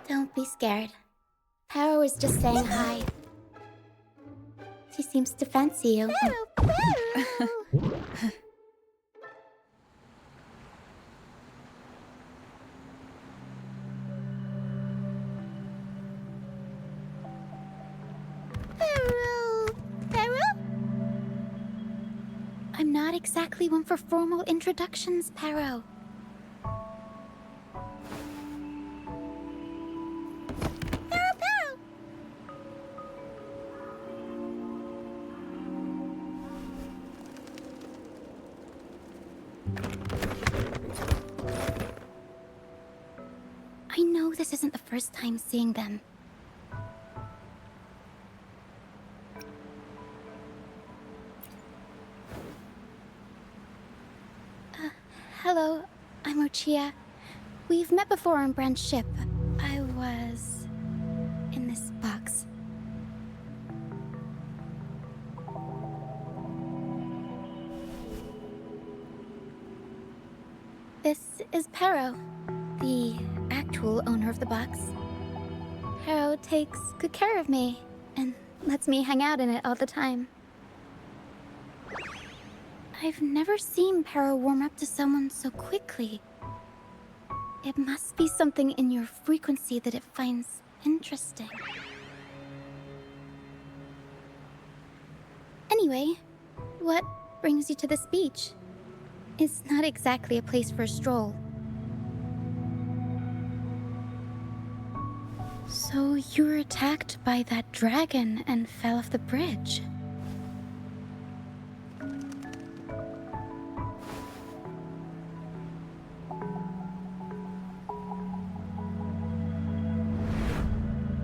Don't be scared. Paro is just saying hi. She seems to fancy you. I'm not exactly one for formal introductions, Paro. I know this isn't the first time seeing them. Hello, I'm Ochia. We've met before on Brand's ship. I was in this box. This is Paro, the actual owner of the box. Paro takes good care of me and lets me hang out in it all the time. I've never seen Paro warm up to someone so quickly. It must be something in your frequency that it finds interesting. Anyway, what brings you to this beach? It's not exactly a place for a stroll. So you were attacked by that dragon and fell off the bridge.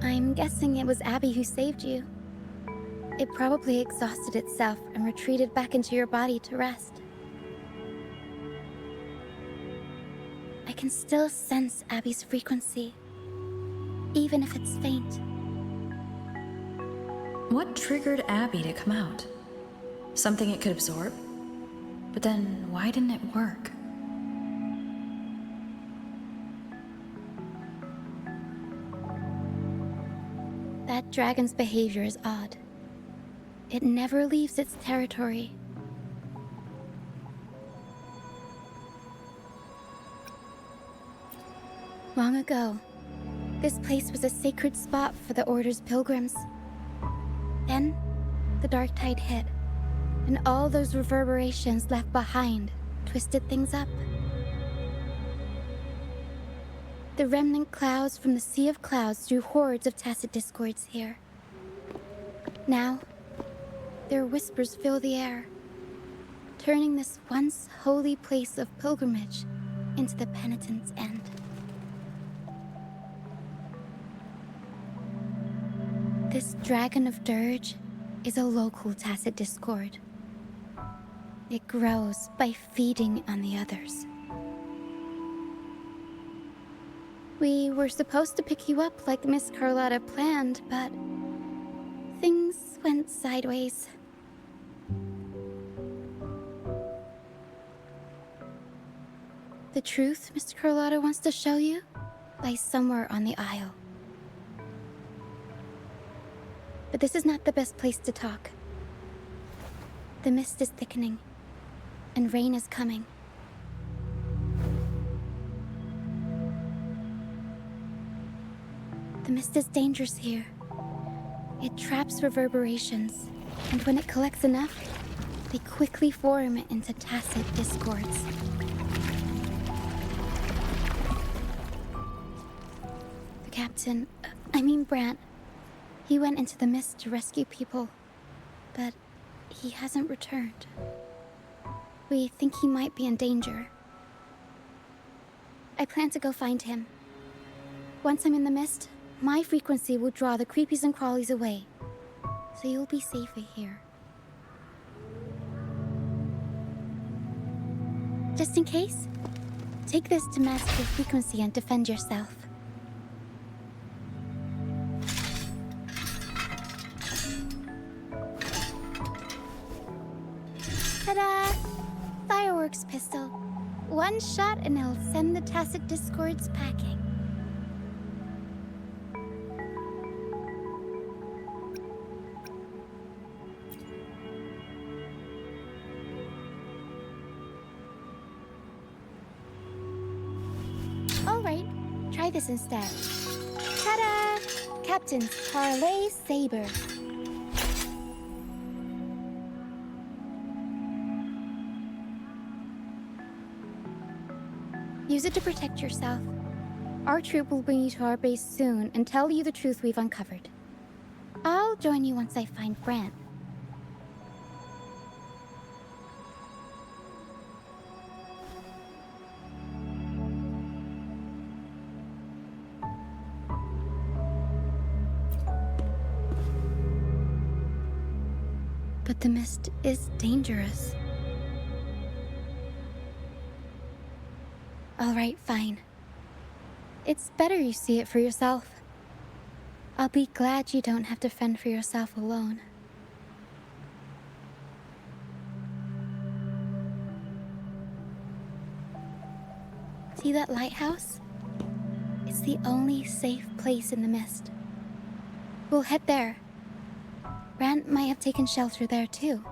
I'm guessing it was Abby who saved you. It probably exhausted itself and retreated back into your body to rest. I can still sense Abby's frequency, even if it's faint. What triggered Abby to come out? Something it could absorb? But then, why didn't it work? That dragon's behavior is odd. It never leaves its territory. Long ago, this place was a sacred spot for the Order's pilgrims. Then, the dark tide hit, and all those reverberations left behind twisted things up. The remnant clouds from the Sea of Clouds drew hordes of tacit discords here. Now, their whispers fill the air, turning this once holy place of pilgrimage into the penitent's end. This Dragon of Dirge is a local tacit discord. It grows by feeding on the others. We were supposed to pick you up like Miss Carlotta planned, but things went sideways. The truth Miss Carlotta wants to show you lies somewhere on the Isle. But this is not the best place to talk. The mist is thickening, and rain is coming. The mist is dangerous here. It traps reverberations, and when it collects enough, they quickly form into tacit discords. The captain, Brant, He went into the mist to rescue people, but he hasn't returned. We think he might be in danger. I plan to go find him. Once I'm in the mist, my frequency will draw the creepies and crawlies away, so you'll be safer here. Just in case, take this to mask your frequency and defend yourself. Ta-da! Fireworks pistol. One shot and it'll send the Tacit Discords packing. Alright, try this instead. Ta-da! Captain's Parlay Saber. Use it to protect yourself. Our troop will bring you to our base soon and tell you the truth we've uncovered. I'll join you once I find Brant. But the mist is dangerous. All right, fine. It's better you see it for yourself. I'll be glad you don't have to fend for yourself alone. See that lighthouse? It's the only safe place in the mist. We'll head there. Brant might have taken shelter there too.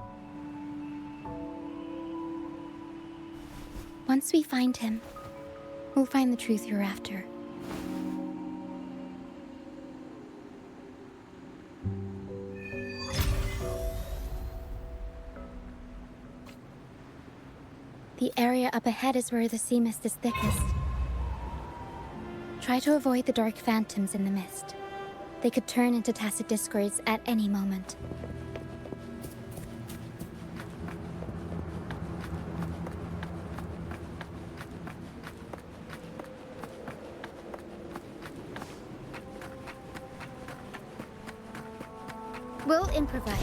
Once we find him, we'll find the truth you're after. The area up ahead is where the sea mist is thickest. Try to avoid the dark phantoms in the mist. They could turn into Tacit Discords at any moment. We'll improvise.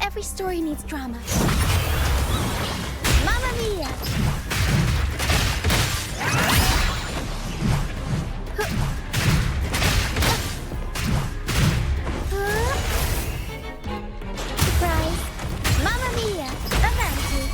Every story needs drama. Mamma mia! Surprise! Mamma mia! Avanti!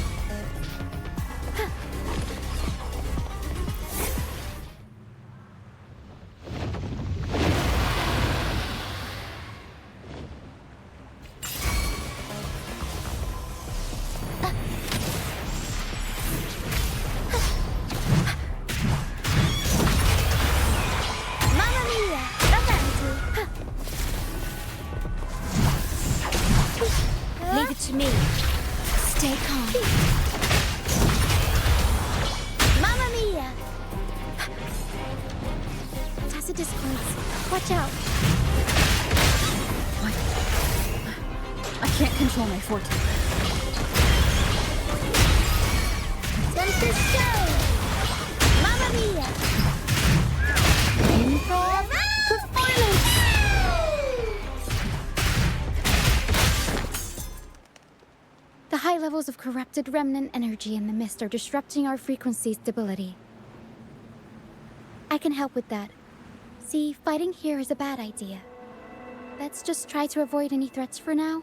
Leave it to me. Stay calm. Mamma mia! Tacit Discords. Watch out. What? I can't control my forte. Tempest Stone! Mamma mia! Improv performance! The high levels of corrupted remnant energy in the mist are disrupting our frequency stability. I can help with that. See, fighting here is a bad idea. Let's just try to avoid any threats for now.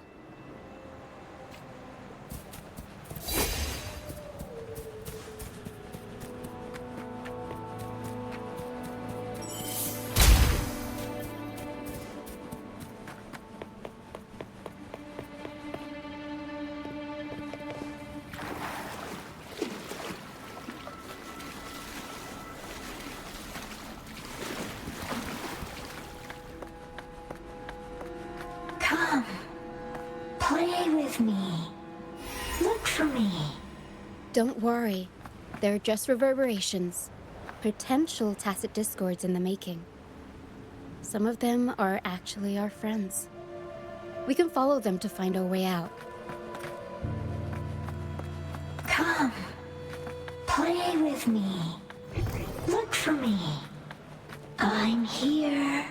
for me. Don't worry. They're just reverberations. Potential tacit discords in the making. Some of them are actually our friends. We can follow them to find our way out. Come. Play with me. Look for me. I'm here.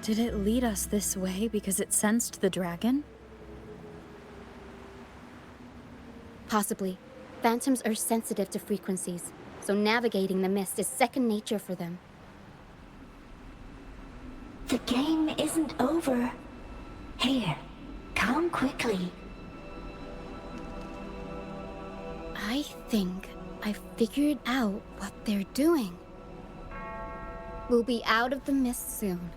Did it lead us this way because it sensed the dragon? Possibly. Phantoms are sensitive to frequencies, so navigating the mist is second nature for them. The game isn't over. Here, come quickly. I think I figured out what they're doing. We'll be out of the mist soon.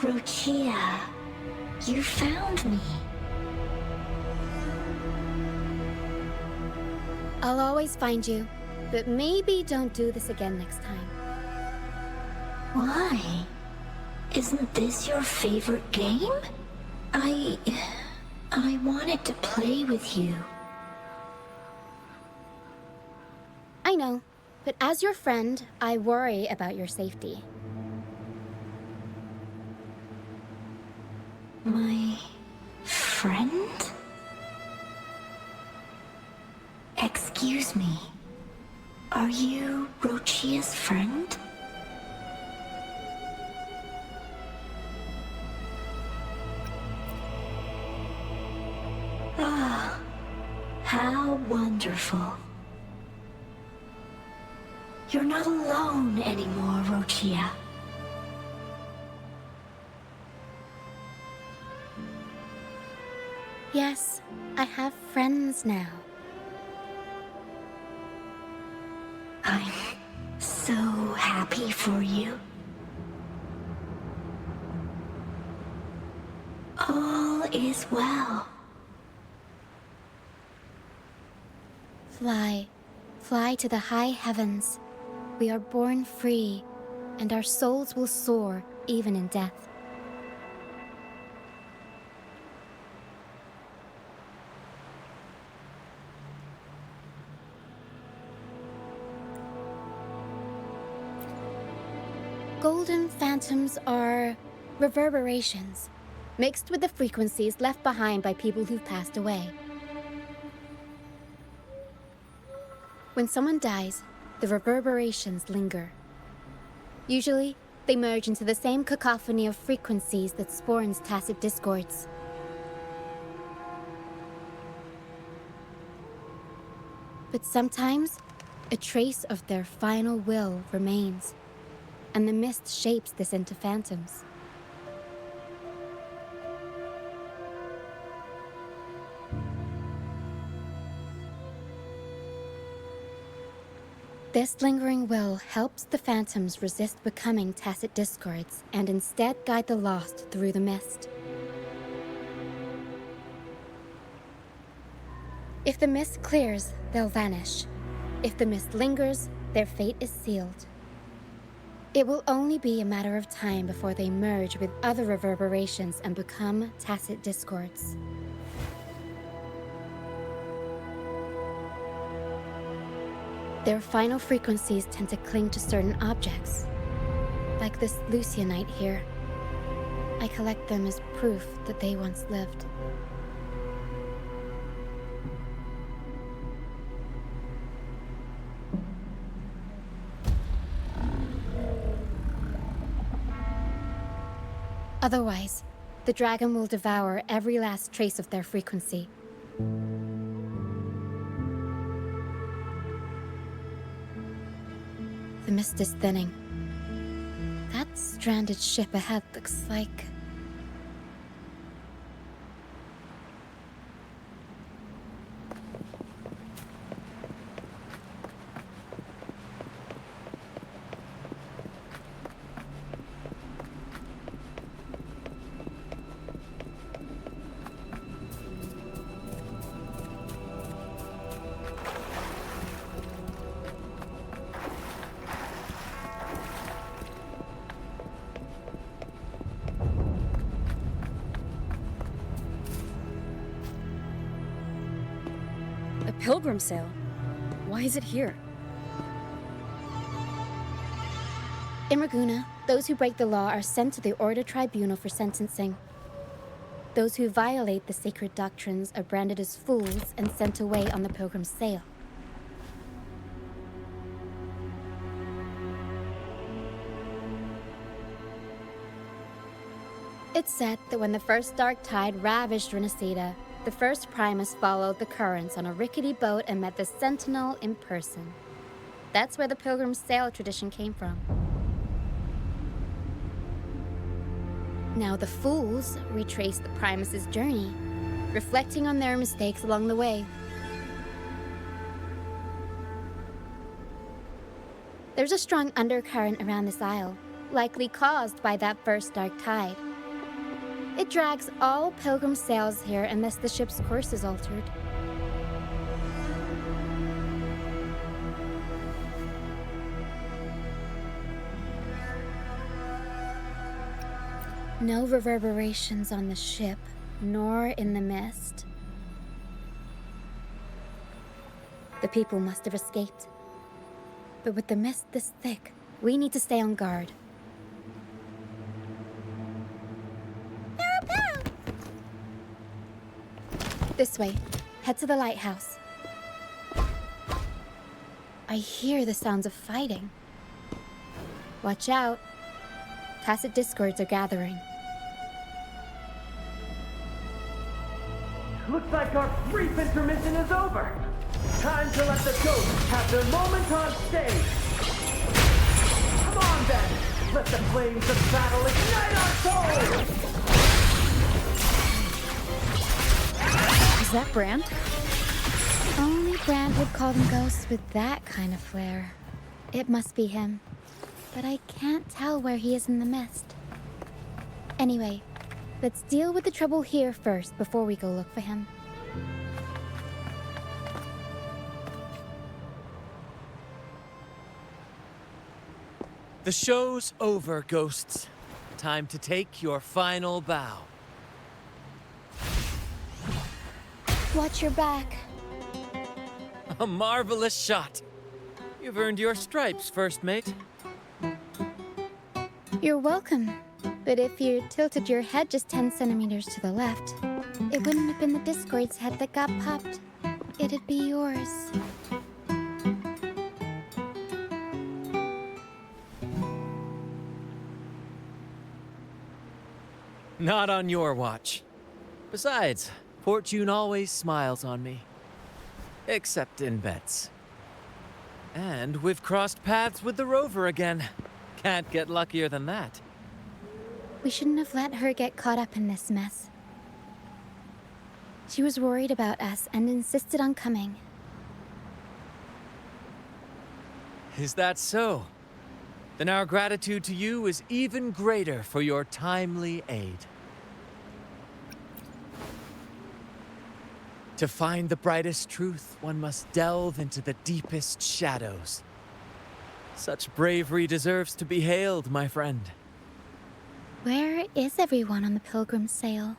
Rochia, you found me. I'll always find you, but maybe don't do this again next time. Why? Isn't this your favorite game? I wanted to play with you. I know, but as your friend, I worry about your safety. My friend? Excuse me. Are you Rochia's friend? Ah, how wonderful. You're not alone anymore, Rochia. Yes, I have friends now. I'm so happy for you. All is well. Fly. Fly to the high heavens. We are born free, and our souls will soar even in death. Golden phantoms are reverberations, mixed with the frequencies left behind by people who've passed away. When someone dies, the reverberations linger. Usually, they merge into the same cacophony of frequencies that spawns tacit discords. But sometimes, a trace of their final will remains, and the mist shapes this into phantoms. This lingering will helps the phantoms resist becoming tacit discords and instead guide the lost through the mist. If the mist clears, they'll vanish. If the mist lingers, their fate is sealed. It will only be a matter of time before they merge with other reverberations and become tacit discords. Their final frequencies tend to cling to certain objects, like this Lucianite here. I collect them as proof that they once lived. Otherwise, the dragon will devour every last trace of their frequency. The mist is thinning. That stranded ship ahead looks like... Pilgrim sale? Why is it here? In Ragunna, those who break the law are sent to the Order Tribunal for sentencing. Those who violate the sacred doctrines are branded as fools and sent away on the Pilgrim sale. It's said that when the first dark tide ravaged Rinascita, the first Primus followed the currents on a rickety boat and met the Sentinel in person. That's where the Pilgrim sail tradition came from. Now the fools retrace the Primus's journey, reflecting on their mistakes along the way. There's a strong undercurrent around this isle, likely caused by that first dark tide. It drags all Pilgrim sails here unless the ship's course is altered. No reverberations on the ship, nor in the mist. The people must have escaped. But with the mist this thick, we need to stay on guard. This way. Head to the lighthouse. I hear the sounds of fighting. Watch out. Tacit discords are gathering. Looks like our brief intermission is over. Time to let the ghosts have their moment on stage. Come on then. Let the flames of battle ignite our souls. Is that Brand? Only Brand would call them ghosts with that kind of flair. It must be him. But I can't tell where he is in the mist. Anyway, let's deal with the trouble here first before we go look for him. The show's over, ghosts. Time to take your final bow. Watch your back. A marvelous shot. You've earned your stripes, first mate. You're welcome. But if you tilted your head just 10 centimeters to the left, it wouldn't have been the Discord's head that got popped. It'd be yours. Not on your watch. Besides, fortune always smiles on me. Except in bets. And we've crossed paths with the rover again. Can't get luckier than that. We shouldn't have let her get caught up in this mess. She was worried about us and insisted on coming. Is that so? Then our gratitude to you is even greater for your timely aid. To find the brightest truth, one must delve into the deepest shadows. Such bravery deserves to be hailed, my friend. Where is everyone on the Pilgrim sail?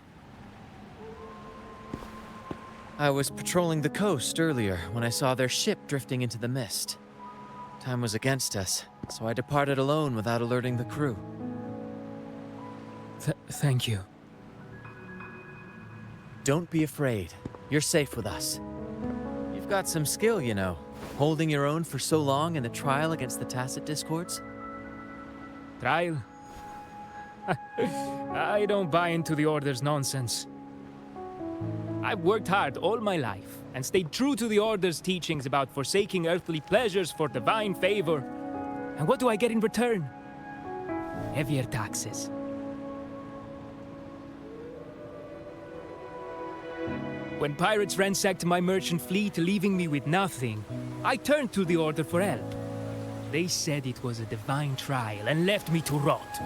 I was patrolling the coast earlier when I saw their ship drifting into the mist. Time was against us, so I departed alone without alerting the crew. Thank you. Don't be afraid. You're safe with us. You've got some skill, you know, holding your own for so long in the trial against the Tacit Discords. Trial? I don't buy into the Order's nonsense. I've worked hard all my life and stayed true to the Order's teachings about forsaking earthly pleasures for divine favor. And what do I get in return? Heavier taxes. When pirates ransacked my merchant fleet, leaving me with nothing, I turned to the Order for help. They said it was a divine trial and left me to rot.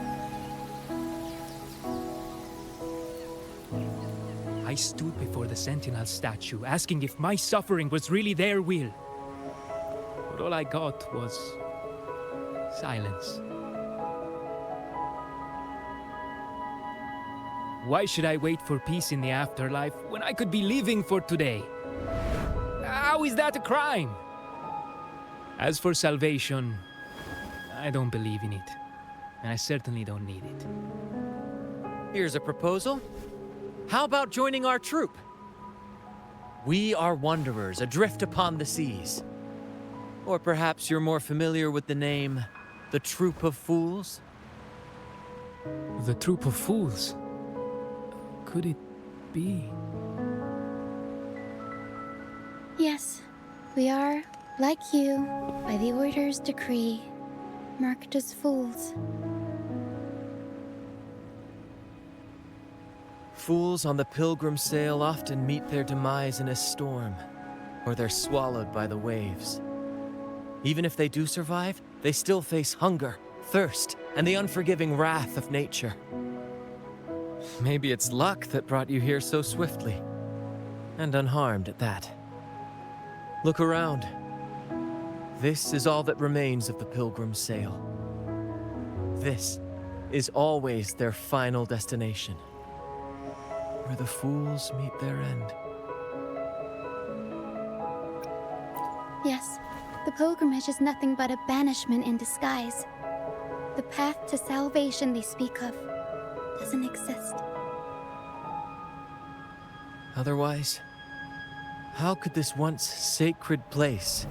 I stood before the Sentinel statue, asking if my suffering was really their will. But all I got was silence. Why should I wait for peace in the afterlife when I could be living for today? How is that a crime? As for salvation, I don't believe in it. And I certainly don't need it. Here's a proposal. How about joining our troupe? We are wanderers adrift upon the seas. Or perhaps you're more familiar with the name, the Troupe of Fools? The Troupe of Fools? Could it be? Yes, we are, like you, by the Order's decree, marked as fools. Fools on the Pilgrim sail often meet their demise in a storm, or they're swallowed by the waves. Even if they do survive, they still face hunger, thirst, and the unforgiving wrath of nature. Maybe it's luck that brought you here so swiftly, and unharmed at that. Look around. This is all that remains of the Pilgrim sail. This is always their final destination, where the fools meet their end. Yes, the pilgrimage is nothing but a banishment in disguise. The path to salvation they speak of doesn't exist. Otherwise, how could this once sacred place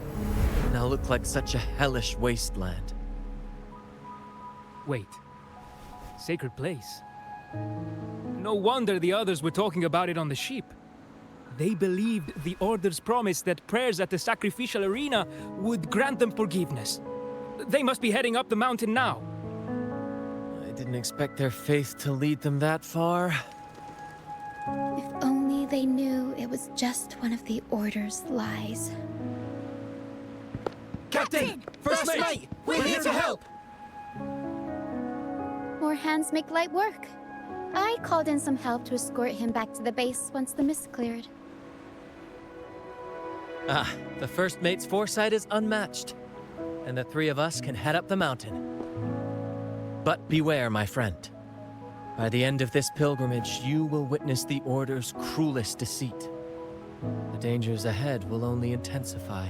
now look like such a hellish wasteland? Wait. Sacred place? No wonder the others were talking about it on the ship. They believed the Order's promise that prayers at the sacrificial arena would grant them forgiveness. They must be heading up the mountain now. I didn't expect their faith to lead them that far. If only they knew it was just one of the Order's lies. Captain! First mate! We're here to help! More hands make light work. I called in some help to escort him back to the base once the mist cleared. Ah, the first mate's foresight is unmatched, and the three of us can head up the mountain. But beware, my friend. By the end of this pilgrimage, you will witness the Order's cruelest deceit. The dangers ahead will only intensify.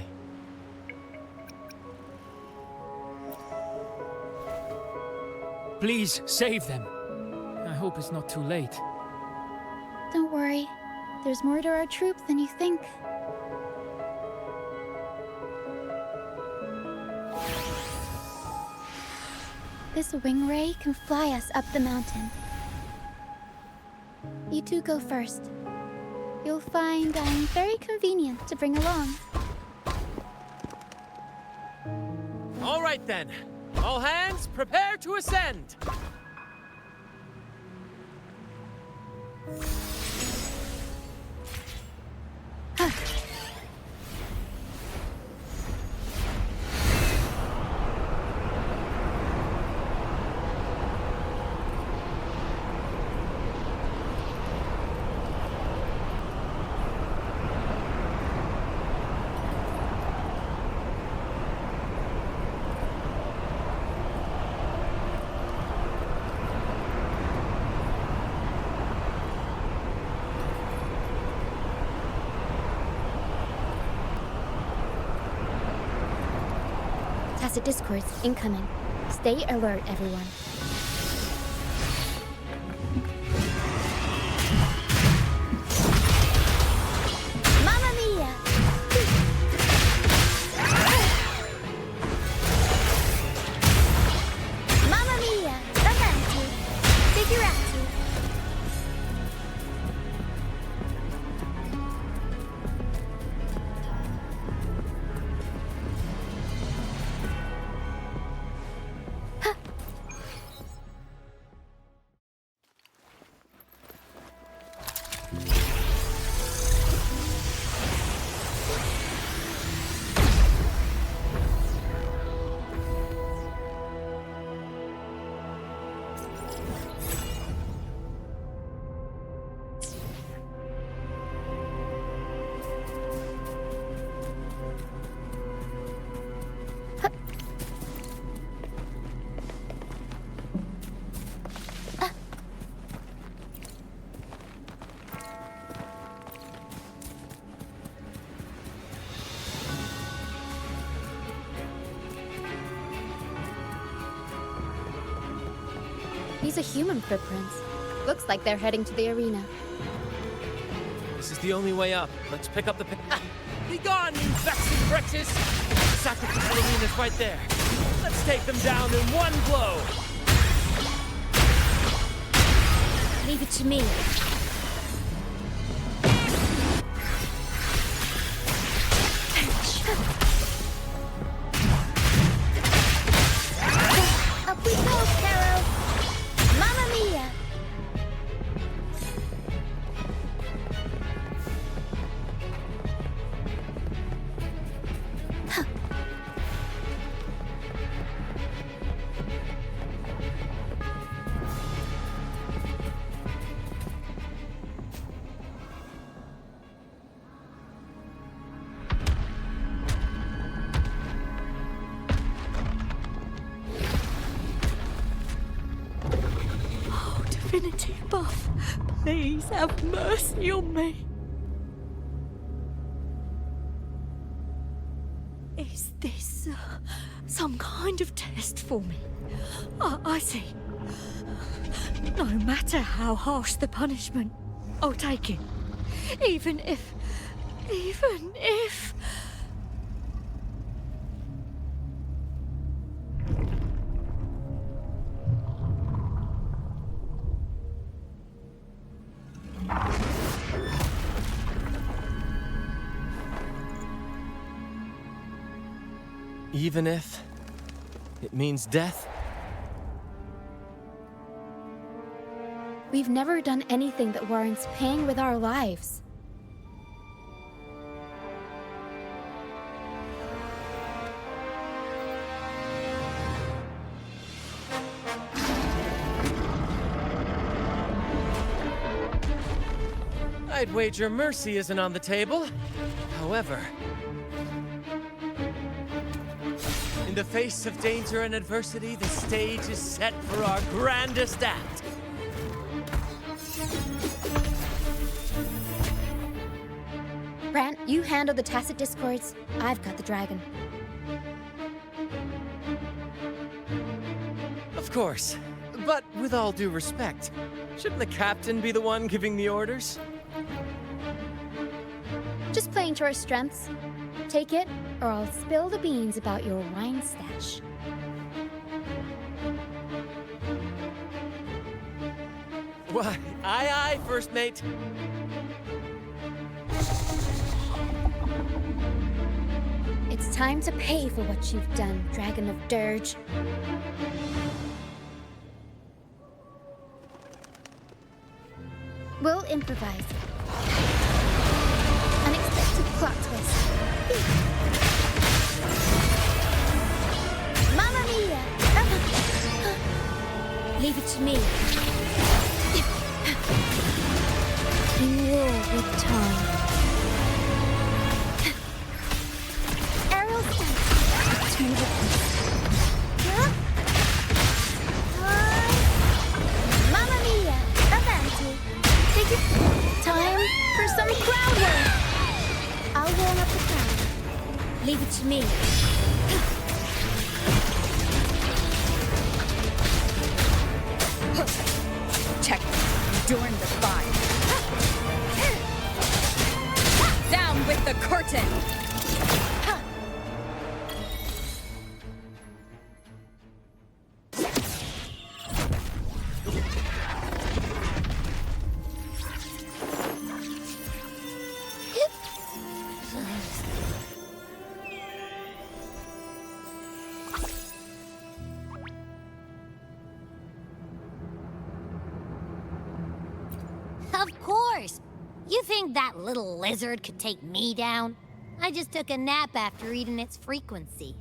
Please, save them. I hope it's not too late. Don't worry. There's more to our troupe than you think. This Wingray can fly us up the mountain. You two go first. You'll find I'm very convenient to bring along. All right then. All hands, prepare to ascend! Tacit discords incoming. Stay alert, everyone. Mamma mia! Mamma mia! Avanti! Figurati! These are human footprints. Looks like they're heading to the arena. This is the only way up. Let's pick up the Be gone, you vexing Brexes! The sacrificial arena's right there. Let's take them down in one blow! Leave it to me. Up we go, Caro! Mamma mia! Divinity above, please have mercy on me. Is this some kind of test for me? I see. No matter how harsh the punishment, I'll take it. Even if... Even if it means death? We've never done anything that warrants paying with our lives. I'd wager mercy isn't on the table. However, in the face of danger and adversity, the stage is set for our grandest act. Brant, you handle the tacit discords. I've got the dragon. Of course. But with all due respect, shouldn't the captain be the one giving the orders? Just playing to our strengths. Take it, or I'll spill the beans about your wine stash. Why, aye, First Mate. It's time to pay for what you've done, Dragon of Dirge. We'll improvise. Unexpected plot twist. Mamma mia! Leave it to me. In war with time. Aerial stance. Turn the Mamma mia! Avanti. Time for some crowd work. I'll warm up the crowd. Leave it to me. Check. During the fire. Down with the curtain! Of course! You think that little lizard could take me down? I just took a nap after eating its frequency.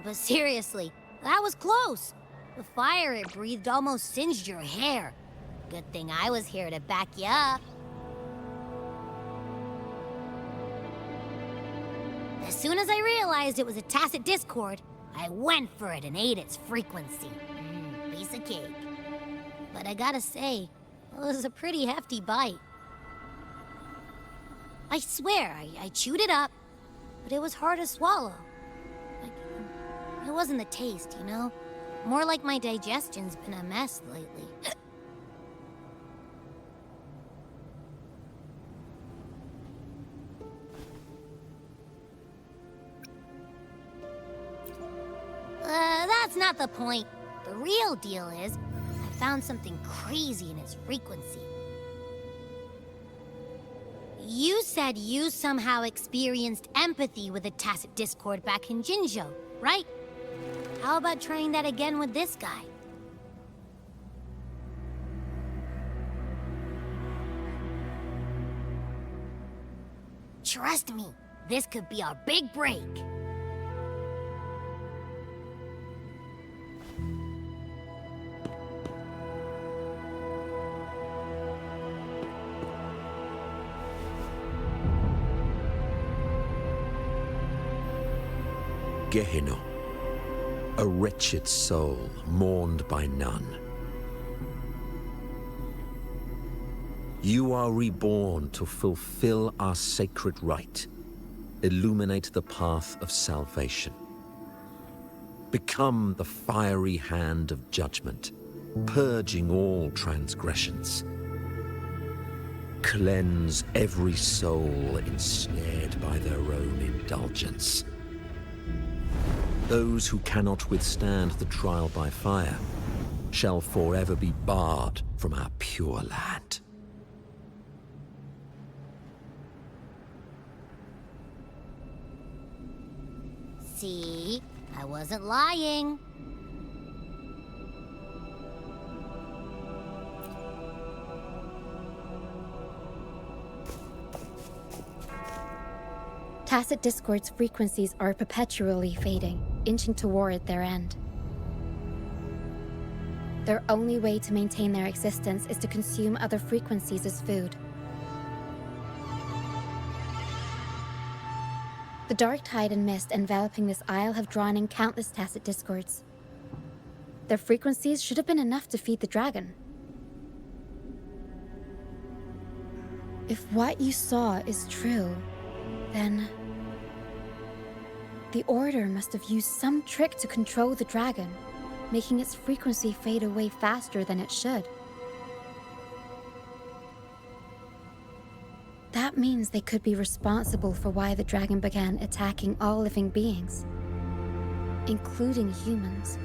But seriously, that was close. The fire it breathed almost singed your hair. Good thing I was here to back you up. As soon as I realized it was a tacit discord, I went for it and ate its frequency. Piece of cake. But I gotta say, it was a pretty hefty bite. I swear, I chewed it up, but it was hard to swallow. It wasn't the taste, you know? More like my digestion's been a mess lately. That's not the point. The real deal is, I found something crazy in its frequency. You said you somehow experienced empathy with the tacit discord back in Jinzhou, right? How about trying that again with this guy? Trust me, this could be our big break. Gehenna, a wretched soul mourned by none. You are reborn to fulfill our sacred rite, illuminate the path of salvation. Become the fiery hand of judgment, purging all transgressions. Cleanse every soul ensnared by their own indulgence. Those who cannot withstand the trial by fire shall forever be barred from our pure land. See? I wasn't lying. Tacit Discord's frequencies are perpetually fading, inching toward their end. Their only way to maintain their existence is to consume other frequencies as food. The dark tide and mist enveloping this isle have drawn in countless Tacit Discords. Their frequencies should have been enough to feed the dragon. If what you saw is true, then the Order must have used some trick to control the dragon, making its frequency fade away faster than it should. That means they could be responsible for why the dragon began attacking all living beings, including humans.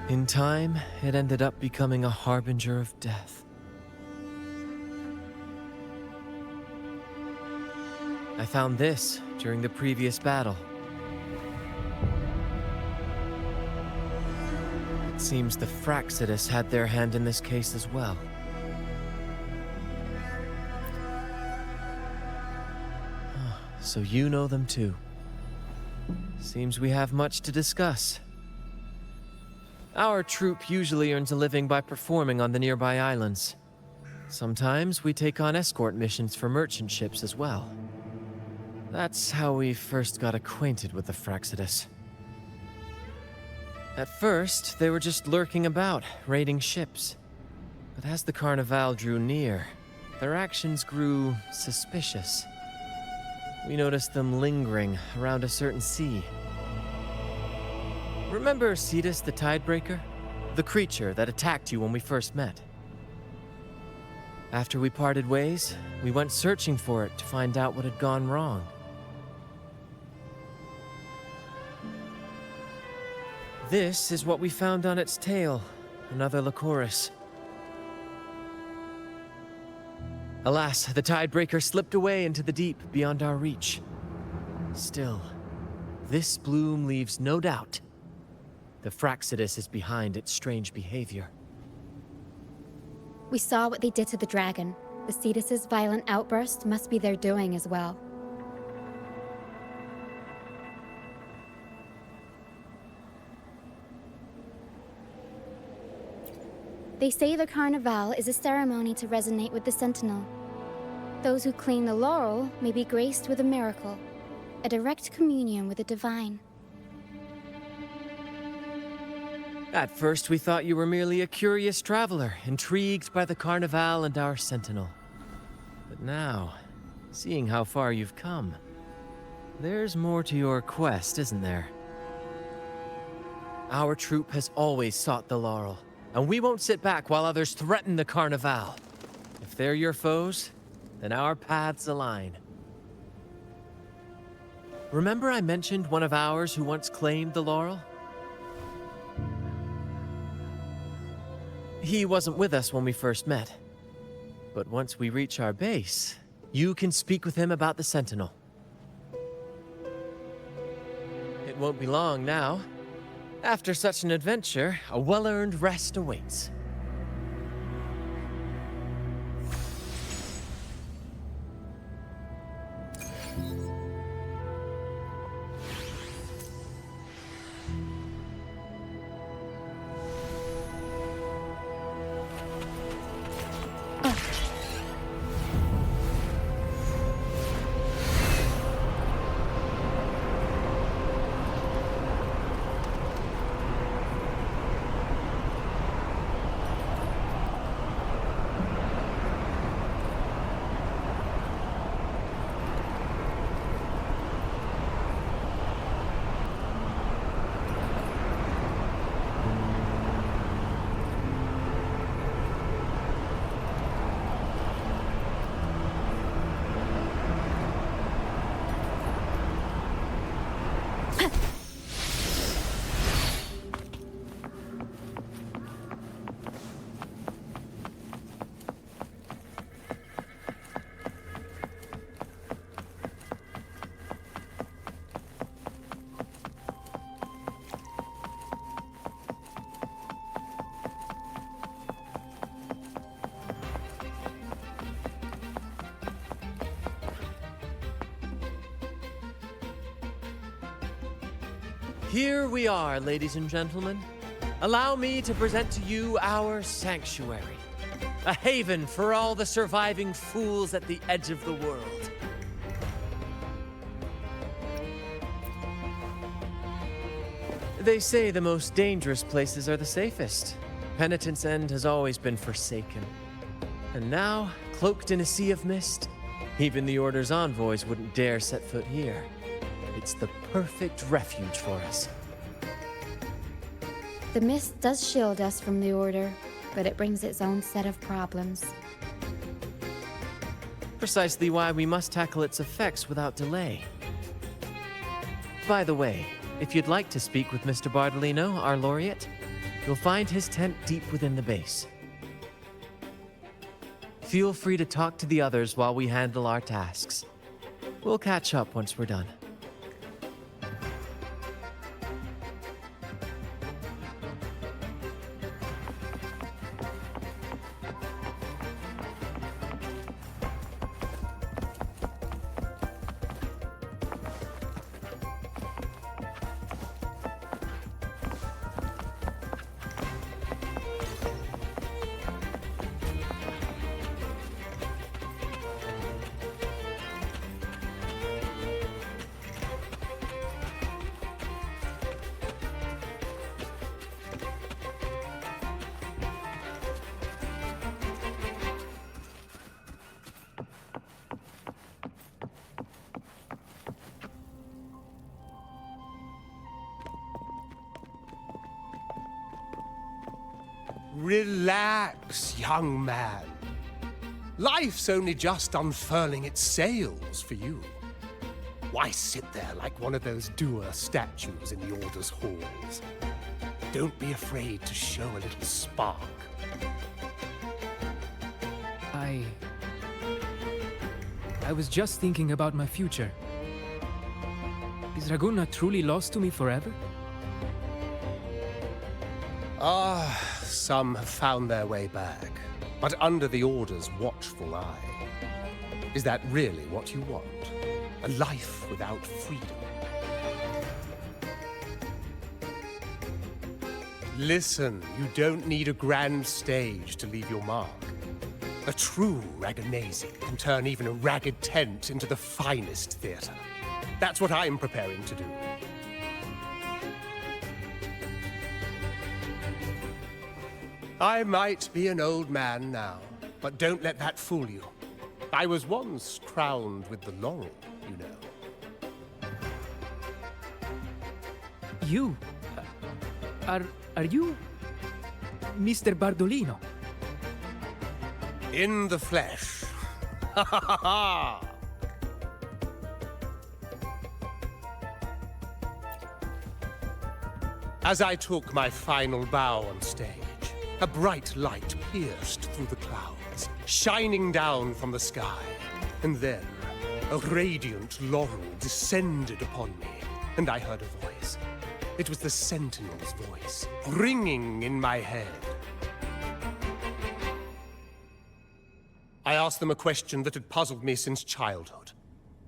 In time, it ended up becoming a harbinger of death. I found this during the previous battle. It seems the Fractsidus had their hand in this case as well. So you know them too. Seems we have much to discuss. Our troupe usually earns a living by performing on the nearby islands. Sometimes we take on escort missions for merchant ships as well. That's how we first got acquainted with the Fractsidus. At first, they were just lurking about, raiding ships. But as the Carnevale drew near, their actions grew suspicious. We noticed them lingering around a certain sea. Remember Cetus the Tidebreaker? The creature that attacked you when we first met? After we parted ways, we went searching for it to find out what had gone wrong. This is what we found on its tail, another Lycoris. Alas, the Tidebreaker slipped away into the deep beyond our reach. Still, this bloom leaves no doubt. The Fractsidus is behind its strange behavior. We saw what they did to the dragon. The Cetus's violent outburst must be their doing as well. They say the Carnevale is a ceremony to resonate with the Sentinel. Those who claim the laurel may be graced with a miracle, a direct communion with the divine. At first, we thought you were merely a curious traveler, intrigued by the Carnevale and our Sentinel. But now, seeing how far you've come, there's more to your quest, isn't there? Our troupe has always sought the laurel, and we won't sit back while others threaten the Carnevale. If they're your foes, then our paths align. Remember I mentioned one of ours who once claimed the laurel? He wasn't with us when we first met. But once we reach our base, you can speak with him about the Sentinel. It won't be long now. After such an adventure, a well-earned rest awaits. Here we are, ladies and gentlemen. Allow me to present to you our sanctuary. A haven for all the surviving fools at the edge of the world. They say the most dangerous places are the safest. Penitent's End has always been forsaken. And now, cloaked in a sea of mist, even the Order's envoys wouldn't dare set foot here. It's the perfect refuge for us. The mist does shield us from the Order, but it brings its own set of problems. Precisely why we must tackle its effects without delay. By the way, if you'd like to speak with Mr. Bardolino, our laureate, You'll find his tent deep within the base. Feel free to talk to the others while we handle our tasks. We'll catch up once we're done. Relax, young man. Life's only just unfurling its sails for you. Why sit there like one of those dour statues in the Order's halls? Don't be afraid to show a little spark. I was just thinking about my future. Is Ragunna truly lost to me forever? Some have found their way back, but under the Order's watchful eye. Is that really what you want? A life without freedom? Listen, you don't need a grand stage to leave your mark. A true Ragunese can turn even a ragged tent into the finest theater. That's what I'm preparing to do. I might be an old man now, but don't let that fool you. I was once crowned with the laurel, you know. You? Are you Mr. Bardolino? In the flesh. Ha ha ha ha! As I took my final bow on stage, a bright light pierced through the clouds, shining down from the sky. And then, a radiant laurel descended upon me, and I heard a voice. It was the Sentinel's voice, ringing in my head. I asked them a question that had puzzled me since childhood.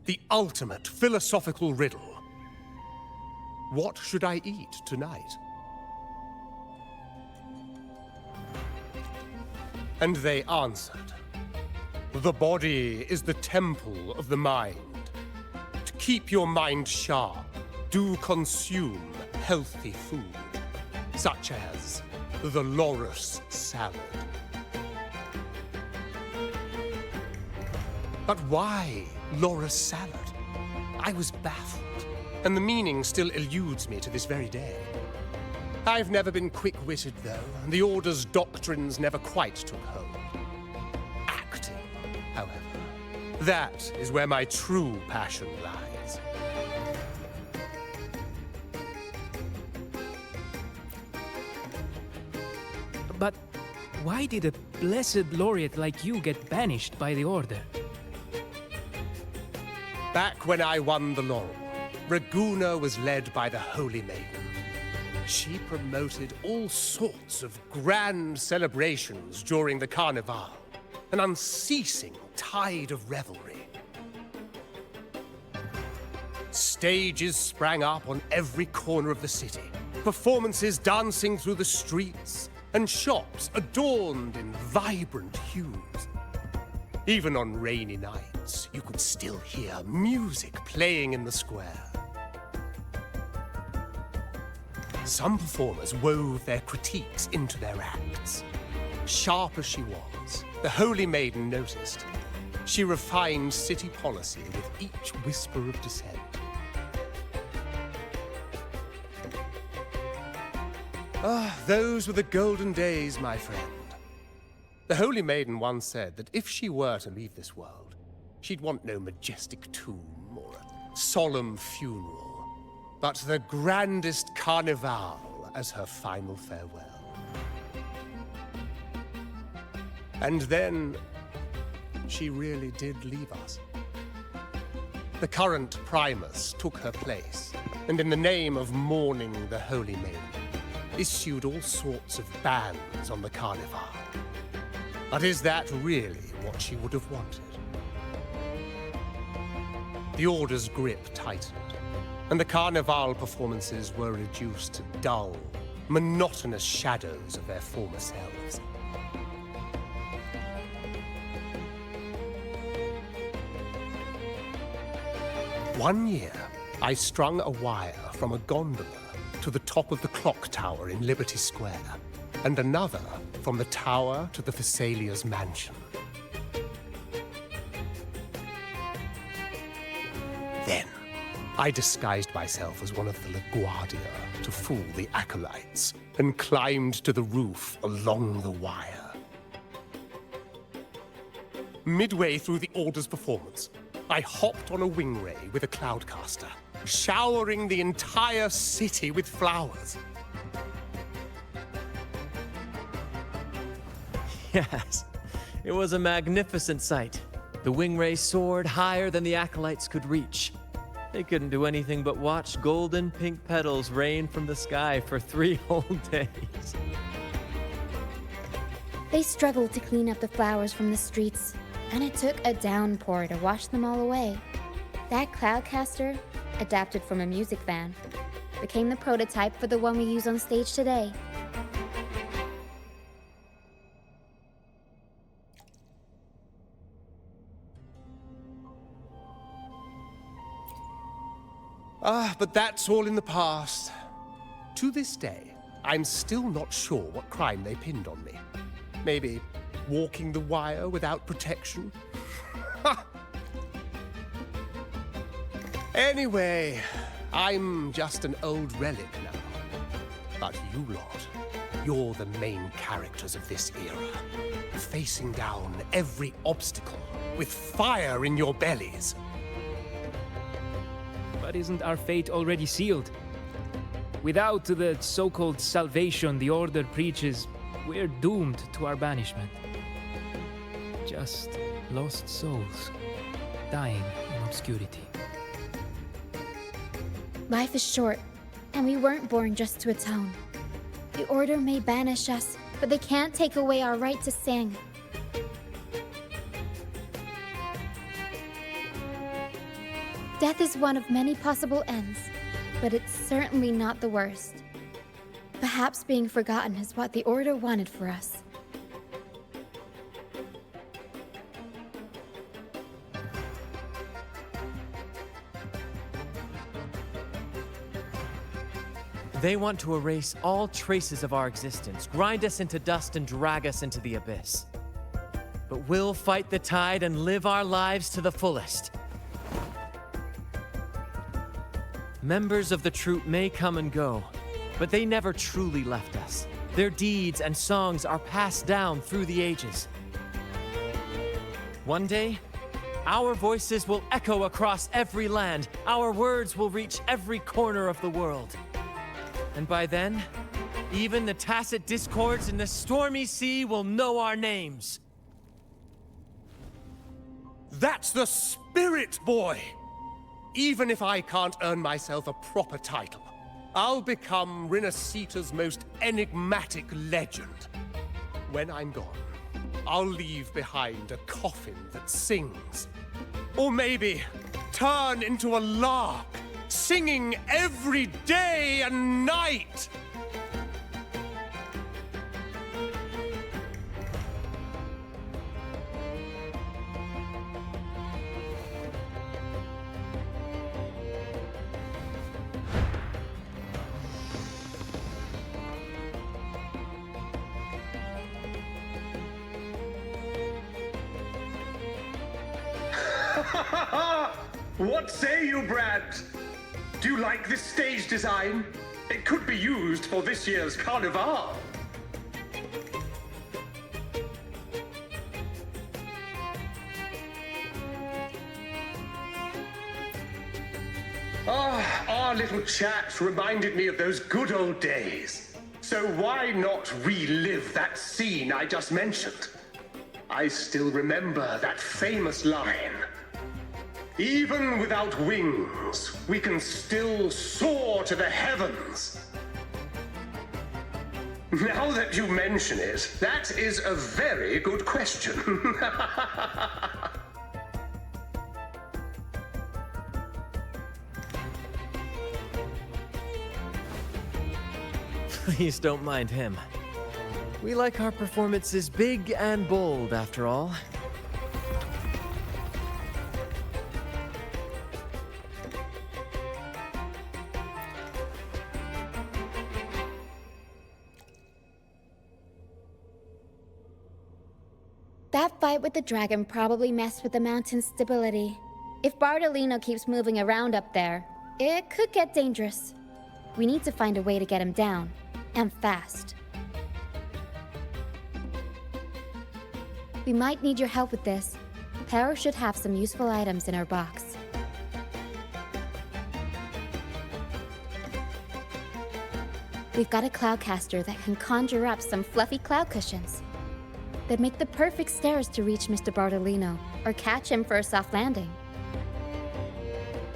The ultimate philosophical riddle. What should I eat tonight? And they answered. The body is the temple of the mind. To keep your mind sharp, do consume healthy food, such as the Loris salad. But why Loris salad? I was baffled, and the meaning still eludes me to this very day. I've never been quick-witted, though, and the Order's doctrines never quite took hold. Acting, however, that is where my true passion lies. But why did a blessed laureate like you get banished by the Order? Back when I won the laurel, Ragunna was led by the Holy Maiden. She promoted all sorts of grand celebrations during the Carnevale, an unceasing tide of revelry. Stages sprang up on every corner of the city, performances dancing through the streets, and shops adorned in vibrant hues. Even on rainy nights, you could still hear music playing in the square. Some performers wove their critiques into their acts. Sharp as she was, the Holy Maiden noticed. She refined city policy with each whisper of dissent. Those were the golden days, my friend. The Holy Maiden once said that if she were to leave this world, she'd want no majestic tomb or a solemn funeral, but the grandest Carnevale as her final farewell. And then she really did leave us. The current Primus took her place, and in the name of mourning the Holy Maiden, issued all sorts of bans on the Carnevale. But is that really what she would have wanted? The Order's grip tightened, and the Carnevale performances were reduced to dull, monotonous shadows of their former selves. One year, I strung a wire from a gondola to the top of the clock tower in Liberty Square, and another from the tower to the Thessalia's mansion. Then, I disguised myself as one of the LaGuardia to fool the acolytes, and climbed to the roof along the wire. Midway through the Order's performance, I hopped on a Wingray with a Cloudcaster, showering the entire city with flowers. Yes, it was a magnificent sight. The Wingray soared higher than the acolytes could reach. They couldn't do anything but watch golden pink petals rain from the sky for 3 whole days. They struggled to clean up the flowers from the streets, and it took a downpour to wash them all away. That Cloudcaster, adapted from a music van, became the prototype for the one we use on stage today. But that's all in the past. To this day, I'm still not sure what crime they pinned on me. Maybe walking the wire without protection? Anyway, I'm just an old relic now. But you lot, you're the main characters of this era, facing down every obstacle with fire in your bellies. But isn't our fate already sealed? Without the so-called salvation the Order preaches, we're doomed to our banishment. Just lost souls, dying in obscurity. Life is short, and we weren't born just to atone. The Order may banish us, but they can't take away our right to sing. Death is one of many possible ends, but it's certainly not the worst. Perhaps being forgotten is what the Order wanted for us. They want to erase all traces of our existence, grind us into dust and drag us into the abyss. But we'll fight the tide and live our lives to the fullest. Members of the Troupe may come and go, but they never truly left us. Their deeds and songs are passed down through the ages. One day, our voices will echo across every land. Our words will reach every corner of the world. And by then, even the tacit discords in the stormy sea will know our names. That's the spirit, boy! Even if I can't earn myself a proper title, I'll become Rinascita's most enigmatic legend. When I'm gone, I'll leave behind a coffin that sings. Or maybe turn into a lark, singing every day and night! What say you, Brad? Do you like this stage design? It could be used for this year's Carnevale. Our little chat reminded me of those good old days. So why not relive that scene I just mentioned? I still remember that famous line. Even without wings, we can still soar to the heavens. Now that you mention it, that is a very good question. Please don't mind him. We like our performances big and bold, after all. That fight with the dragon probably messed with the mountain's stability. If Bardolino keeps moving around up there, it could get dangerous. We need to find a way to get him down, and fast. We might need your help with this. Power should have some useful items in our box. We've got a Cloudcaster that can conjure up some fluffy cloud cushions. They'd make the perfect stairs to reach Mr. Bardolino, or catch him for a soft landing.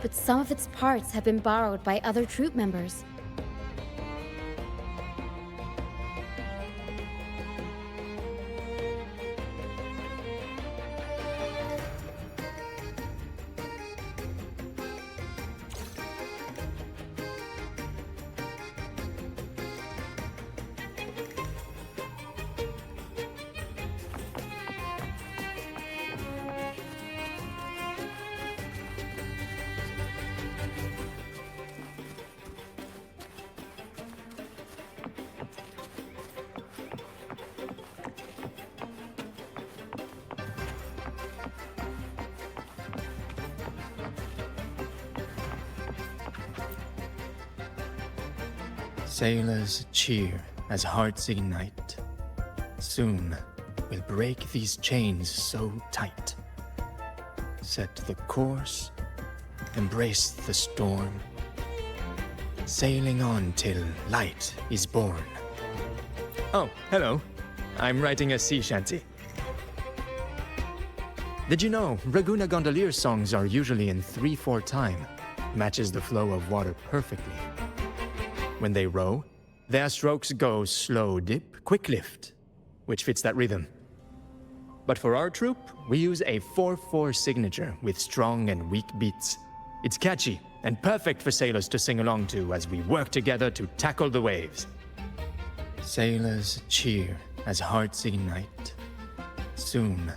But some of its parts have been borrowed by other troupe members. Sailors cheer as hearts ignite. Soon we'll break these chains so tight. Set the course, embrace the storm, sailing on till light is born. Oh, hello. I'm writing a sea shanty. Did you know Ragunna gondolier songs are usually in 3/4 time? Matches the flow of water perfectly. When they row, their strokes go slow dip, quick lift, which fits that rhythm. But for our troupe, we use a 4/4 signature with strong and weak beats. It's catchy and perfect for sailors to sing along to as we work together to tackle the waves. Sailors cheer as hearts ignite. Soon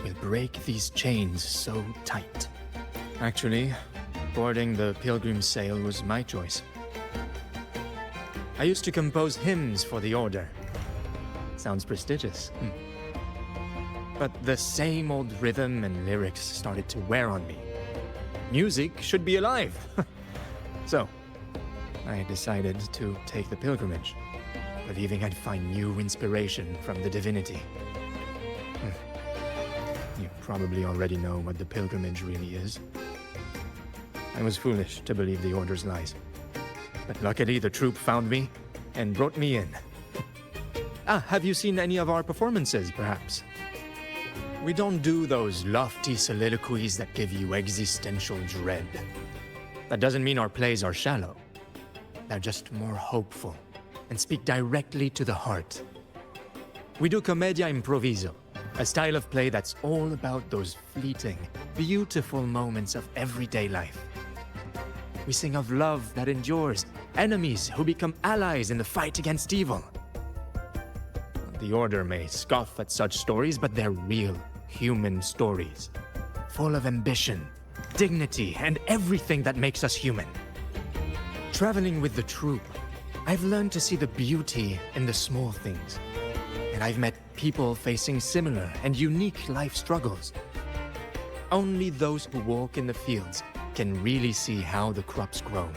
we'll break these chains so tight. Actually, boarding the Pilgrim sail was my choice. I used to compose hymns for the Order. Sounds prestigious. But the same old rhythm and lyrics started to wear on me. Music should be alive. So, I decided to take the pilgrimage, believing I'd find new inspiration from the divinity. You probably already know what the pilgrimage really is. I was foolish to believe the Order's lies. But luckily, the troupe found me and brought me in. Have you seen any of our performances, perhaps? We don't do those lofty soliloquies that give you existential dread. That doesn't mean our plays are shallow. They're just more hopeful and speak directly to the heart. We do commedia improviso, a style of play that's all about those fleeting, beautiful moments of everyday life. We sing of love that endures, enemies who become allies in the fight against evil. The Order may scoff at such stories, but they're real, human stories, full of ambition, dignity, and everything that makes us human. Traveling with the troupe, I've learned to see the beauty in the small things, and I've met people facing similar and unique life struggles. Only those who walk in the fields can really see how the crops grow.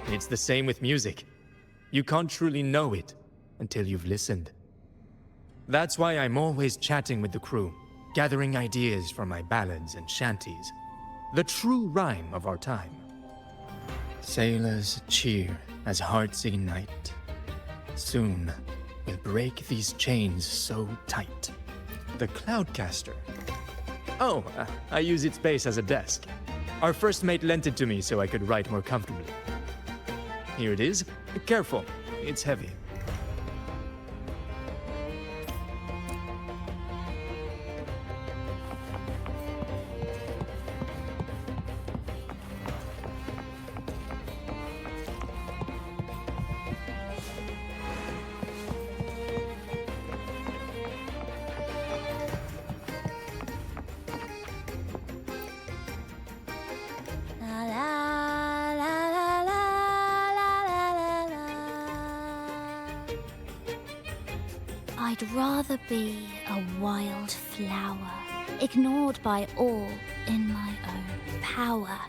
It's the same with music. You can't truly know it until you've listened. That's why I'm always chatting with the crew, gathering ideas for my ballads and shanties. The true rhyme of our time. Sailors cheer as hearts ignite. Soon we'll break these chains so tight. The Cloudcaster. Oh, I use its base as a desk. Our first mate lent it to me so I could write more comfortably. Here it is. Careful, it's heavy. I'd rather be a wild flower, ignored by all in my own power,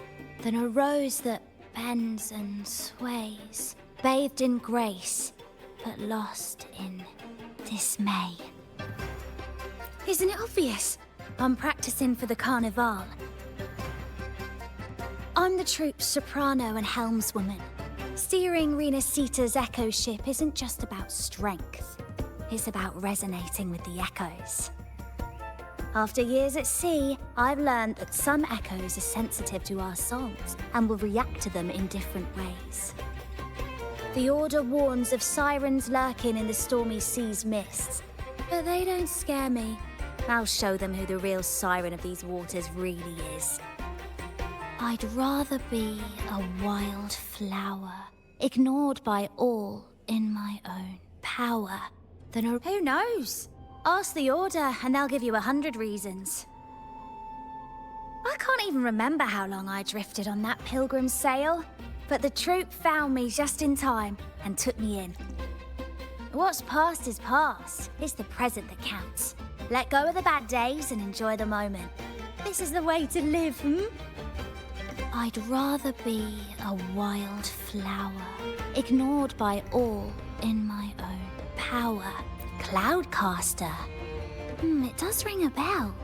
than a rose that bends and sways, bathed in grace, but lost in dismay. Isn't it obvious? I'm practicing for the Carnevale. I'm the troupe's soprano and helmswoman. Steering Rinascita's echo ship isn't just about strength. It's about resonating with the echoes. After years at sea, I've learned that some echoes are sensitive to our songs and will react to them in different ways. The Order warns of sirens lurking in the stormy sea's mists, but they don't scare me. I'll show them who the real siren of these waters really is. I'd rather be a wild flower, ignored by all in my own power, than a... Who knows? Ask the Order and they'll give you 100 reasons. I can't even remember how long I drifted on that Pilgrim sail, but the troupe found me just in time and took me in. What's past is past. It's the present that counts. Let go of the bad days and enjoy the moment. This is the way to live, I'd rather be a wild flower, ignored by all in my own power. Cloudcaster. It does ring a bell.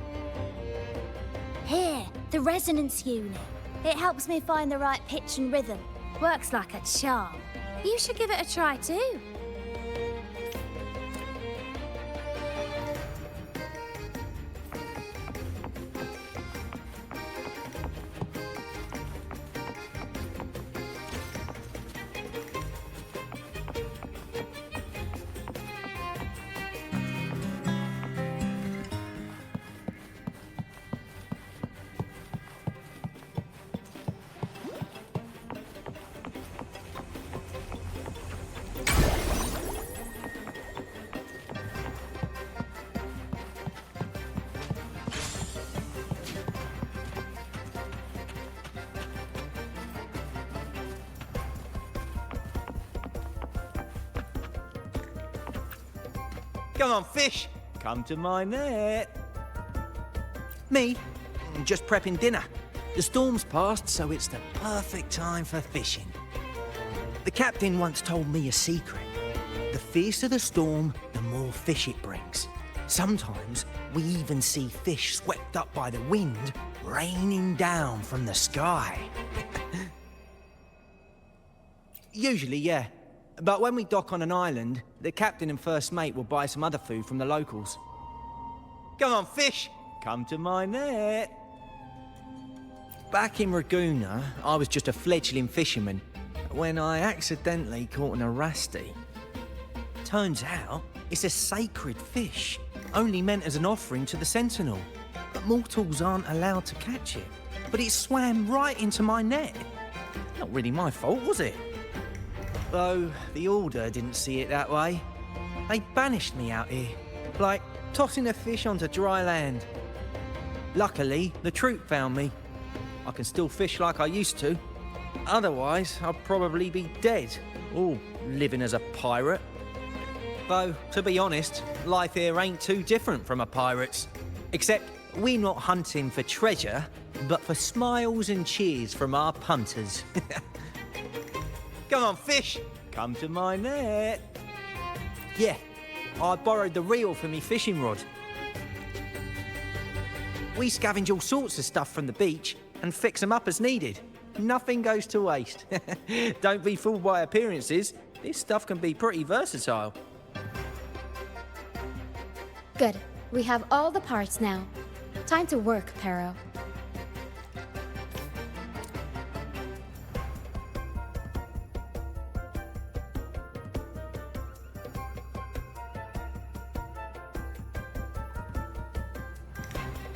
Here, the resonance unit. It helps me find the right pitch and rhythm. Works like a charm. You should give it a try too. Come on, fish. Come to my net. Me? Just prepping dinner. The storm's passed, so it's the perfect time for fishing. The captain once told me a secret. The fiercer the storm, the more fish it brings. Sometimes we even see fish swept up by the wind, raining down from the sky. Usually, yeah. But when we dock on an island, the captain and first mate will buy some other food from the locals. Come on, fish! Come to my net! Back in Ragunna, I was just a fledgling fisherman when I accidentally caught an Erasti. Turns out, it's a sacred fish, only meant as an offering to the Sentinel. But mortals aren't allowed to catch it. But it swam right into my net. Not really my fault, was it? Though the Order didn't see it that way. They banished me out here, like tossing a fish onto dry land. Luckily, the troupe found me. I can still fish like I used to. Otherwise, I'd probably be dead, or living as a pirate. Though, to be honest, life here ain't too different from a pirate's. Except we're not hunting for treasure, but for smiles and cheers from our punters. Come on, fish! Come to my net! Yeah, I borrowed the reel for me fishing rod. We scavenge all sorts of stuff from the beach and fix them up as needed. Nothing goes to waste. Don't be fooled by appearances. This stuff can be pretty versatile. Good. We have all the parts now. Time to work, Pero.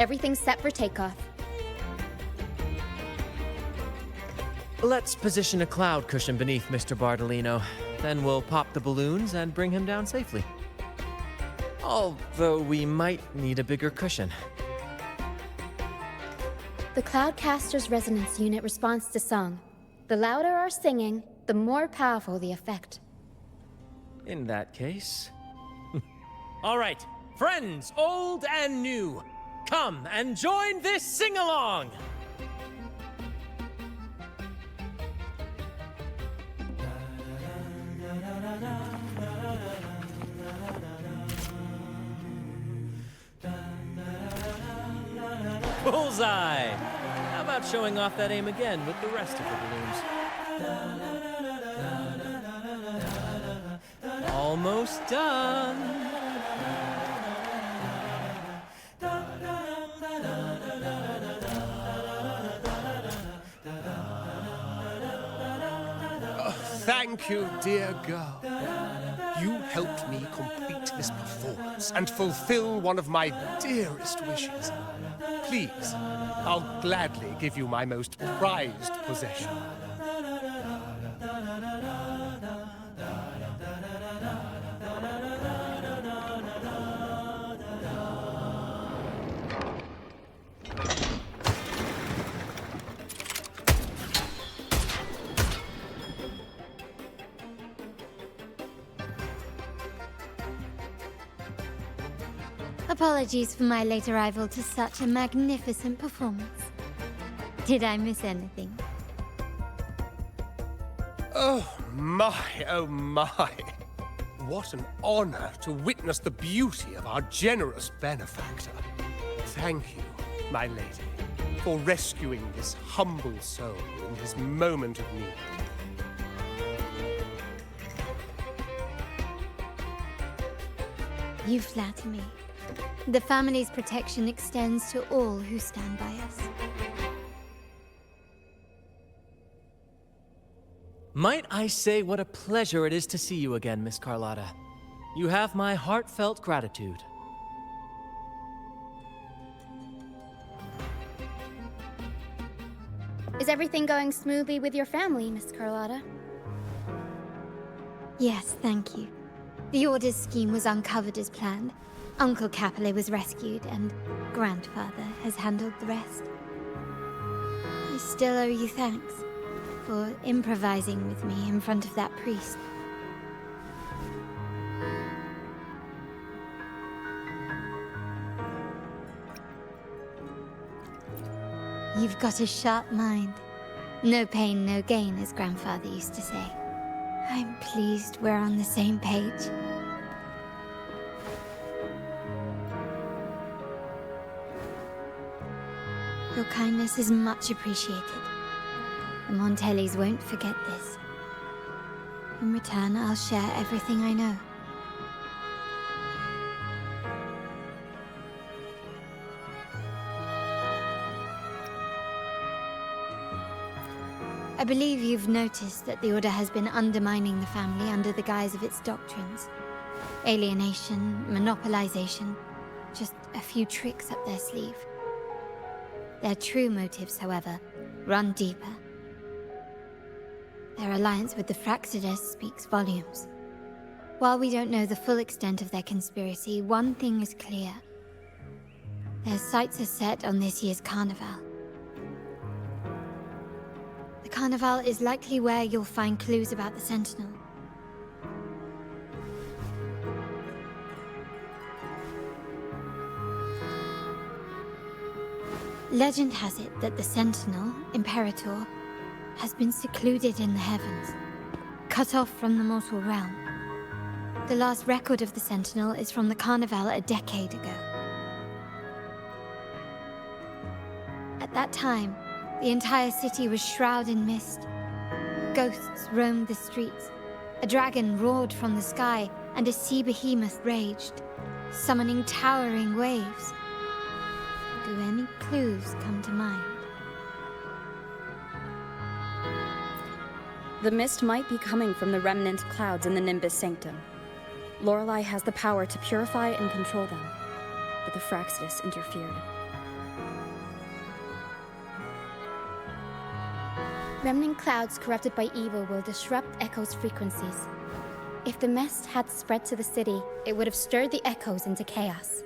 Everything's set for takeoff. Let's position a cloud cushion beneath Mr. Bardolino. Then we'll pop the balloons and bring him down safely. Although we might need a bigger cushion. The Cloudcaster's resonance unit responds to song. The louder our singing, the more powerful the effect. In that case... All right, friends, old and new, come and join this sing-along! Bullseye! How about showing off that aim again with the rest of the balloons? Almost done! Thank you, dear girl. You helped me complete this performance and fulfill one of my dearest wishes. Please, I'll gladly give you my most prized possession. Apologies for my late arrival to such a magnificent performance. Did I miss anything? Oh my, oh my. What an honor to witness the beauty of our generous benefactor. Thank you, my lady, for rescuing this humble soul in his moment of need. You flatter me. The family's protection extends to all who stand by us. Might I say what a pleasure it is to see you again, Miss Carlotta. You have my heartfelt gratitude. Is everything going smoothly with your family, Miss Carlotta? Yes, thank you. The Order's scheme was uncovered as planned. Uncle Capulet was rescued, and Grandfather has handled the rest. I still owe you thanks for improvising with me in front of that priest. You've got a sharp mind. No pain, no gain, as Grandfather used to say. I'm pleased we're on the same page. Your kindness is much appreciated. The Montellis won't forget this. In return, I'll share everything I know. I believe you've noticed that the Order has been undermining the family under the guise of its doctrines. Alienation, monopolization, just a few tricks up their sleeve. Their true motives, however, run deeper. Their alliance with the Fraxidus speaks volumes. While we don't know the full extent of their conspiracy, one thing is clear. Their sights are set on this year's Carnevale. The Carnevale is likely where you'll find clues about the Sentinel. Legend has it that the Sentinel, Imperator, has been secluded in the heavens, cut off from the mortal realm. The last record of the Sentinel is from the Carnevale a decade ago. At that time, the entire city was shrouded in mist. Ghosts roamed the streets. A dragon roared from the sky, and a sea behemoth raged. summoning towering waves. Do any clues come to mind? The mist might be coming from the remnant clouds in the Nimbus Sanctum. Lorelei has the power to purify and control them, but the Fraxidus interfered. Remnant clouds corrupted by evil will disrupt Echoes' frequencies. If the mist had spread to the city, it would have stirred the Echoes into chaos.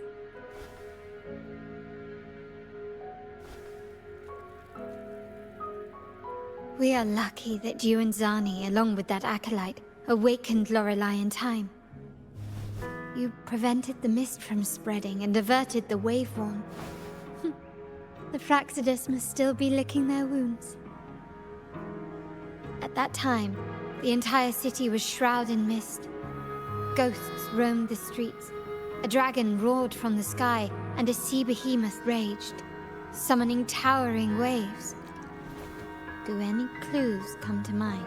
We are lucky that you and Zani, along with that acolyte, awakened Lorelei in time. You prevented the mist from spreading and averted the wave-worn. The Fraxidus must still be licking their wounds. At that time, the entire city was shrouded in mist. Ghosts roamed the streets. A dragon roared from the sky, and a sea behemoth raged, summoning towering waves. Do any clues come to mind?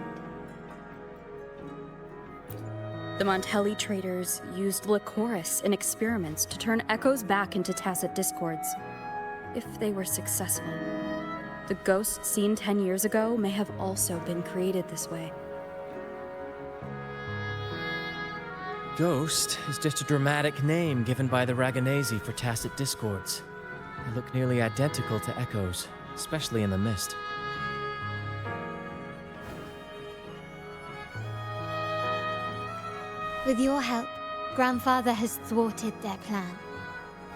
The Montelli traders used Lycoris in experiments to turn Echoes back into tacit discords. If they were successful, the ghosts seen 10 years ago may have also been created this way. Ghost is just a dramatic name given by the Ragunesi for tacit discords. They look nearly identical to Echoes, especially in the mist. With your help, Grandfather has thwarted their plan.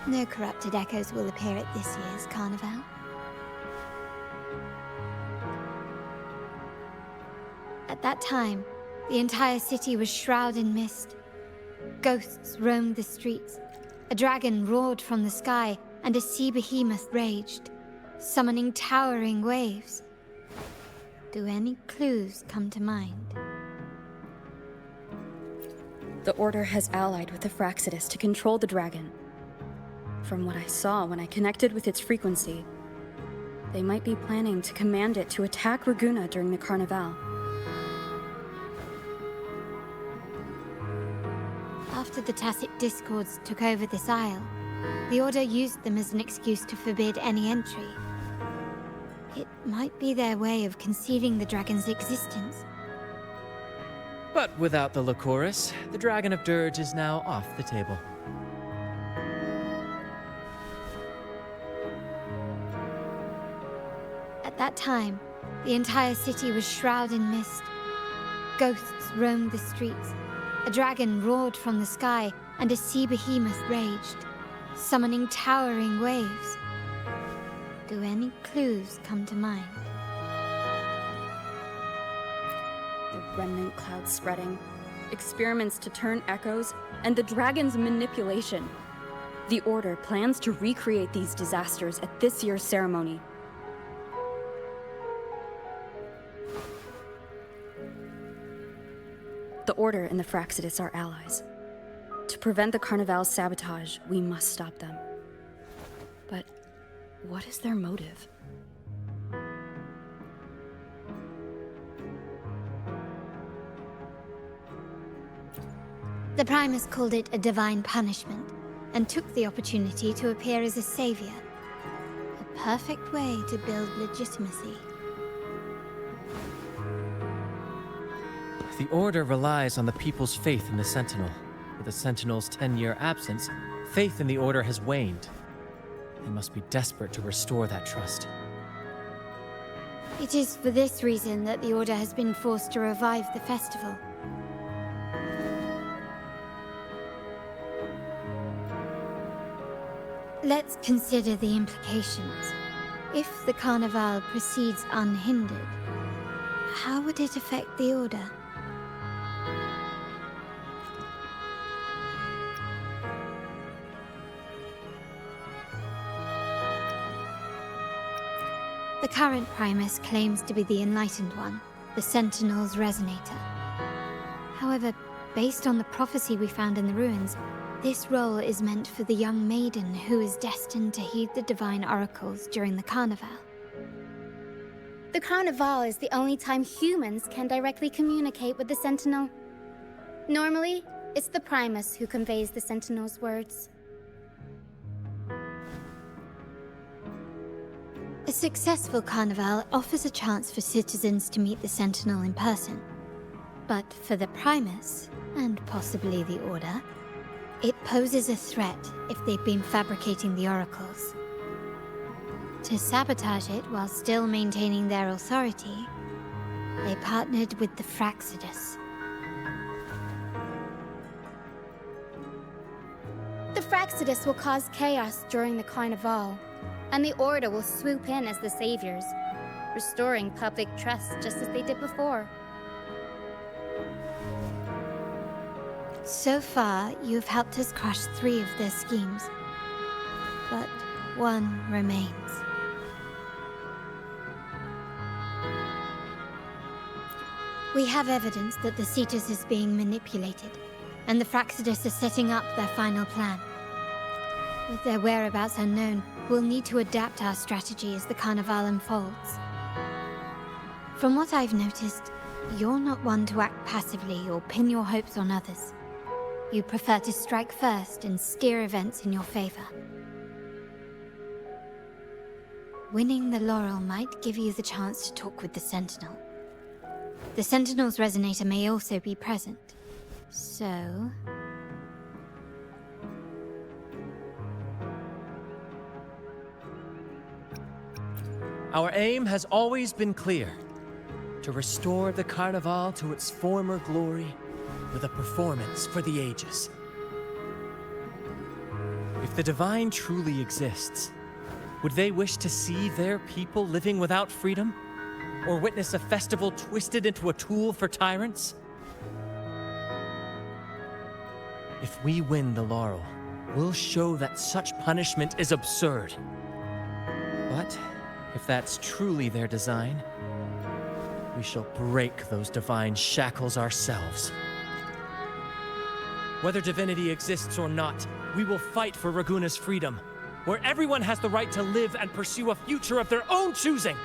No corrupted Echoes will appear at this year's Carnevale. At that time, the entire city was shrouded in mist. Ghosts roamed the streets. A dragon roared from the sky, and a sea behemoth raged, summoning towering waves. Do any clues come to mind? The Order has allied with the Fraxidus to control the dragon. From what I saw when I connected with its frequency, they might be planning to command it to attack Ragunna during the Carnevale. After the Tacit Discords took over this isle, the Order used them as an excuse to forbid any entry. It might be their way of concealing the dragon's existence. But without the Lycoris, the Dragon of Dirge is now off the table. At that time, the entire city was shrouded in mist. Ghosts roamed the streets. A dragon roared from the sky, and a sea behemoth raged, summoning towering waves. Do any clues come to mind? The remnant clouds spreading, experiments to turn Echoes, and the dragon's manipulation. The Order plans to recreate these disasters at this year's ceremony. The Order and the Fraxidus are allies. To prevent the Carnevale's sabotage, we must stop them. But what is their motive? The Primus called it a divine punishment, and took the opportunity to appear as a savior. A perfect way to build legitimacy. The Order relies on the people's faith in the Sentinel. With the Sentinel's 10-year absence, faith in the Order has waned. They must be desperate to restore that trust. It is for this reason that the Order has been forced to revive the festival. Let's consider the implications. If the Carnevale proceeds unhindered, how would it affect the Order? The current Primus claims to be the Enlightened One, the Sentinel's Resonator. However, based on the prophecy we found in the ruins, this role is meant for the young maiden who is destined to heed the divine oracles during the Carnevale. The Carnevale is the only time humans can directly communicate with the Sentinel. Normally, it's the Primus who conveys the Sentinel's words. successful Carnevale offers a chance for citizens to meet the Sentinel in person. But for the Primus, and possibly the Order, it poses a threat if they've been fabricating the oracles. To sabotage it while still maintaining their authority, they partnered with the Fraccidus. The Fraccidus will cause chaos during the Carnevale, and the Order will swoop in as the saviors, restoring public trust just as they did before. So far, you've helped us crush 3 of their schemes, but one remains. We have evidence that the Cetus is being manipulated, and the Fraccidus are setting up their final plan. With their whereabouts unknown, we'll need to adapt our strategy as the Carnevale unfolds. From what I've noticed, you're not one to act passively or pin your hopes on others. You prefer to strike first and steer events in your favor. Winning the Laurel might give you the chance to talk with the Sentinel. The Sentinel's resonator may also be present, so... Our aim has always been clear: to restore the Carnevale to its former glory with a performance for the ages. If the Divine truly exists, would they wish to see their people living without freedom? Or witness a festival twisted into a tool for tyrants? If we win the Laurel, we'll show that such punishment is absurd. But if that's truly their design, we shall break those divine shackles ourselves. Whether divinity exists or not, we will fight for Ragunna's freedom, where everyone has the right to live and pursue a future of their own choosing.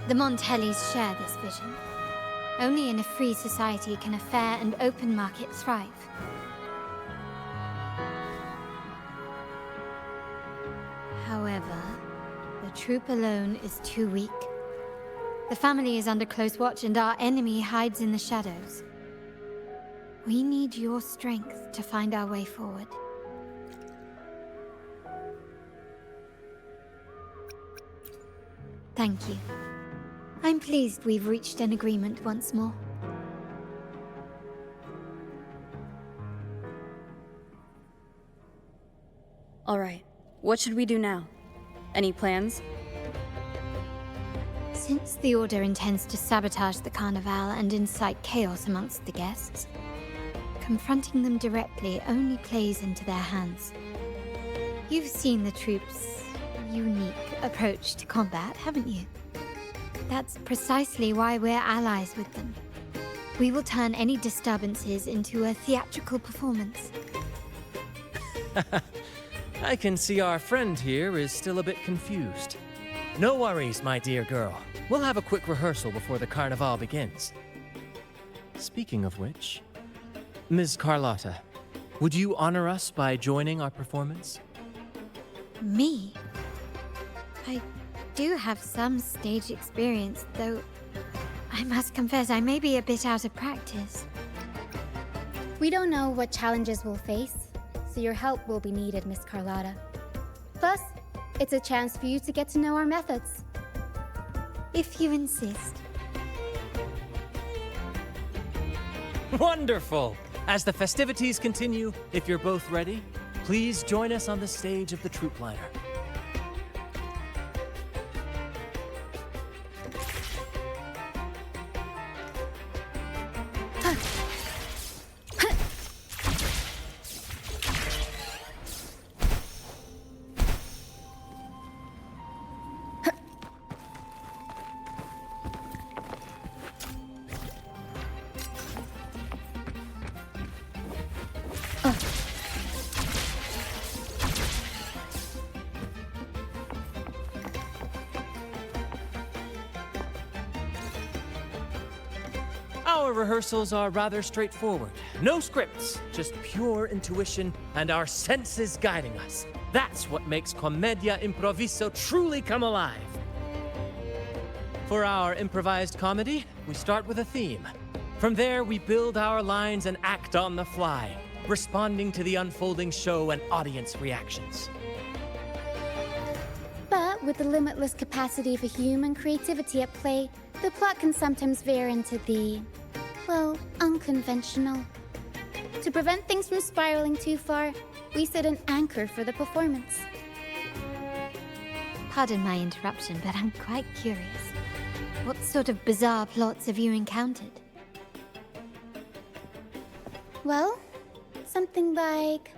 The Montellis share this vision. Only in a free society can a fair and open market thrive. However, the Troupe alone is too weak. The family is under close watch and our enemy hides in the shadows. We need your strength to find our way forward. Thank you. I'm pleased we've reached an agreement once more. All right, what should we do now? Any plans? Since the Order intends to sabotage the Carnevale and incite chaos amongst the guests, confronting them directly only plays into their hands. You've seen the Troupe's unique approach to combat, haven't you? That's precisely why we're allies with them. We will turn any disturbances into a theatrical performance. I can see our friend here is still a bit confused. No worries, my dear girl. We'll have a quick rehearsal before the Carnevale begins. Speaking of which, Ms. Carlotta, would you honor us by joining our performance? Me? I do have some stage experience, though I must confess I may be a bit out of practice. We don't know what challenges we'll face, so your help will be needed, Miss Carlotta. Plus, it's a chance for you to get to know our methods. If you insist. Wonderful! As the festivities continue, if you're both ready, please join us on the stage of the Troupe liner. Our rehearsals are rather straightforward. No scripts, just pure intuition and our senses guiding us. That's what makes Commedia Improviso truly come alive. For our improvised comedy, we start with a theme. From there, we build our lines and act on the fly, responding to the unfolding show and audience reactions. But with the limitless capacity for human creativity at play, the plot can sometimes veer into the, well, unconventional. To prevent things from spiraling too far, we set an anchor for the performance. Pardon my interruption, but I'm quite curious. What sort of bizarre plots have you encountered? Well, something like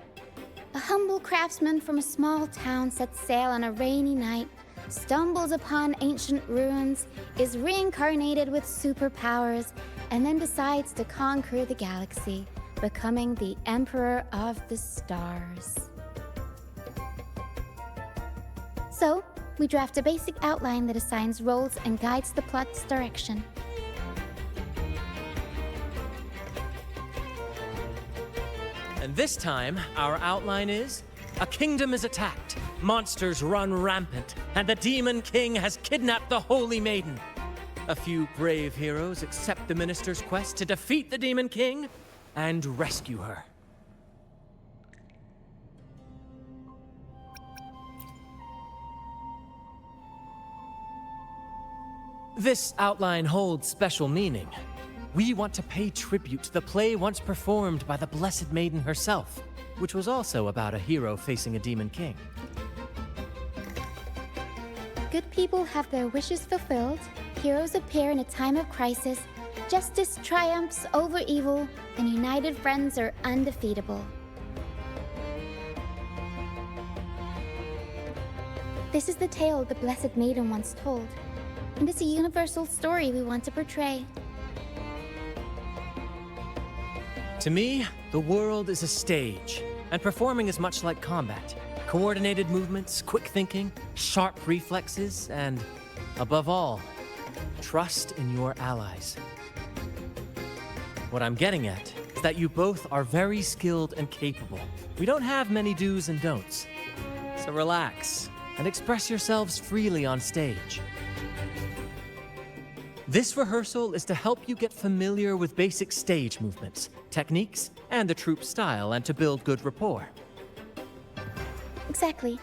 a humble craftsman from a small town sets sail on a rainy night, stumbles upon ancient ruins, is reincarnated with superpowers, and then decides to conquer the galaxy, becoming the Emperor of the Stars. So, we draft a basic outline that assigns roles and guides the plot's direction. And this time, our outline is: a kingdom is attacked, monsters run rampant, and the Demon King has kidnapped the Holy Maiden. A few brave heroes accept the minister's quest to defeat the Demon King and rescue her. This outline holds special meaning. We want to pay tribute to the play once performed by the Blessed Maiden herself, which was also about a hero facing a Demon King. Good people have their wishes fulfilled, heroes appear in a time of crisis, justice triumphs over evil, and united friends are undefeatable. This is the tale the Blessed Maiden once told, and it's a universal story we want to portray. To me, the world is a stage, and performing is much like combat. Coordinated movements, quick thinking, sharp reflexes, and, above all, trust in your allies. What I'm getting at is that you both are very skilled and capable. We don't have many do's and don'ts. So relax and express yourselves freely on stage. This rehearsal is to help you get familiar with basic stage movements, techniques, and the troupe style, and to build good rapport. Exactly.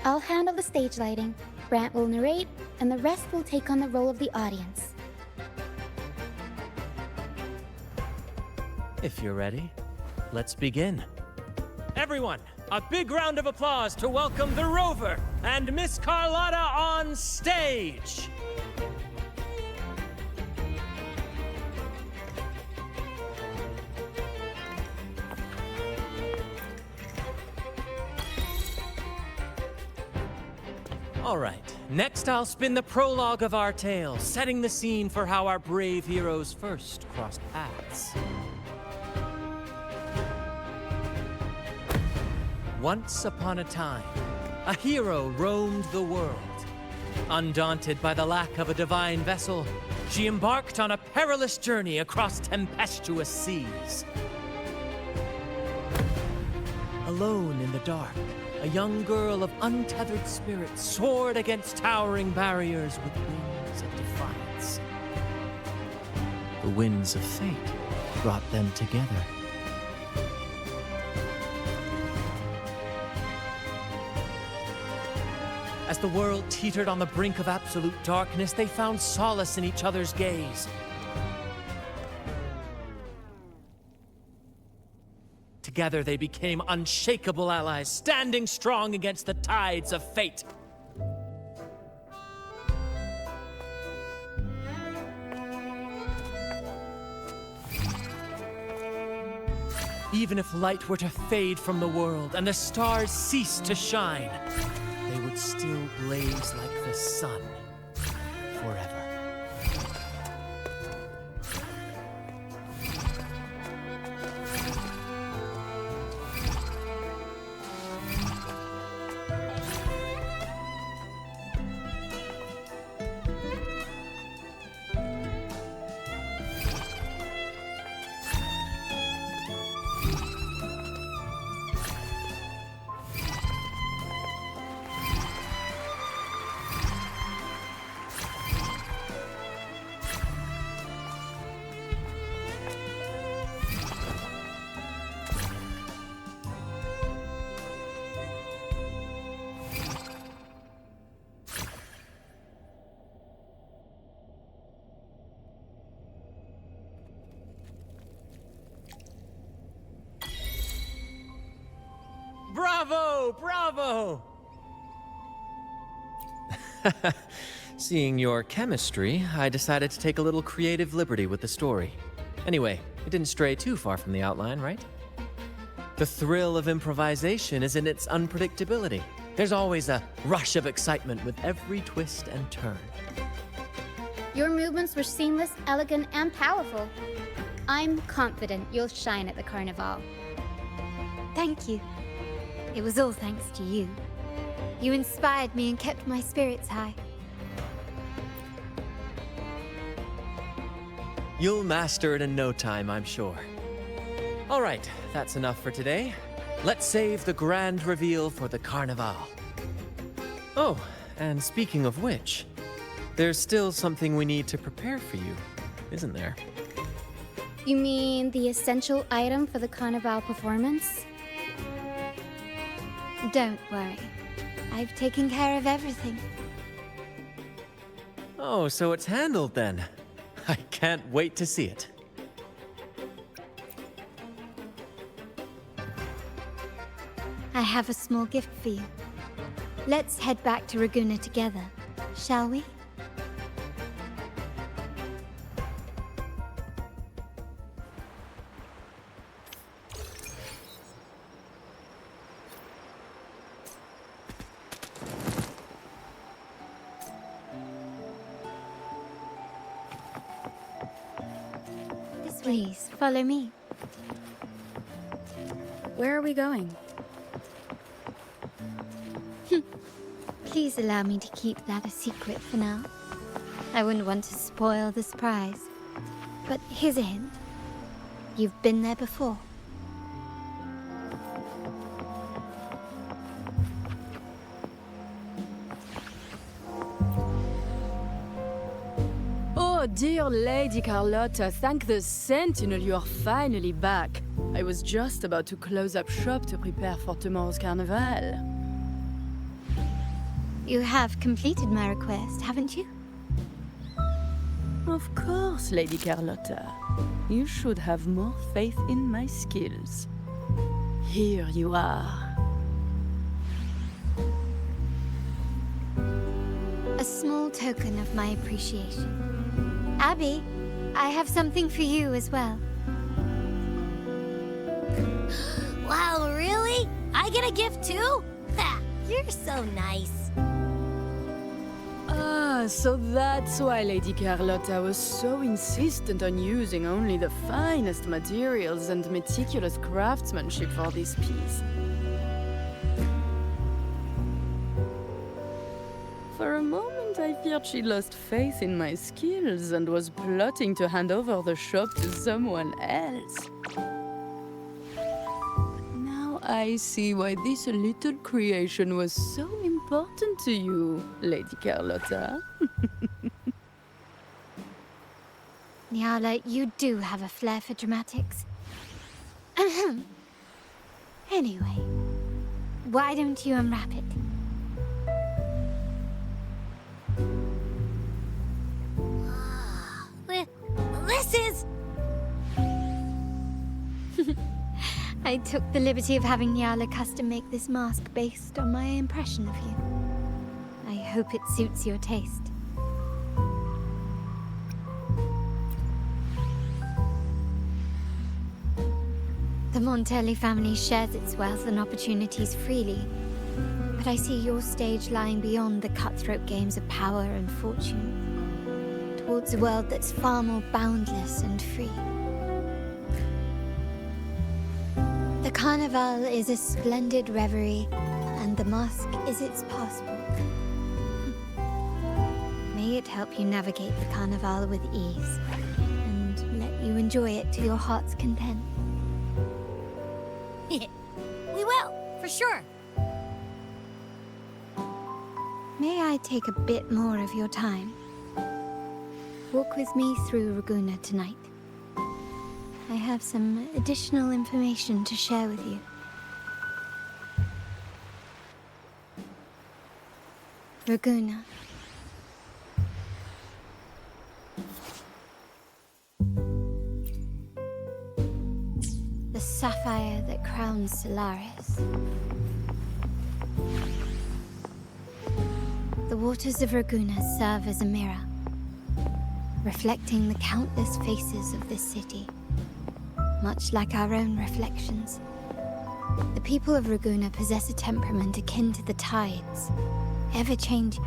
I'll handle the stage lighting, Brant will narrate, and the rest will take on the role of the audience. If you're ready, let's begin. Everyone, a big round of applause to welcome the Rover and Miss Carlotta on stage! All right, next I'll spin the prologue of our tale, setting the scene for how our brave heroes first crossed paths. Once upon a time, a hero roamed the world. Undaunted by the lack of a divine vessel, she embarked on a perilous journey across tempestuous seas. Alone in the dark, a young girl of untethered spirit soared against towering barriers with wings of defiance. The winds of fate brought them together. As the world teetered on the brink of absolute darkness, they found solace in each other's gaze. Together they became unshakable allies, standing strong against the tides of fate. Even if light were to fade from the world and the stars cease to shine, they would still blaze like the sun forever. Bravo! Bravo! Seeing your chemistry, I decided to take a little creative liberty with the story. Anyway, it didn't stray too far from the outline, right? The thrill of improvisation is in its unpredictability. There's always a rush of excitement with every twist and turn. Your movements were seamless, elegant, and powerful. I'm confident you'll shine at the Carnevale. Thank you. It was all thanks to you. You inspired me and kept my spirits high. You'll master it in no time, I'm sure. All right, that's enough for today. Let's save the grand reveal for the Carnevale. Oh, and speaking of which, there's still something we need to prepare for you, isn't there? You mean the essential item for the Carnevale performance? Don't worry. I've taken care of everything. Oh, so it's handled then. I can't wait to see it. I have a small gift for you. Let's head back to Ragunna together, shall we? Please, follow me. Where are we going? Please allow me to keep that a secret for now. I wouldn't want to spoil the surprise. But here's a hint. You've been there before. Oh, dear Lady Carlotta, thank the Sentinel you are finally back. I was just about to close up shop to prepare for tomorrow's Carnevale. You have completed my request, haven't you? Of course, Lady Carlotta. You should have more faith in my skills. Here you are. A small token of my appreciation. Abby, I have something for you as well. Wow, really? I get a gift too? Ha! You're so nice. Ah, so that's why Lady Carlotta was so insistent on using only the finest materials and meticulous craftsmanship for this piece. For a moment, I feared she lost faith in my skills and was plotting to hand over the shop to someone else. Now I see why this little creation was so important to you, Lady Carlotta. Nyala, you do have a flair for dramatics. Anyway, why don't you unwrap it? This is... I took the liberty of having Nyala custom make this mask based on my impression of you. I hope it suits your taste. The Montelli family shares its wealth and opportunities freely, but I see your stage lying beyond the cutthroat games of power and fortune, towards a world that's far more boundless and free. The Carnevale is a splendid reverie, and the mask is its passport. May it help you navigate the Carnevale with ease, and let you enjoy it to your heart's content. We will, for sure. May I take a bit more of your time? Walk with me through Ragunna tonight. I have some additional information to share with you. Ragunna. The sapphire that crowns Solaris. waters of Ragunna serve as a mirror, reflecting the countless faces of this city, much like our own reflections. The people of Ragunna possess a temperament akin to the tides, ever-changing.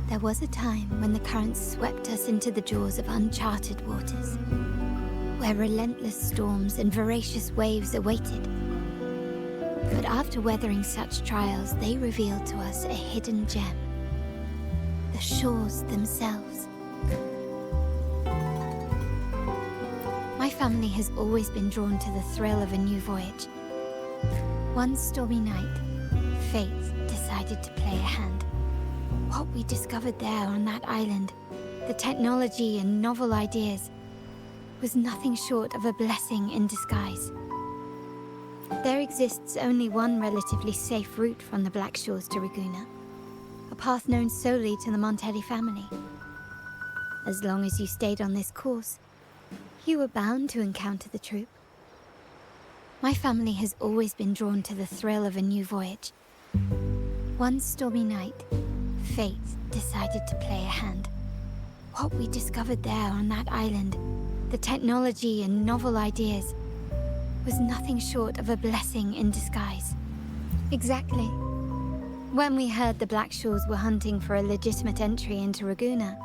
There was a time when the currents swept us into the jaws of uncharted waters, where relentless storms and voracious waves awaited. But after weathering such trials, they revealed to us a hidden gem: the shores themselves. My family has always been drawn to the thrill of a new voyage. One stormy night, fate decided to play a hand. What we discovered there on that island, the technology and novel ideas, was nothing short of a blessing in disguise. There exists only one relatively safe route from the Black Shores to Ragunna, a path known solely to the Montelli family. As long as you stayed on this course, you were bound to encounter the Troupe. My family has always been drawn to the thrill of a new voyage. One stormy night, fate decided to play a hand. What we discovered there on that island, the technology and novel ideas, was nothing short of a blessing in disguise. Exactly. When we heard the Black Shores were hunting for a legitimate entry into Ragunna,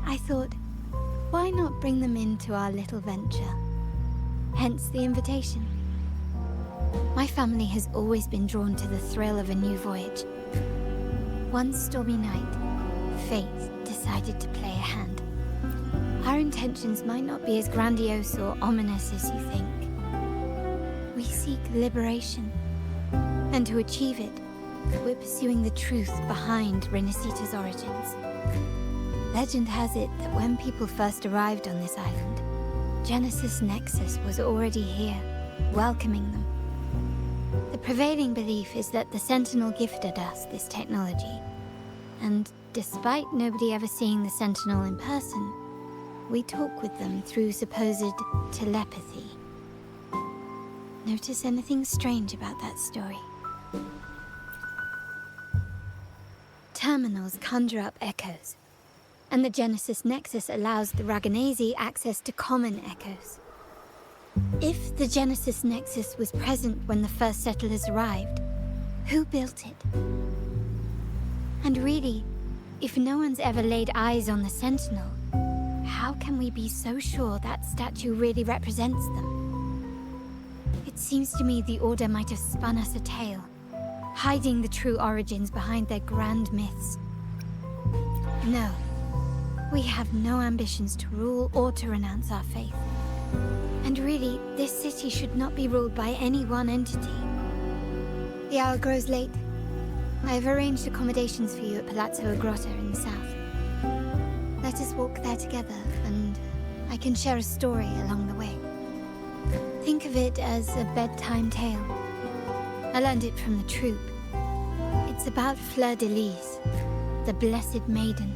I thought, why not bring them into our little venture? Hence the invitation. My family has always been drawn to the thrill of a new voyage. One stormy night, fate decided to play a hand. Our intentions might not be as grandiose or ominous as you think. We seek liberation, and to achieve it, we're pursuing the truth behind Rinascita's origins. Legend has it that when people first arrived on this island, Genesis Nexus was already here, welcoming them. The prevailing belief is that the Sentinel gifted us this technology, and despite nobody ever seeing the Sentinel in person, we talk with them through supposed telepathy. Notice anything strange about that story? Terminals conjure up echoes, and the Genesis Nexus allows the Ragunese access to common echoes. If the Genesis Nexus was present when the first settlers arrived, who built it? And really, if no one's ever laid eyes on the Sentinel, how can we be so sure that statue really represents them? It seems to me the Order might have spun us a tale, hiding the true origins behind their grand myths. No, we have no ambitions to rule or to renounce our faith. And really, this city should not be ruled by any one entity. The hour grows late. I have arranged accommodations for you at Palazzo Agrotta in the south. Let us walk there together, and I can share a story along the way. Think of it as a bedtime tale. I learned it from the Troupe. It's about Fleur-de-Lis, the Blessed Maiden.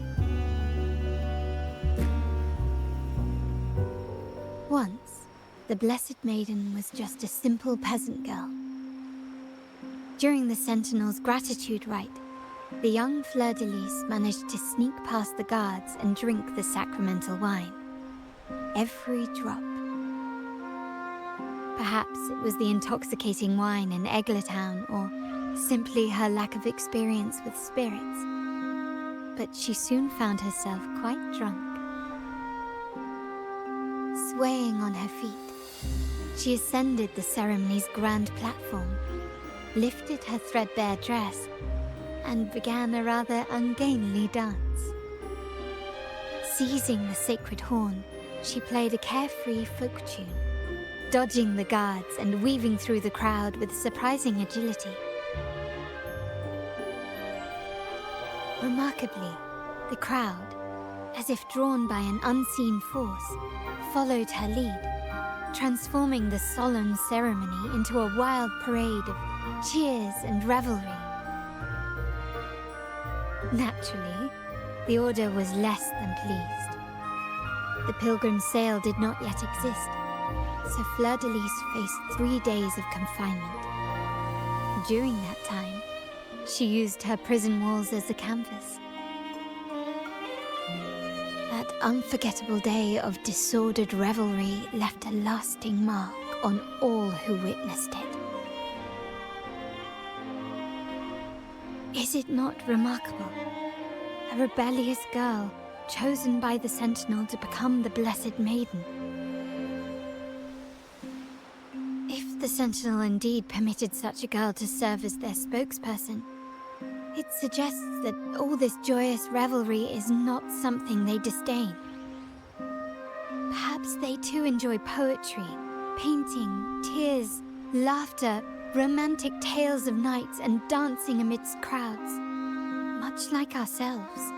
Once, the Blessed Maiden was just a simple peasant girl. During the Sentinel's gratitude rite, the young Fleur-de-Lis managed to sneak past the guards and drink the sacramental wine. Every drop. Perhaps it was the intoxicating wine in Eglatown, or simply her lack of experience with spirits. But she soon found herself quite drunk. Swaying on her feet, she ascended the ceremony's grand platform, lifted her threadbare dress, and began a rather ungainly dance. Seizing the sacred horn, she played a carefree folk tune, dodging the guards and weaving through the crowd with surprising agility. Remarkably, the crowd, as if drawn by an unseen force, followed her lead, transforming the solemn ceremony into a wild parade of cheers and revelry. Naturally, the Order was less than pleased. The Pilgrim sale did not yet exist, so Fleur-de-Lis faced 3 days of confinement. During that time, She used her prison walls as a canvas. That unforgettable day of disordered revelry left a lasting mark on all who witnessed it. Is it not remarkable? A rebellious girl, chosen by the Sentinel to become the Blessed Maiden. If the Sentinel indeed permitted such a girl to serve as their spokesperson, it suggests that all this joyous revelry is not something they disdain. Perhaps they too enjoy poetry, painting, tears, laughter, romantic tales of knights, and dancing amidst crowds, much like ourselves.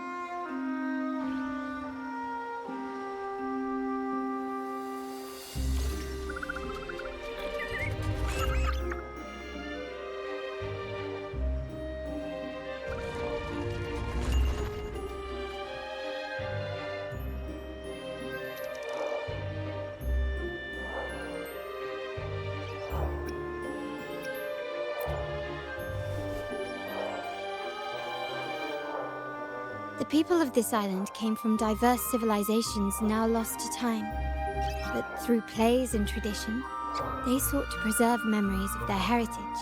The people of this island came from diverse civilizations now lost to time, but through plays and tradition, they sought to preserve memories of their heritage.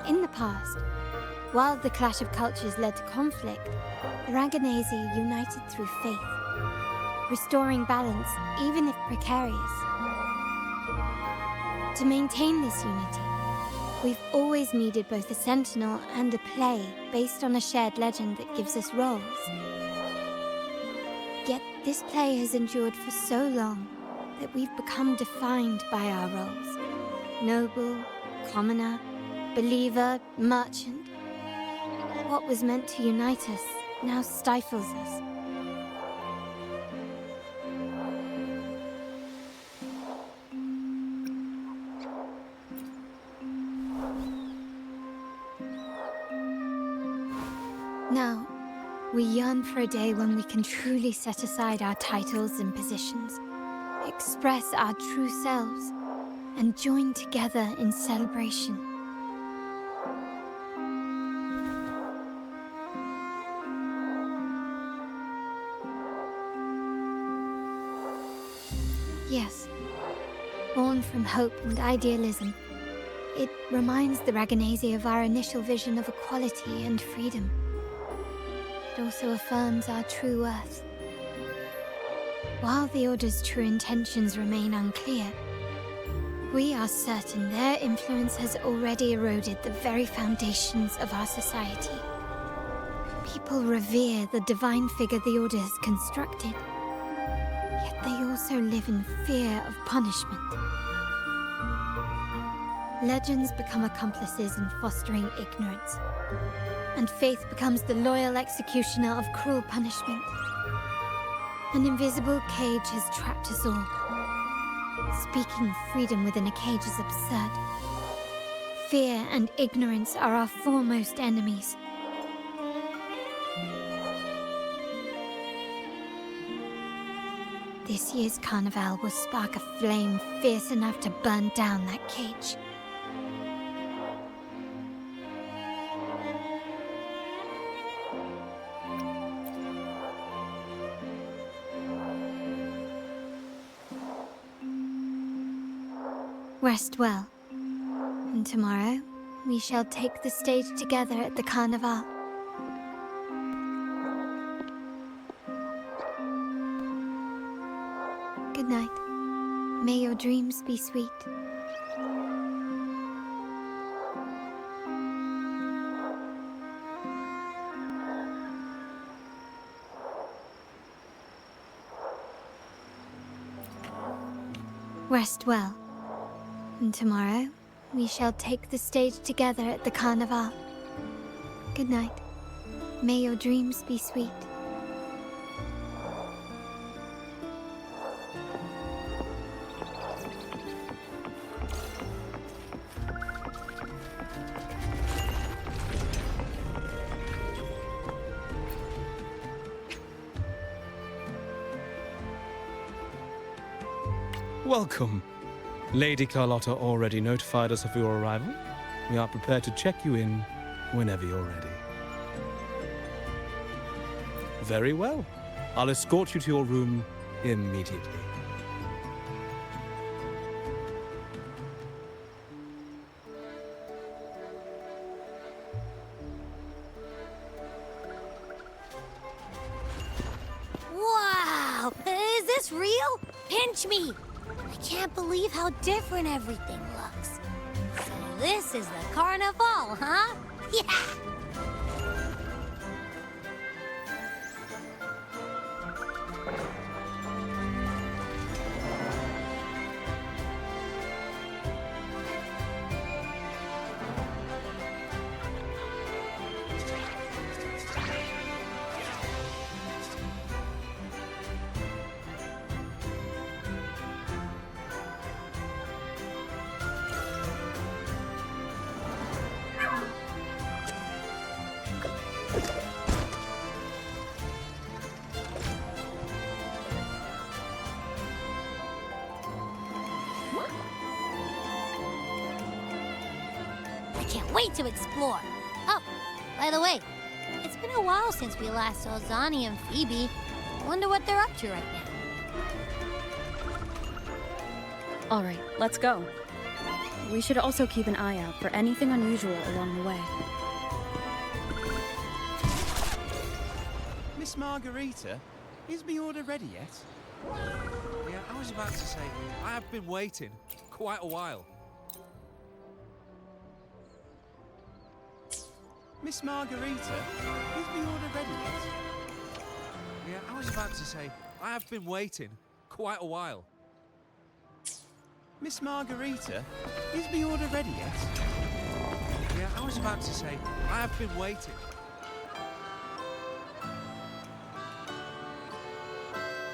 In the past, while the clash of cultures led to conflict, the Ragunna united through faith, restoring balance even if precarious. To maintain this unity, we've always needed both a sentinel and a play based on a shared legend that gives us roles. Yet this play has endured for so long that we've become defined by our roles. Noble, commoner, believer, merchant. What was meant to unite us now stifles us. Now, we yearn for a day when we can truly set aside our titles and positions, express our true selves, and join together in celebration. Yes, born from hope and idealism, it reminds the Ragunna of our initial vision of equality and freedom. It also affirms our true worth. While the Order's true intentions remain unclear, we are certain their influence has already eroded the very foundations of our society. People revere the divine figure the Order has constructed, yet they also live in fear of punishment. Legends become accomplices in fostering ignorance, and faith becomes the loyal executioner of cruel punishment. An invisible cage has trapped us all. Speaking of freedom within a cage is absurd. Fear and ignorance are our foremost enemies. This year's Carnevale will spark a flame fierce enough to burn down that cage. Rest well, and tomorrow we shall take the stage together at the Carnevale. Good night. May your dreams be sweet. Rest well. And tomorrow, we shall take the stage together at the Carnevale. Good night. May your dreams be sweet. Welcome. Lady Carlotta already notified us of your arrival. We are prepared to check you in Whenever you're ready. Very well. I'll escort you to your room immediately. Wow! Is this real? Pinch me! I can't believe how different everything looks. So this is the Carnevale, huh? Yeah! I can't wait to explore. Oh, by the way, it's been a while since we last saw Zani and Phoebe. I wonder what they're up to right now. All right, let's go. We should also keep an eye out for anything unusual along the way. Miss Margarita, is my order ready yet? Yeah, I was about to say, I have been waiting quite a while. Miss Margarita, is my order ready yet? Yeah, I was about to say, I have been waiting quite a while. Miss Margarita, is my order ready yet? Yeah, I was about to say, I have been waiting.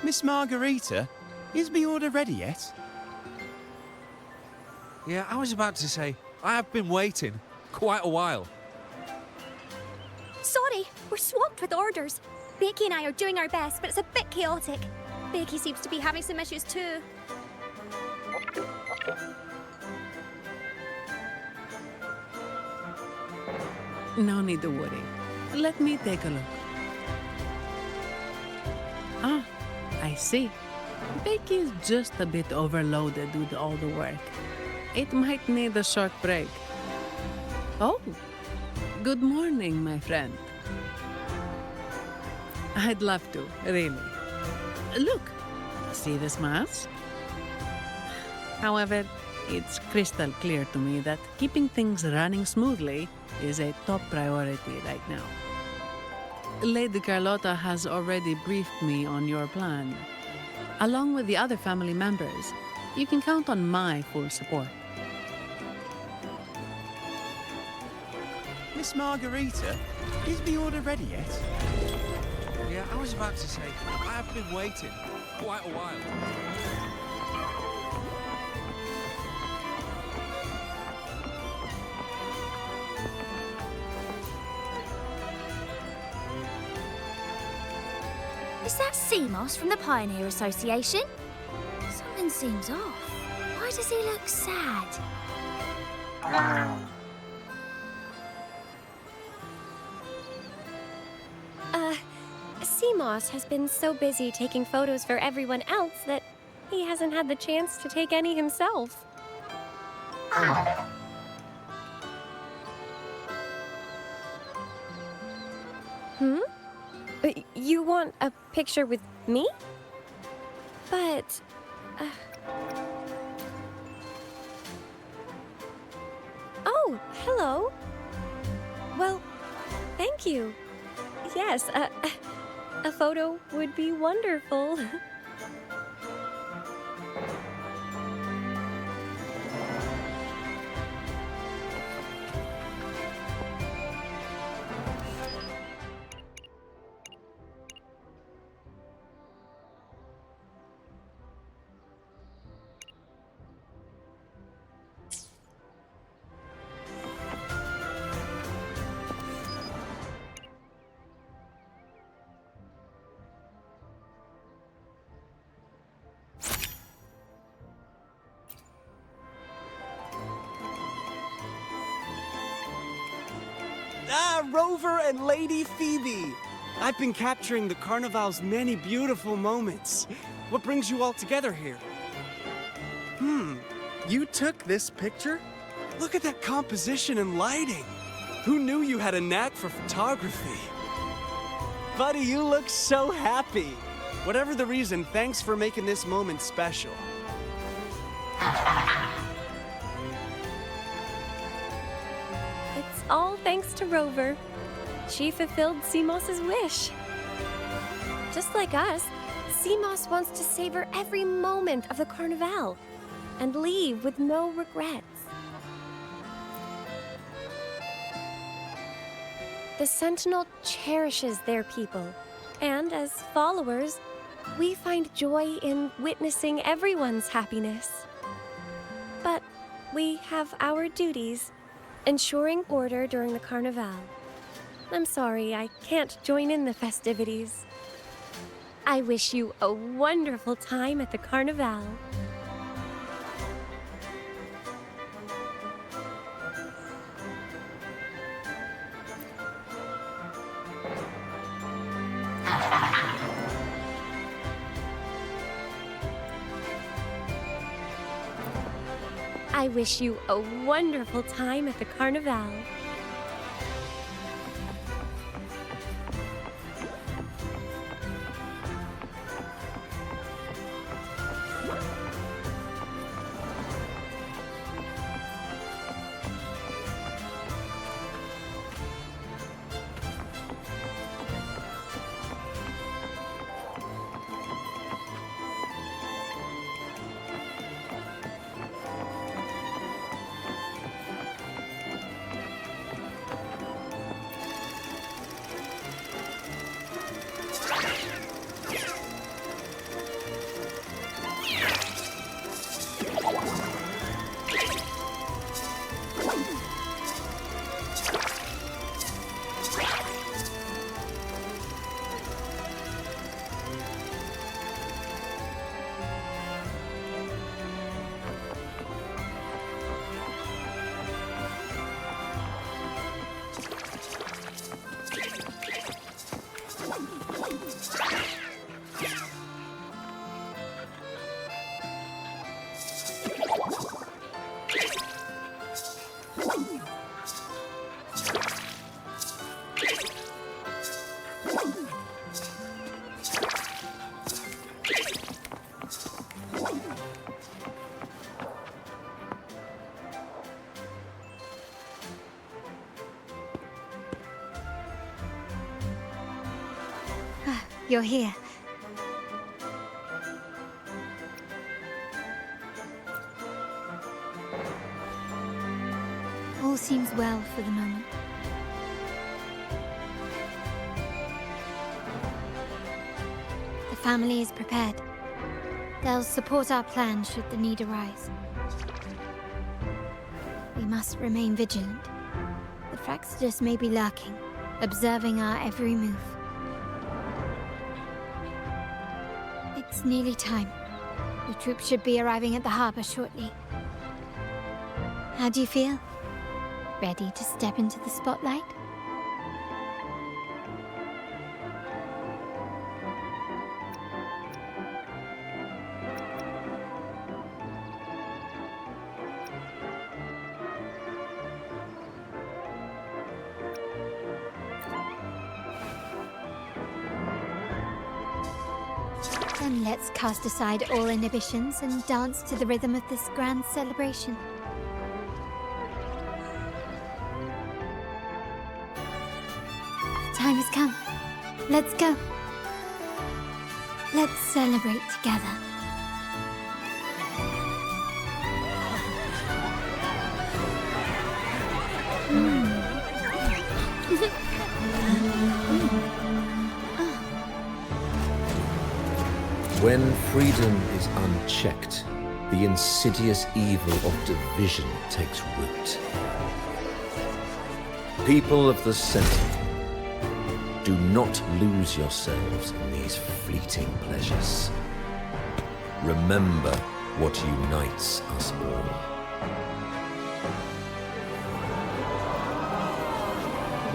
Miss Margarita, is my order ready yet? Yeah, I was about to say, I have been waiting quite a while. Sorry, we're swamped with orders. Becky and I are doing our best, but it's a bit chaotic. Becky seems to be having some issues too. No need to worry. Let me take a look. Ah, I see. Becky's just a bit overloaded with all the work. It might need a short break. Oh, good morning, my friend. I'd love to, really. Look, see this mask? However, it's crystal clear to me that keeping things running smoothly is a top priority right now. Lady Carlotta has already briefed me on your plan. Along with the other family members, you can count on my full support. Miss Margarita, is the order ready yet? Yeah, I was about to say, I have been waiting quite a while. Is that Seamoss from the Pioneer Association? Something seems off. Why does he look sad? Seamoss has been so busy taking photos for everyone else that he hasn't had the chance to take any himself. Hmm? You want a picture with me? But... Oh, hello. Well, thank you. Yes, a photo would be wonderful. Rover and Lady Phoebe! I've been capturing the Carnevale's many beautiful moments. What brings you all together here? You took this picture? Look at that composition and lighting! Who knew you had a knack for photography? Buddy, you look so happy! Whatever the reason, thanks for making this moment special. It's all thanks to Rover. She fulfilled Seamoss's wish. Just like us, Seamoss wants to savor every moment of the Carnevale and leave with no regrets. The Sentinel cherishes their people, and as followers, we find joy in witnessing everyone's happiness. But we have our duties, ensuring order during the Carnevale. I'm sorry, I can't join in the festivities. I wish you a wonderful time at the Carnevale. I wish you a wonderful time at the Carnevale. You're here. All seems well for the moment. The family is prepared. They'll support our plan should the need arise. We must remain vigilant. The Fraxidus may be lurking, observing our every move. It's nearly time. The troops should be arriving at the harbor shortly. How do you feel? Ready to step into the spotlight? Then let's cast aside all inhibitions and dance to the rhythm of this grand celebration. The time has come. Let's go. Let's celebrate together. When freedom is unchecked, the insidious evil of division takes root. People of the Sentinel, do not lose yourselves in these fleeting pleasures. Remember what unites us all.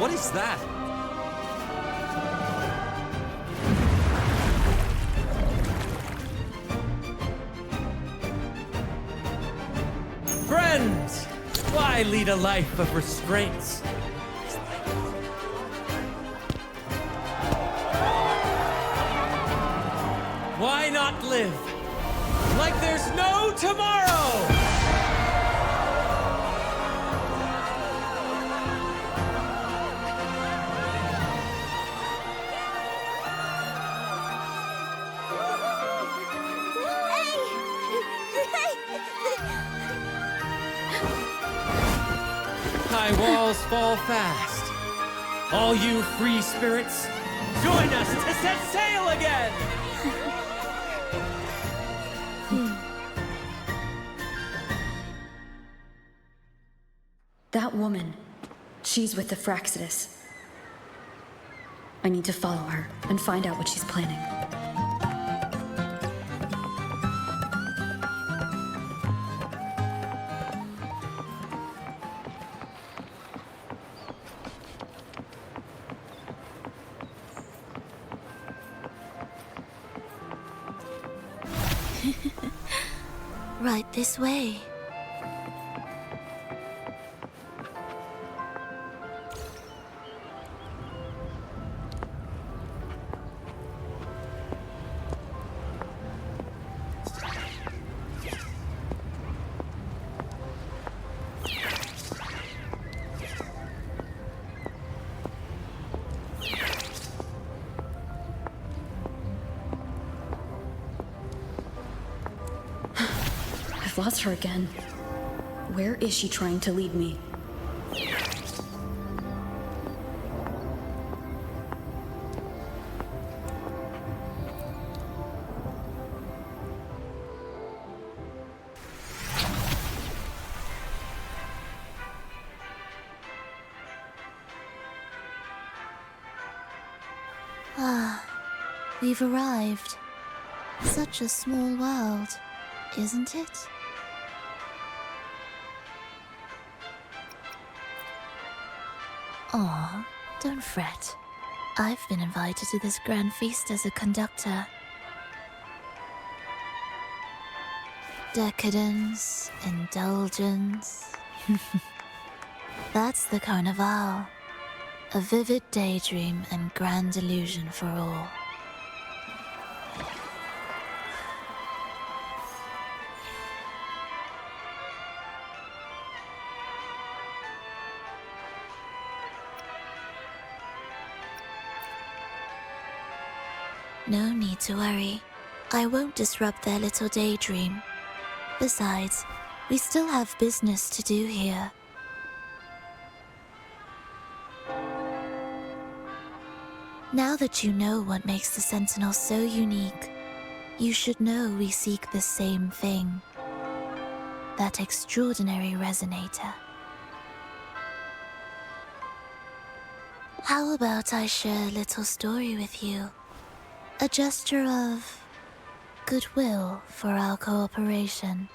What is that? Friends, why lead a life of restraints? Why not live like there's no tomorrow? High walls fall fast. All you free spirits, join us to set sail again! That woman, she's with the Fraxidus. I need to follow her and find out what she's planning. Right this way. I've lost her again. Where is she trying to lead me? Ah, we've arrived. Such a small world, isn't it? Aw, don't fret. I've been invited to this grand feast as a conductor. Decadence, indulgence. That's the Carnevale. A vivid daydream and grand illusion for all. No need to worry. I won't disrupt their little daydream. Besides, we still have business to do here. Now that you know what makes the Sentinel so unique, you should know we seek the same thing. That extraordinary resonator. How about I share a little story with you? A gesture of goodwill for our cooperation.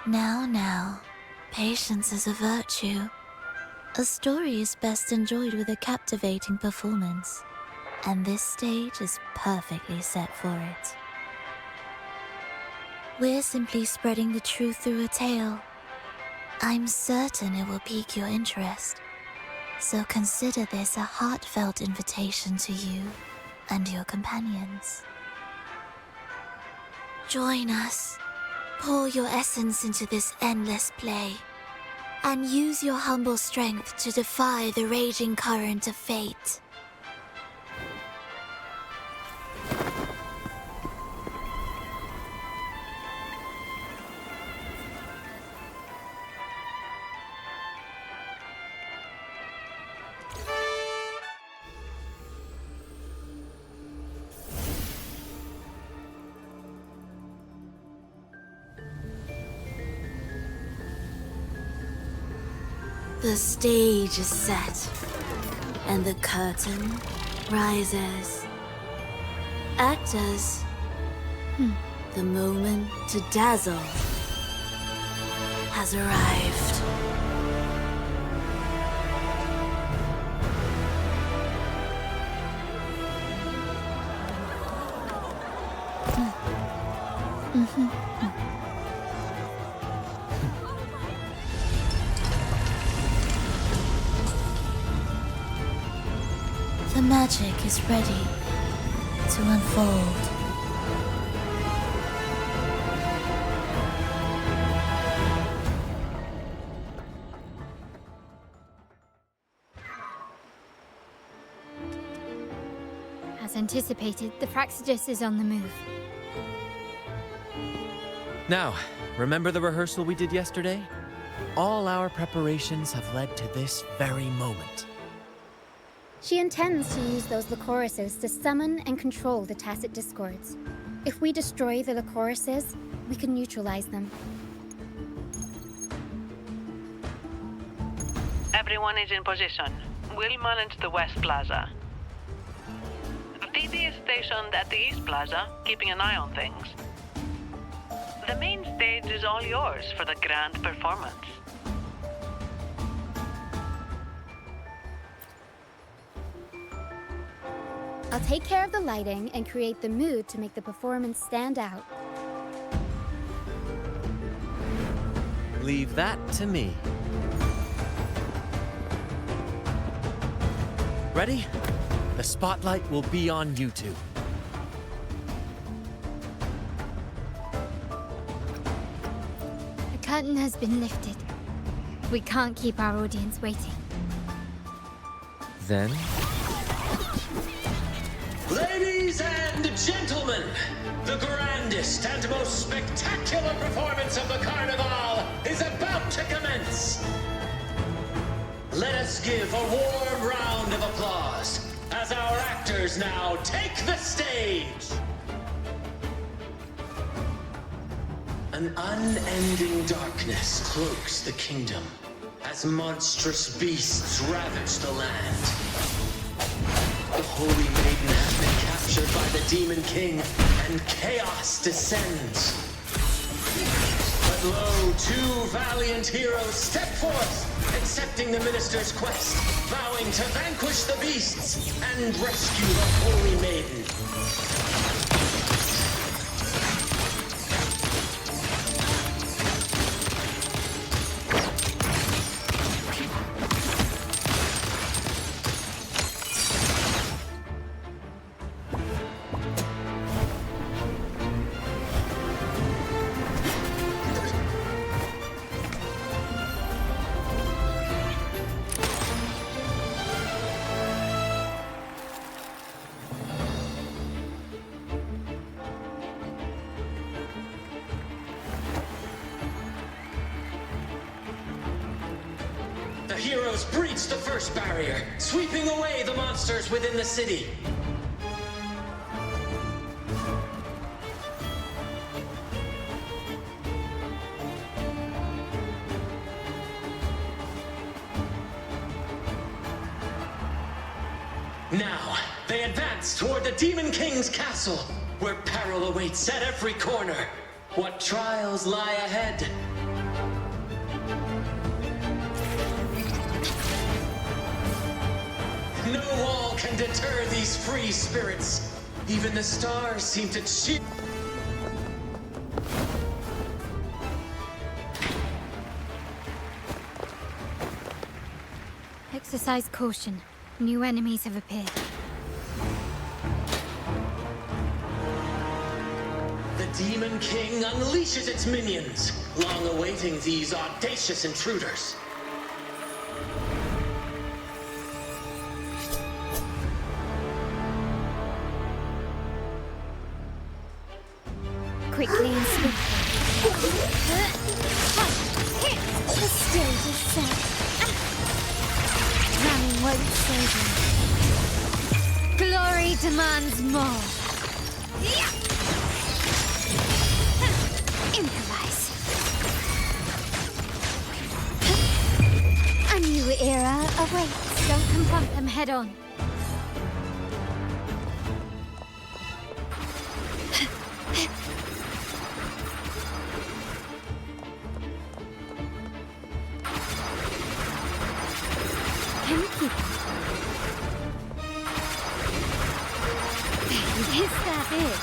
Now, patience is a virtue. A story is best enjoyed with a captivating performance, and this stage is perfectly set for it. We're simply spreading the truth through a tale. I'm certain it will pique your interest. So consider this a heartfelt invitation to you and your companions. Join us. Pour your essence into this endless play, and use your humble strength to defy the raging current of fate. The stage is set, and the curtain rises. Actors, the moment to dazzle has arrived. The magic is ready to unfold. As anticipated, the Fraxidus is on the move. Now, remember the rehearsal we did yesterday? All our preparations have led to this very moment. She intends to use those Lycorises to summon and control the Tacit Discords. If we destroy the Lycorises, we can neutralize them. Everyone is in position. We'll manage the West Plaza. Phoebe is stationed at the East Plaza, keeping an eye on things. The main stage is all yours for the grand performance. I'll take care of the lighting and create the mood to make the performance stand out. Leave that to me. Ready? The spotlight will be on you two. The curtain has been lifted. We can't keep our audience waiting. Then... Ladies and gentlemen, the grandest and most spectacular performance of the Carnevale is about to commence. Let us give a warm round of applause as our actors now take the stage. An unending darkness cloaks the kingdom as monstrous beasts ravage the land. The Holy Maiden has been captured by the Demon King, and chaos descends. But lo, two valiant heroes step forth, accepting the minister's quest, vowing to vanquish the beasts and rescue the Holy Maiden. The heroes breach the first barrier, sweeping away the monsters within the city. Now, they advance toward the Demon King's castle, where peril awaits at every corner. What trials lie ahead? No wall can deter these free spirits. Even the stars seem to cheer. Exercise caution. New enemies have appeared. The Demon King unleashes its minions, long awaiting these audacious intruders. Quickly and swiftly. The stage is set. Running won't save you. Glory demands more. Improvise. A new era awaits. Don't confront them head on. Is that it?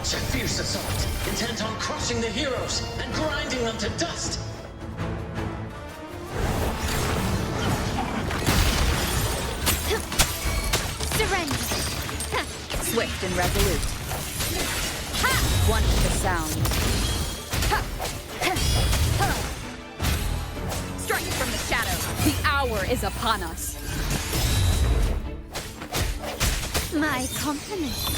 A fierce assault, intent on crushing the heroes and grinding them to dust. Surrender. Swift and resolute. One with the sound. Strike from the shadows. The hour is upon us. My compliments.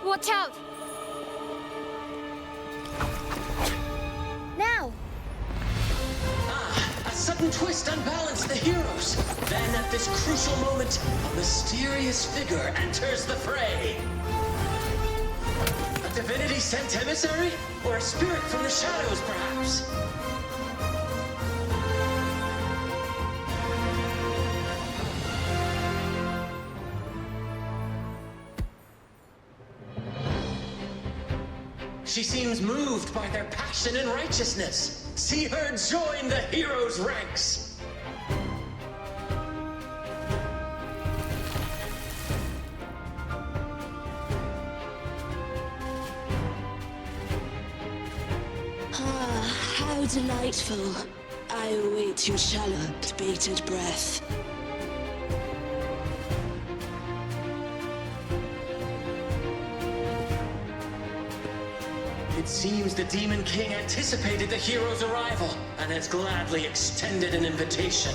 Watch out! Now! A sudden twist unbalanced the heroes. Then at this crucial moment, a mysterious figure enters the fray. A divinity sent emissary? Or a spirit from the shadows, perhaps? She seems moved by their passion and righteousness. See her join the heroes' ranks. Ah, how delightful. I await your shallow, bated breath. It seems the Demon King anticipated the hero's arrival and has gladly extended an invitation.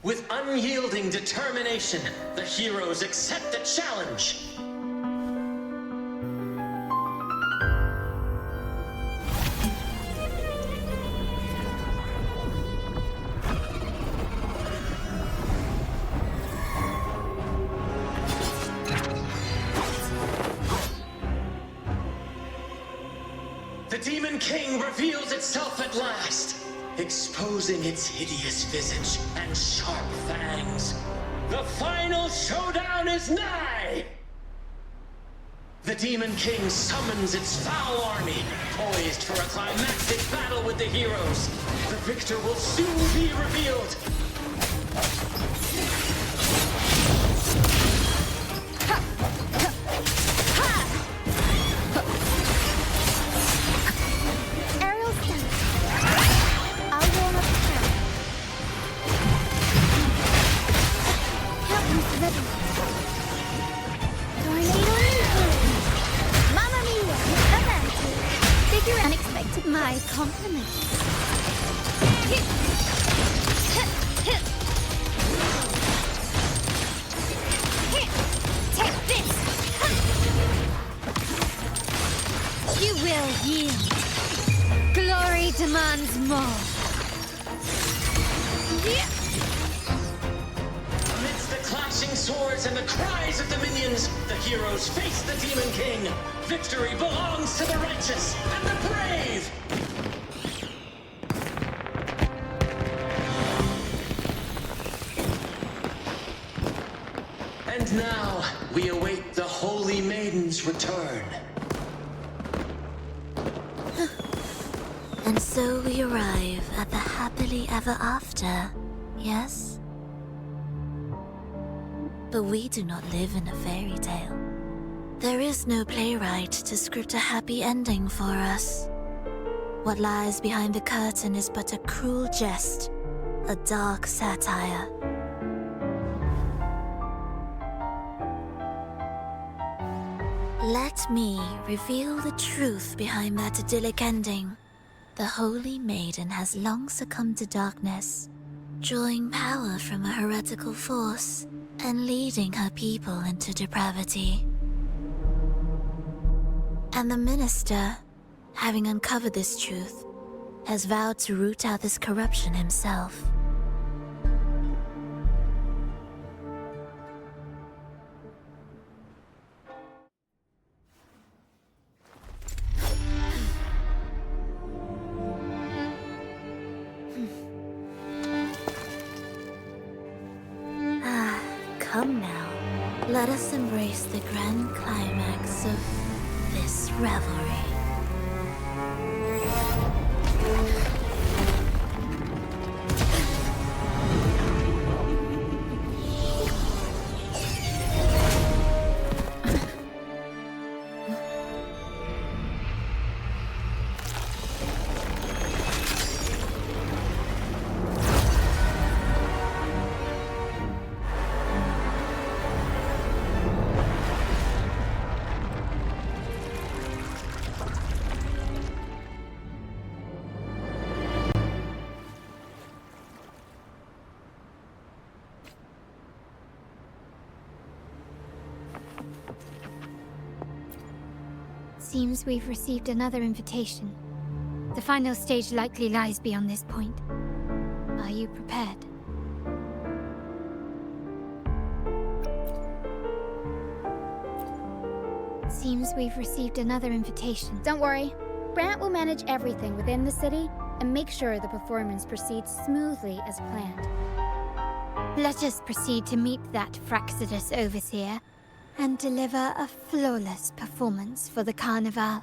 With unyielding determination, the heroes accept the challenge. The Demon King reveals itself at last, exposing its hideous visage and sharp fangs. The final showdown is nigh! The Demon King summons its foul army, poised for a climactic battle with the heroes. The victor will soon be revealed. Aerial stance. I'll warm up the crowd. Help me, Reverie. Tornado influence. Mamma mia, Avanti. Figure unexpected. My compliments. Take this! You will yield. Glory demands more. Amidst the clashing swords and the cries of the minions, the heroes face the Demon King. Victory belongs to the righteous and the brave! And now, we await the Holy Maiden's return. And so we arrive at the happily ever after, yes? But we do not live in a fairy tale. There is no playwright to script a happy ending for us. What lies behind the curtain is but a cruel jest, a dark satire. Let me reveal the truth behind that idyllic ending. The Holy Maiden has long succumbed to darkness, drawing power from a heretical force and leading her people into depravity. And the minister, having uncovered this truth, has vowed to root out this corruption himself. Come now, let us embrace the grand climax of this revelry. Seems we've received another invitation. The final stage likely lies beyond this point. Are you prepared? Seems we've received another invitation. Don't worry. Brant will manage everything within the city and make sure the performance proceeds smoothly as planned. Let us proceed to meet that Fraxidus overseer and deliver a flawless performance for the Carnevale.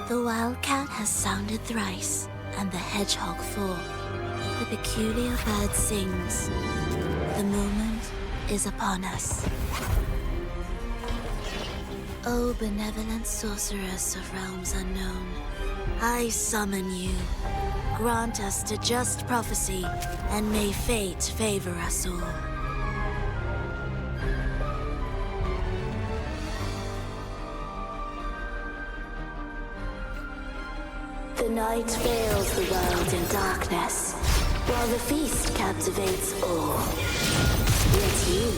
The wildcat has sounded thrice, and the hedgehog four. The peculiar bird sings. The moment is upon us. O benevolent sorceress of realms unknown, I summon you. Grant us to just prophecy, and may fate favor us all. The night veils the world in darkness, while the feast captivates all. Yet you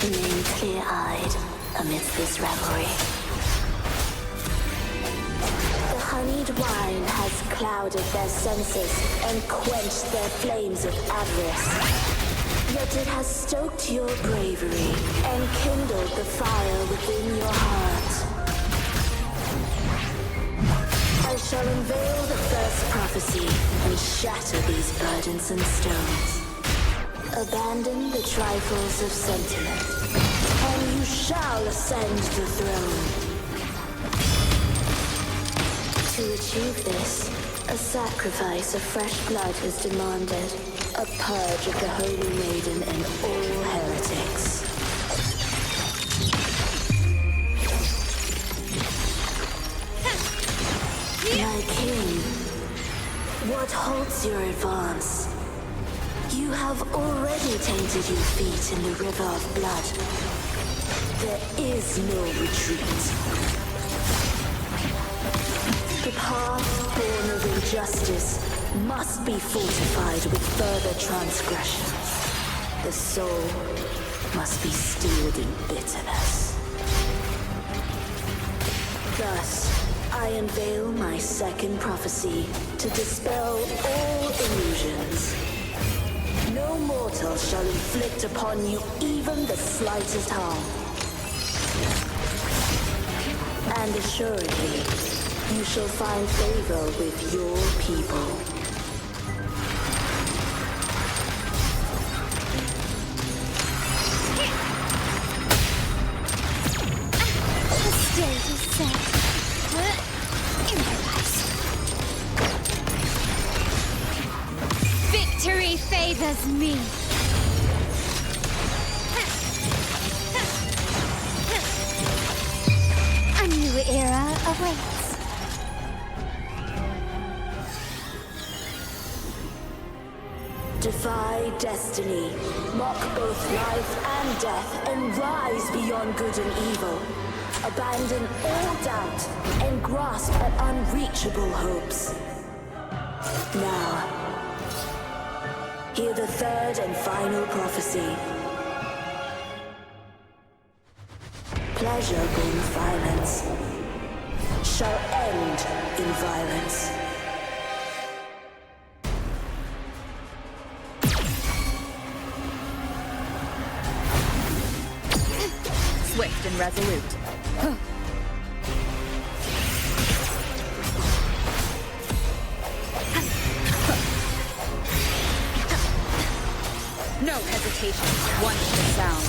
remain clear-eyed amidst this revelry. The honeyed wine has clouded their senses and quenched their flames of avarice. Yet it has stoked your bravery and kindled the fire within your heart. I shall unveil the first prophecy and shatter these burdensome stones. Abandon the trifles of sentiment, and you shall ascend the throne. To achieve this, a sacrifice of fresh blood is demanded, a purge of the Holy Maiden and all heretics. My king, what halts your advance? You have already tainted your feet in the river of blood. There is no retreat. The path born of injustice must be fortified with further transgressions. The soul must be steeled in bitterness. Thus, I unveil my second prophecy to dispel all illusions. No mortal shall inflict upon you even the slightest harm. And assuredly, you shall find favor with your people. The stage is set. Improvise. as me. A new era awaits. Defy destiny, mock both life and death, and rise beyond good and evil. Abandon all doubt and grasp at unreachable hopes. Now, hear the third and final prophecy. Pleasure brings violence, shall end in violence. Swift and resolute. No hesitation. One sound.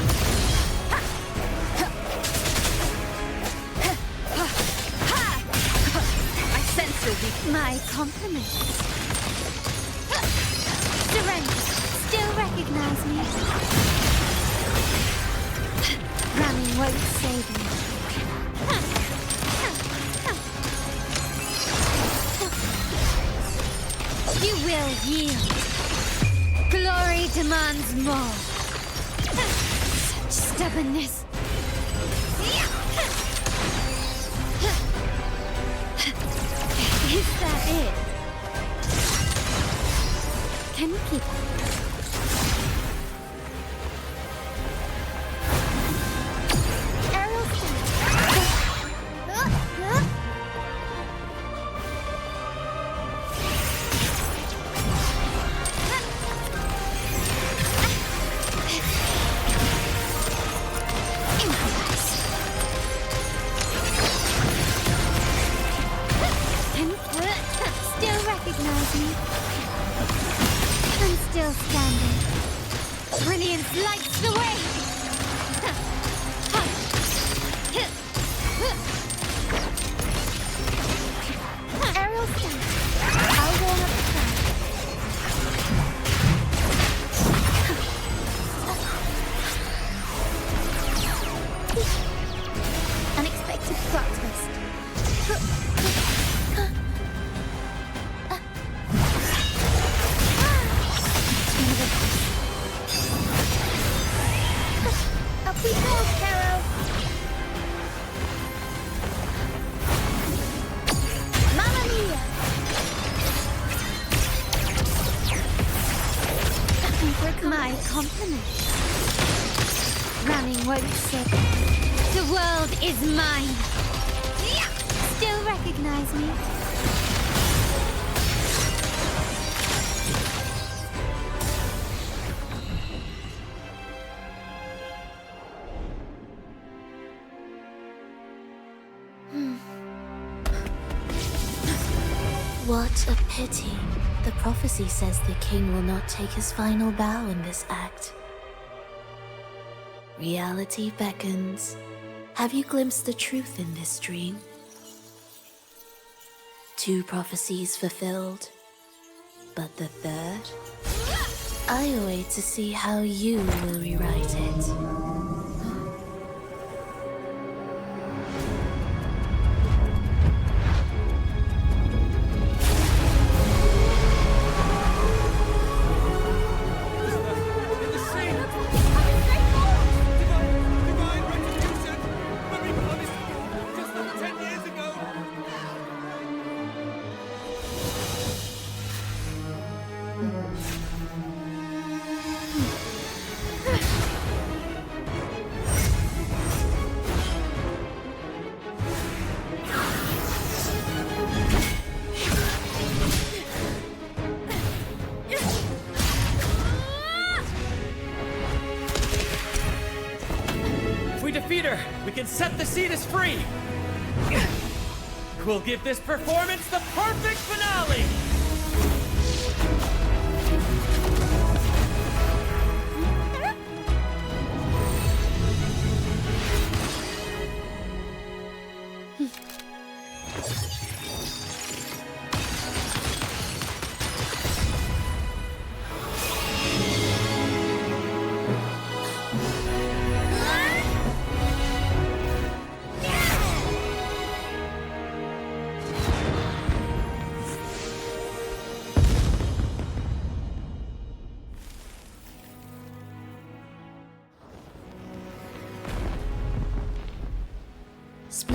I sense your weakness. My compliments. Surrender. Still recognize me. Running won't save me. You will yield. Glory demands more. Such stubbornness. Is that it? Can you keep up? Is mine. Still recognize me? What a pity. The prophecy says the king will not take his final bow in this act. Reality beckons. Have you glimpsed the truth in this dream? 2 prophecies fulfilled, but the third? I await to see how you will rewrite it. We can set the Cetus free! We'll give this performance the perfect finale!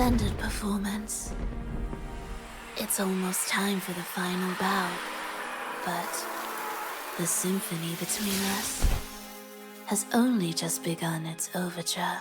Splendid performance. It's almost time for the final bow, but the symphony between us has only just begun its overture.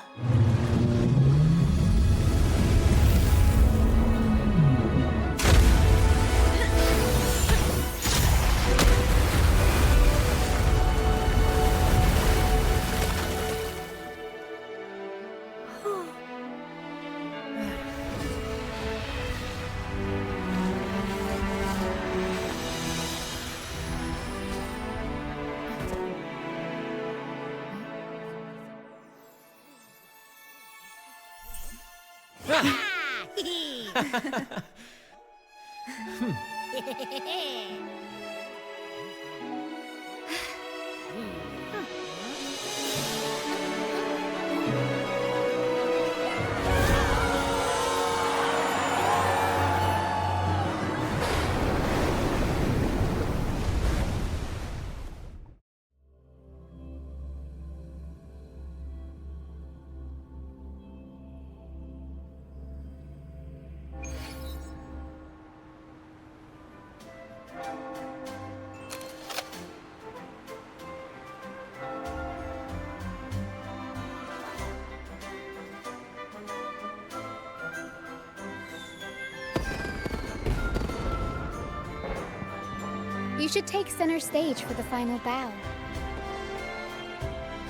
You should take center stage for the final bow.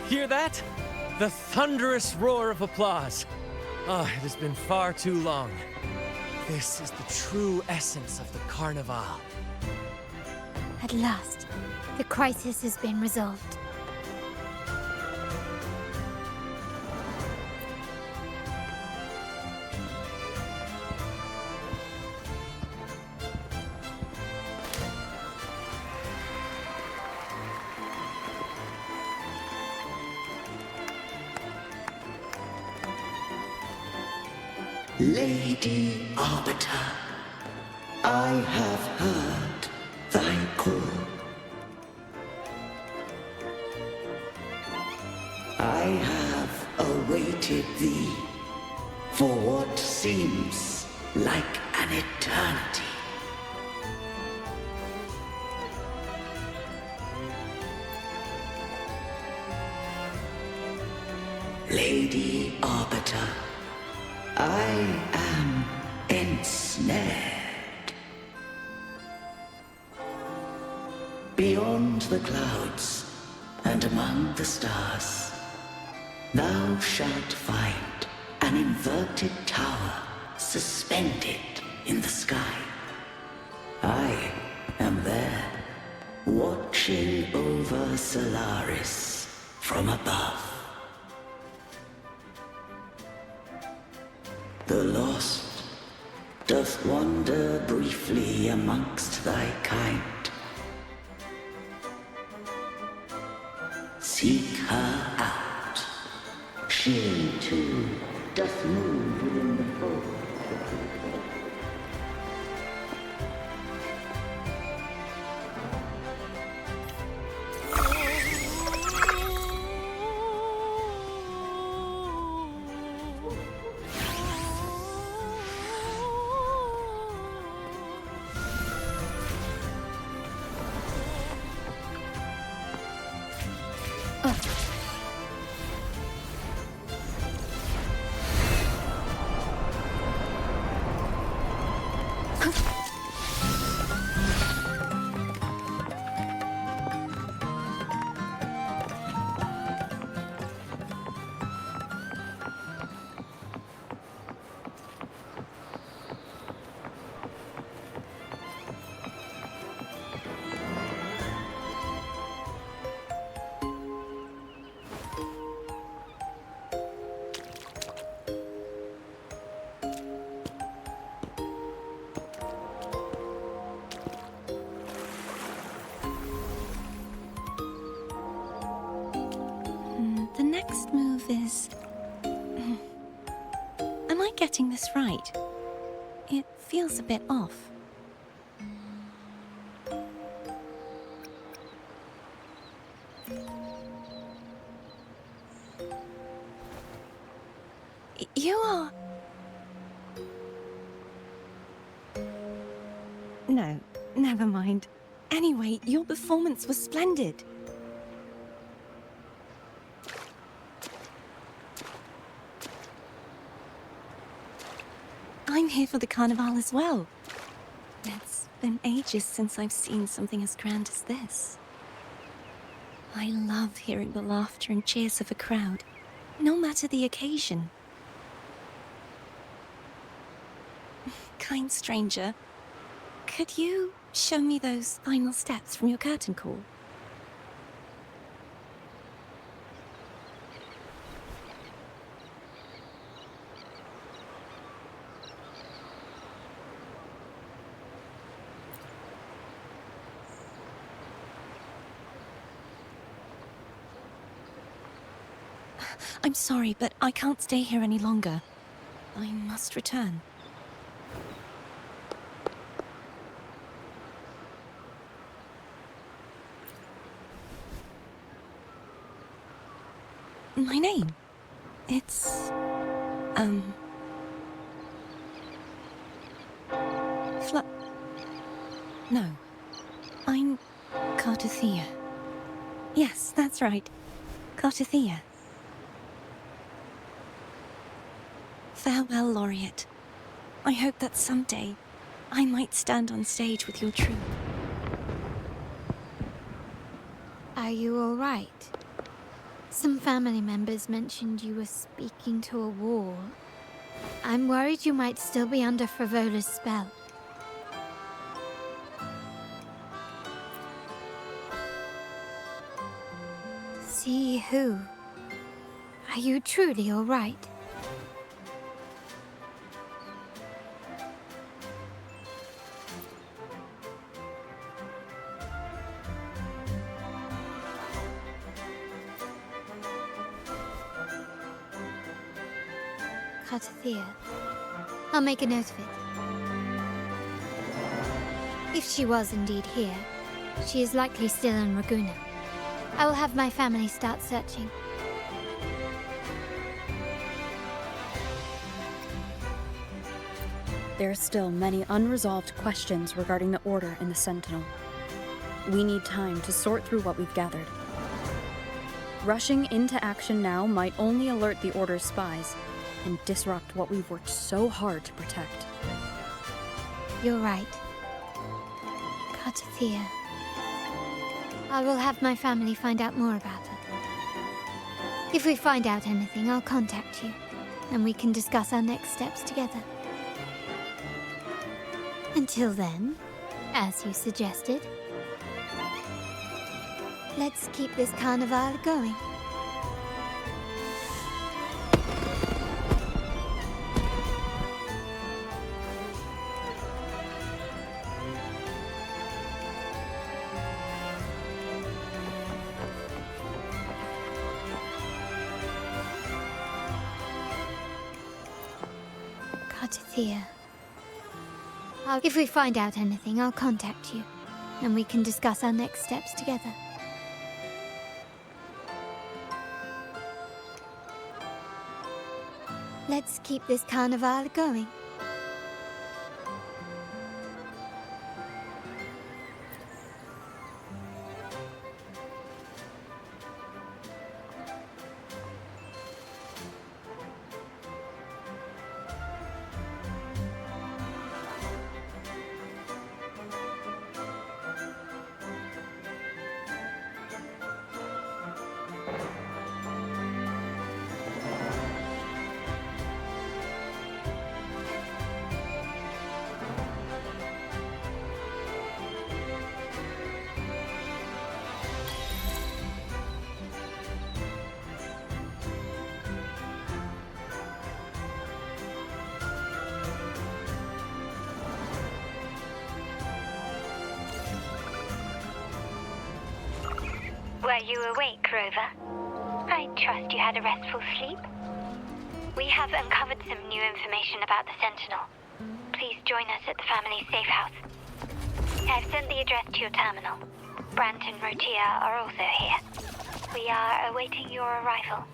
Hear that? The thunderous roar of applause. Ah, it has been far too long. This is the true essence of the Carnevale. At last, the crisis has been resolved. Lady Arbiter, I have heard thy call. I have awaited thee for what seems like an eternity. Lady Arbiter, I am ensnared. Beyond the clouds and among the stars, thou shalt find an inverted tower suspended in the sky. I am there, watching over Solaris from above. The lost doth wander briefly amongst thy kind. Seek her out. She too doth move within the fold. The next move is... Am I getting this right? It feels a bit off. You are... No, never mind. Anyway, your performance was splendid. I'm here for the Carnevale as well. It's been ages since I've seen something as grand as this. I love hearing the laughter and cheers of a crowd, no matter the occasion. Kind stranger, could you show me those final steps from your curtain call? I'm sorry, but I can't stay here any longer. I must return. My name? It's... No. I'm Cartothea. Yes, that's right. Cartothea. Farewell, Laureate. I hope that someday I might stand on stage with your troupe. Are you all right? Some family members mentioned you were speaking to a wall. I'm worried you might still be under Frivola's spell. See who? Are you truly all right? Cartothea. I'll make a note of it. If she was indeed here, she is likely still in Ragunna. I will have my family start searching. There are still many unresolved questions regarding the Order and the Sentinel. We need time to sort through what we've gathered. Rushing into action now might only alert the Order's spies and disrupt what we've worked so hard to protect. You're right. Cartothea. I will have my family find out more about her. If we find out anything, I'll contact you, and we can discuss our next steps together. Until then, as you suggested, let's keep this Carnevale going. Cartothea. If we find out anything, I'll contact you, and we can discuss our next steps together. Let's keep this Carnevale going. Were you awake, Rover? I trust you had a restful sleep. We have uncovered some new information about the Sentinel. Please join us at the family safe house. I've sent the address to your terminal. Brant and Rotia are also here. We are awaiting your arrival.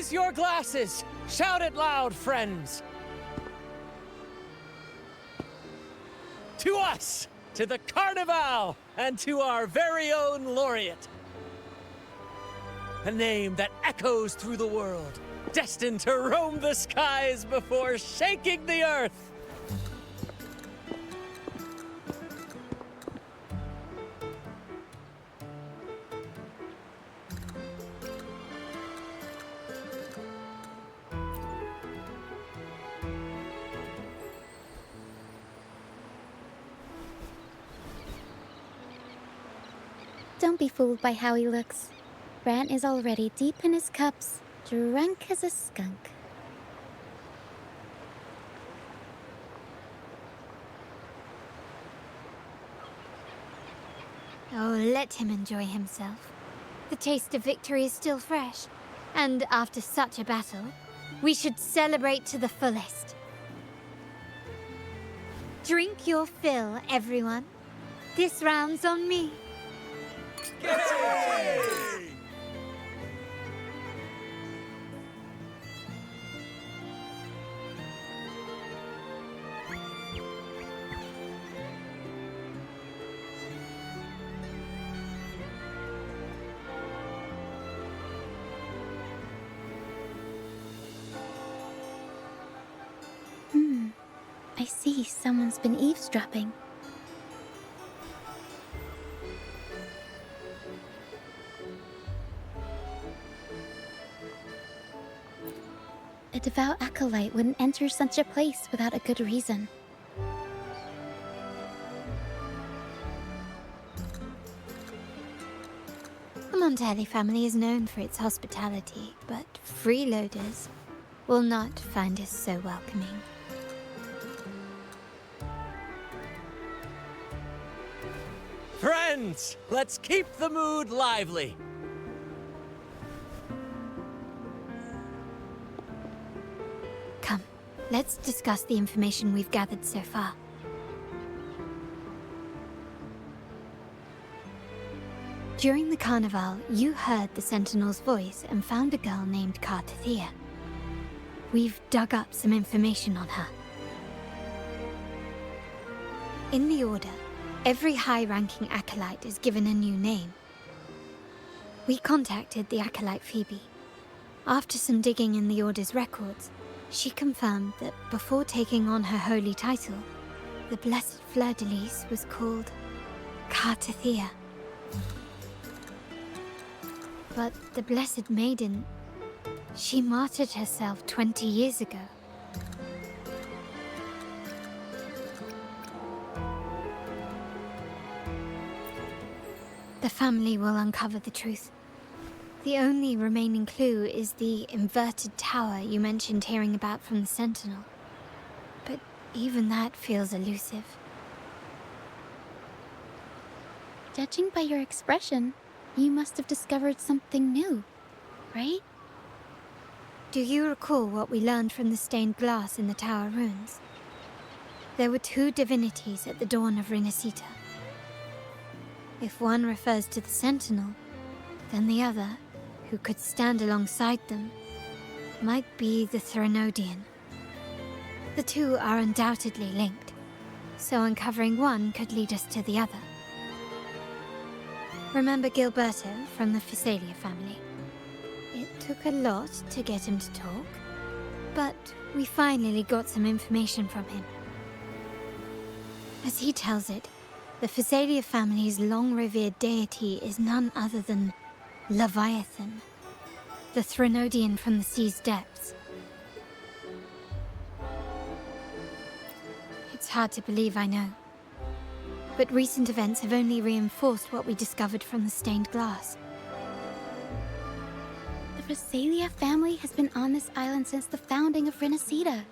Raise your glasses! Shout it loud, friends! To us! To the Carnevale! And to our very own laureate! A name that echoes through the world, destined to roam the skies before shaking the earth! Don't be fooled by how he looks. Brant is already deep in his cups, drunk as a skunk. Oh, let him enjoy himself. The taste of victory is still fresh, and after such a battle, we should celebrate to the fullest. Drink your fill, everyone. This round's on me. I see someone's been eavesdropping. A devout acolyte wouldn't enter such a place without a good reason. The Montelli family is known for its hospitality, but freeloaders will not find us so welcoming. Friends, let's keep the mood lively. Come, let's discuss the information we've gathered so far. During the Carnevale, you heard the Sentinel's voice and found a girl named Carlotta. We've dug up some information on her. In the Order, every high-ranking acolyte is given a new name. We contacted the acolyte Phoebe. After some digging in the Order's records, she confirmed that before taking on her holy title, the Blessed Fleur-de-Lis was called Carlotta. But the Blessed Maiden, she martyred herself 20 years ago. The family will uncover the truth. The only remaining clue is the inverted tower you mentioned hearing about from the Sentinel. But even that feels elusive. Judging by your expression, you must have discovered something new, right? Do you recall what we learned from the stained glass in the tower ruins? There were two divinities at the dawn of Rinascita. If one refers to the Sentinel, then the other, who could stand alongside them, might be the Threnodian. The two are undoubtedly linked, so uncovering one could lead us to the other. Remember Gilberto from the Phasalia family? It took a lot to get him to talk, but we finally got some information from him. As he tells it, the Phasalia family's long-revered deity is none other than Leviathan, the Threnodian from the sea's depths. It's hard to believe, I know. But recent events have only reinforced what we discovered from the stained glass. The Phasalia family has been on this island since the founding of Rinascita,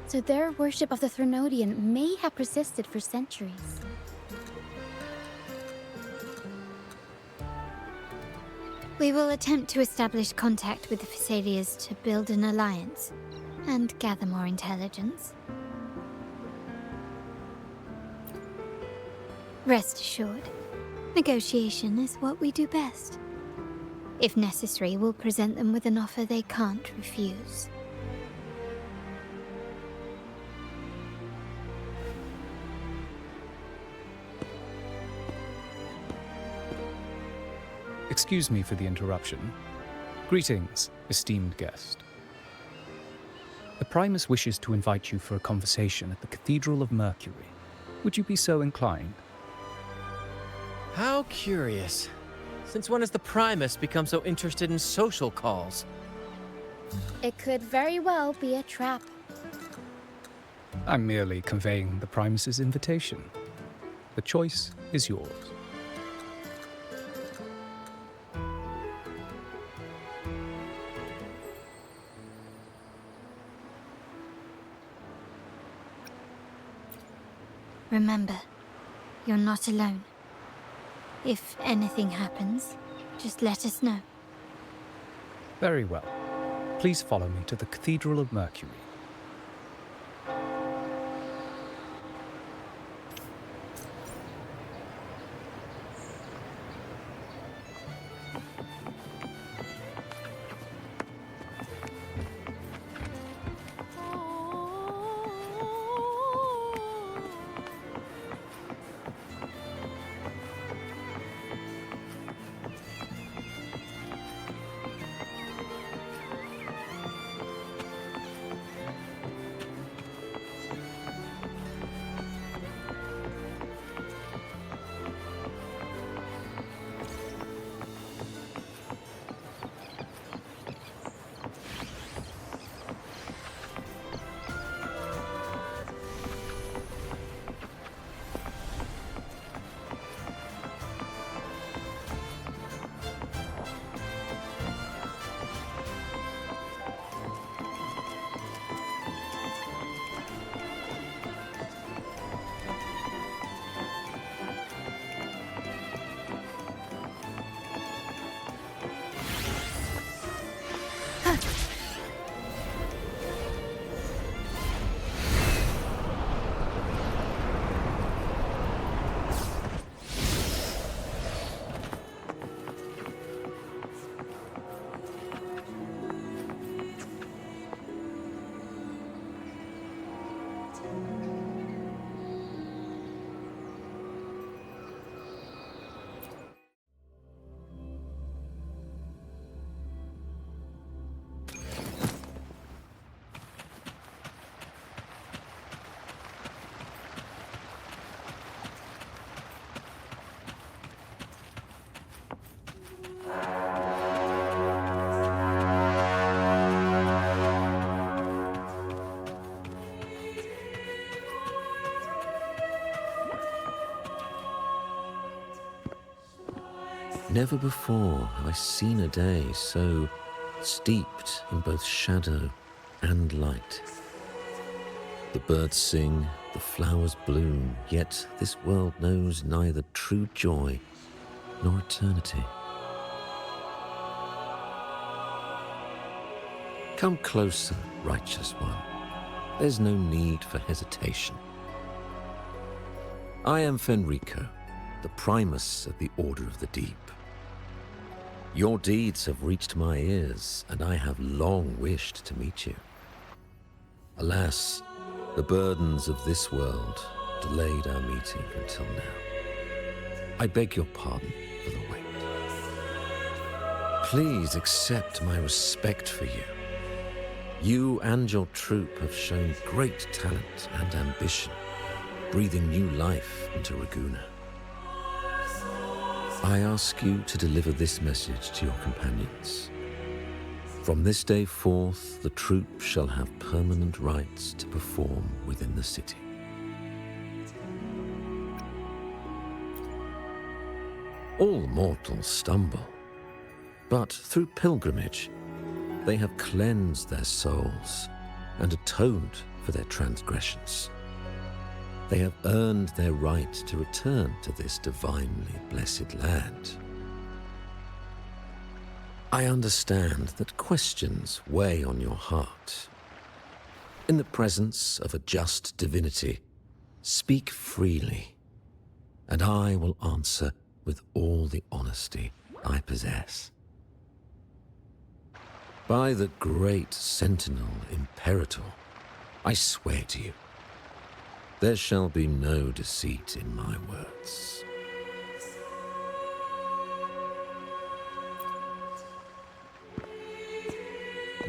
so their worship of the Threnodian may have persisted for centuries. We will attempt to establish contact with the Phasalias to build an alliance and gather more intelligence. Rest assured, negotiation is what we do best. If necessary, we'll present them with an offer they can't refuse. Excuse me for the interruption. Greetings, esteemed guest. The Primus wishes to invite you for a conversation at the Cathedral of Mercury. Would you be so inclined? How curious. Since when has the Primus become so interested in social calls? It could very well be a trap. I'm merely conveying the Primus's invitation. The choice is yours. Remember, you're not alone. If anything happens, just let us know. Very well. Please follow me to the Cathedral of Mercury. Never before have I seen a day so steeped in both shadow and light. The birds sing, the flowers bloom, yet this world knows neither true joy nor eternity. Come closer, righteous one. There's no need for hesitation. I am Fenrico, the Primus of the Order of the Deep. Your deeds have reached my ears, and I have long wished to meet you. Alas, the burdens of this world delayed our meeting until now. I beg your pardon for the wait. Please accept my respect for you. You and your troupe have shown great talent and ambition, breathing new life into Ragunna. I ask you to deliver this message to your companions. From this day forth, the troupe shall have permanent rights to perform within the city. All mortals stumble, but through pilgrimage, they have cleansed their souls and atoned for their transgressions. They have earned their right to return to this divinely blessed land. I understand that questions weigh on your heart. In the presence of a just divinity, speak freely, and I will answer with all the honesty I possess. By the great Sentinel Imperator, I swear to you, there shall be no deceit in my words.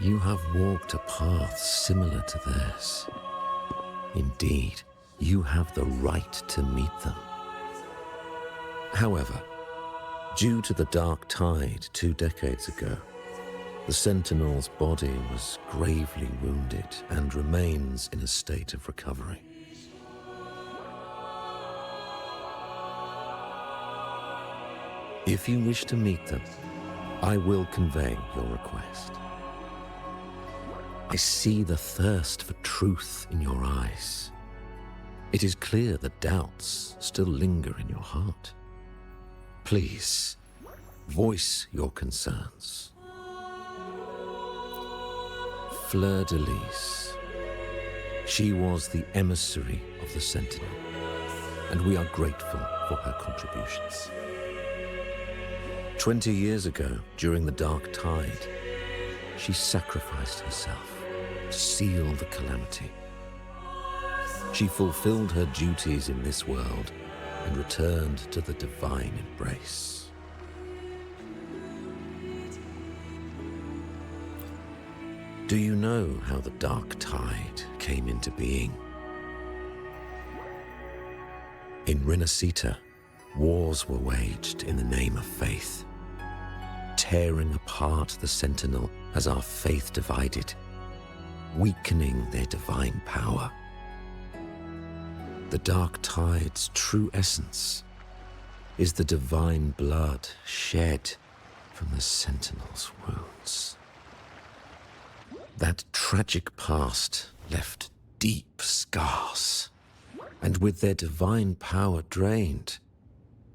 You have walked a path similar to theirs. Indeed, you have the right to meet them. However, due to the Dark Tide 2 decades ago, the Sentinel's body was gravely wounded and remains in a state of recovery. If you wish to meet them, I will convey your request. I see the thirst for truth in your eyes. It is clear that doubts still linger in your heart. Please, voice your concerns. Fleur de Lis. She was the emissary of the Sentinel, and we are grateful for her contributions. 20 years ago, during the Dark Tide, she sacrificed herself to seal the calamity. She fulfilled her duties in this world and returned to the divine embrace. Do you know how the Dark Tide came into being? In Rinascita, wars were waged in the name of faith, tearing apart the Sentinel as our faith divided, weakening their divine power. The Dark Tide's true essence is the divine blood shed from the Sentinel's wounds. That tragic past left deep scars, and with their divine power drained,